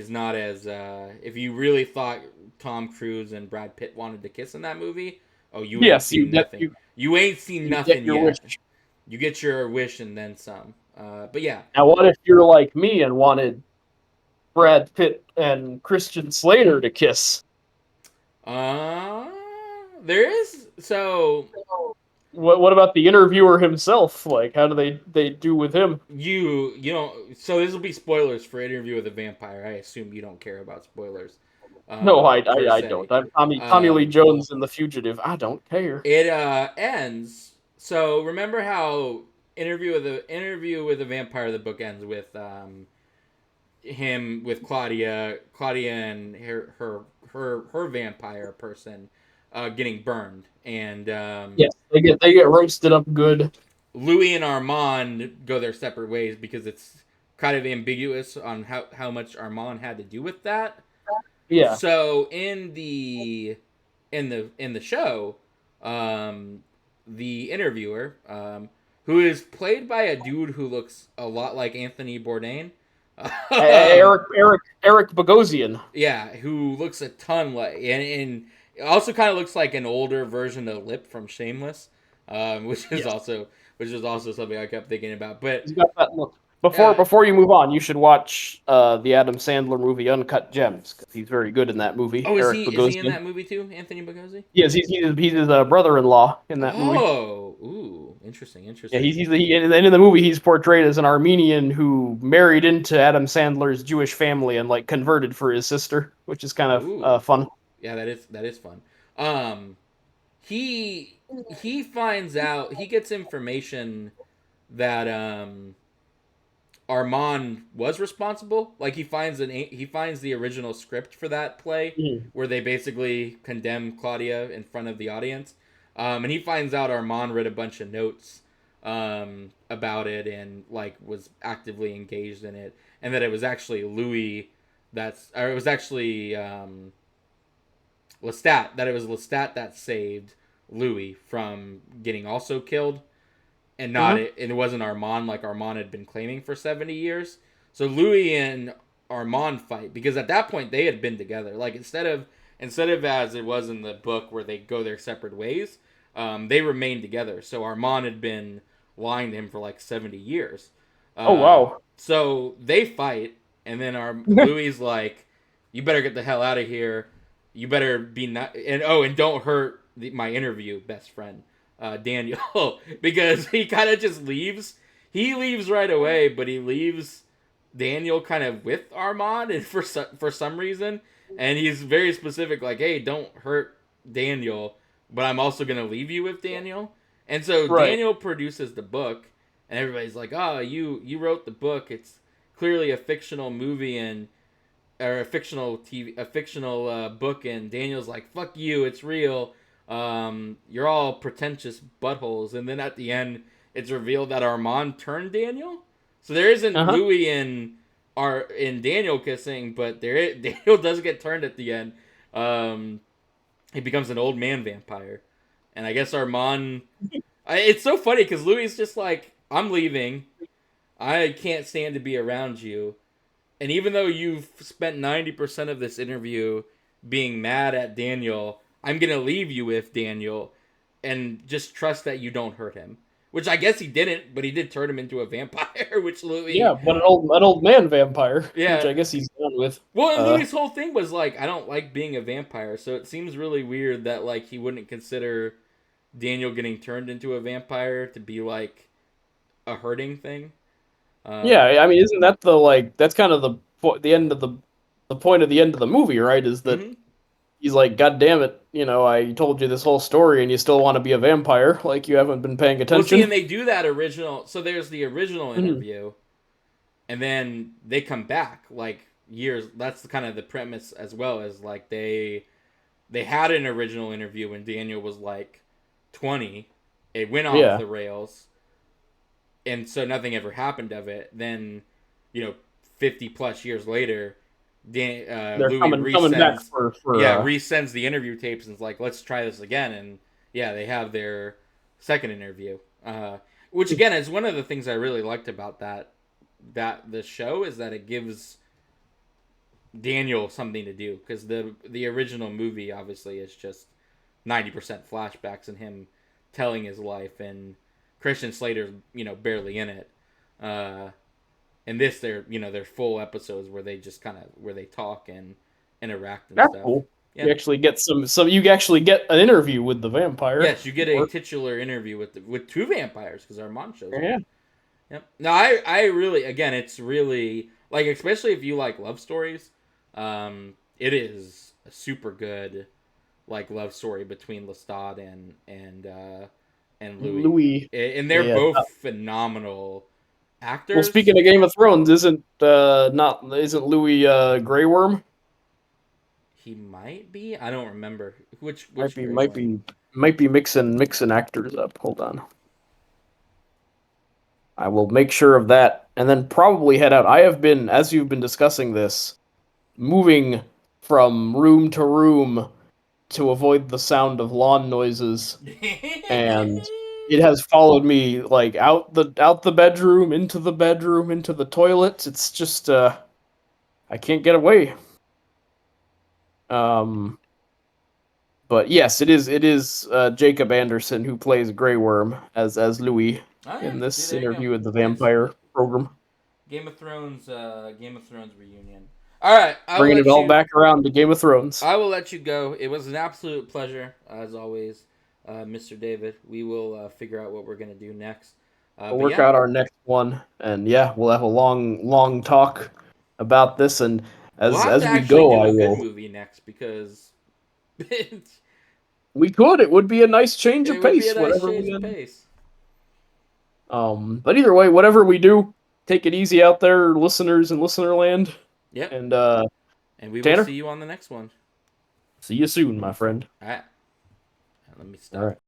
not as if you really thought Tom Cruise and Brad Pitt wanted to kiss in that movie. Oh, you ain't yes, seen nothing. You ain't seen you get nothing your wish. yet. You get your wish and then some. But yeah, Now, what if you're like me and wanted Brad Pitt and Christian Slater to kiss? uh, there is so What about the interviewer himself? Like, how do they do with him? you don't. So this will be spoilers for Interview with a Vampire. I assume you don't care about spoilers, No, per I se. don't. I'm Tommy Lee Um, Jones in The Fugitive. I don't care. it ends. So remember how Interview with a Vampire, the book ends with him with Claudia and her vampire person getting burned, and Yes, they get roasted up good. Louis and Armand go their separate ways because it's kind of ambiguous on how much Armand had to do with that. Yeah. So in the show, the interviewer, who is played by a dude who looks a lot like Anthony Bourdain, Eric Bogosian. yeah, who looks a ton like and it also kind of looks like an older version of Lip from Shameless, Yes, which is also something I kept thinking about. But he's got that look. uh, Before you move on, you should watch the Adam Sandler movie Uncut Gems because he's very good in that movie. oh, Eric is he in Bogosian. that movie too, Anthony Bogosian? Yes, he's his brother-in-law in that movie. Oh, ooh, interesting, Yeah, interesting. and in the movie he's portrayed as an Armenian who married into Adam Sandler's Jewish family and like converted for his sister, which is kind of Ooh, fun. yeah, that is fun. Um, he finds out he gets information that Armand was responsible. Like he finds the original script for that play Mhm. where they basically condemn Claudia in front of the audience, and he finds out Armand read a bunch of notes about it and like was actively engaged in it, and that it was actually Louis or it was actually Lestat that it was Lestat that saved Louis from getting also killed and not Mhm. it. And it wasn't Armand like Armand had been claiming for 70 years. So Louis and Armand fight because at that point they had been together. Like instead of as it was in the book where they go their separate ways, they remained together. So Armand had been lying to him for like 70 years. Oh wow. So they fight, and then our Louis like, "You better get the hell out of here. You better be not and don't hurt my interview best friend." Daniel because he kind of just leaves. He leaves right away, but he leaves Daniel kind of with Armand, and for some reason, and he's very specific, like, "Hey, don't hurt Daniel, but I'm also gonna leave you with Daniel." And so Right. Daniel produces the book, and everybody's like, "Oh, you wrote the book. It's clearly a fictional movie and or a fictional TV, a fictional book." And Daniel's like, "Fuck you, it's real. You're all pretentious buttholes." And then at the end, it's revealed that Armand turned Daniel. So there isn't Uh huh. Louis in Daniel kissing, but Daniel does get turned at the end. Um, he becomes an old man vampire, and I guess Armand. It's so funny because Louis is just like, "I'm leaving. I can't stand to be around you." And even though you've spent 90% of this interview being mad at Daniel, I'm going to leave you with Daniel and just trust that you don't hurt him. Which I guess he didn't, but he did turn him into a vampire, which Yeah, Louis. but an old man vampire, which Yeah. I guess he's done with. Well, and Uh, Louis' whole thing was like, I don't like being a vampire, so it seems really weird that like he wouldn't consider Daniel getting turned into a vampire to be like a hurting thing. yeah, Um, I mean, isn't that the end of the point of the end of the movie, right? Is that mhm. he's like, God damn it, I told you this whole story and you still want to be a vampire, like you haven't been paying Well, see, and attention. they do that original. So there's the original Mhm. interview, and then they come back like years. That's kind of the premise as well as like they had an original interview when Daniel was like 20. It went off Yeah, the rails, and so nothing ever happened of it. Then, you know, 50 plus years later, they're Louis coming back resends, for yeah, resends the interview tapes and is like, let's try this again. And yeah, they have their second interview, which again is one of the things I really liked about that the show is that it gives Daniel something to do because the original movie obviously is just 90% flashbacks and him telling his life, and Christian Slater's barely in it. Uh, and this they're full episodes where they just kind of where they talk and interact and that's stuff. cool. Yeah. You actually get you actually get an interview with the vampire. Yes, you get a titular interview with two vampires because Armand shows up. Yeah, Yep. No, I really again it's really like especially if you like love stories, it is a super good like love story between Lestat and Louis, Louis. and they're Yeah. both phenomenal Well, actors. speaking of Game of Thrones, isn't Louis Grey Worm? He might be. I don't remember Might which be Grey might Worm. be might be mixing actors up. Hold on. I will make sure of that and then probably head out. I have been, as you've been discussing this, moving from room to room to avoid the sound of lawn noises, and it has followed me like out the bedroom, into the toilet. It's just I can't get away. Um but yes, it is Jacob Anderson who plays Grey Worm as Louis Oh yeah, in see this there you go. interview with the Nice vampire program. Game of Thrones reunion. All right, Bringing it all back around to Game of Thrones. I will let you go. It was an absolute pleasure as always, Mr. David. We will figure out what we're gonna do next. We'll But work yeah, out our next one, and yeah, we'll have a long talk about this. And we'll have to as we actually go, do I a good will. movie next because We could. It would be a nice change it of would be a pace, nice whatever change we of end. pace. But either way, whatever we do, take it easy out there, listeners in listenerland. Yep. And And we will see Tanner, you on the next one. see you soon, my friend. All right. Let me All stop. right.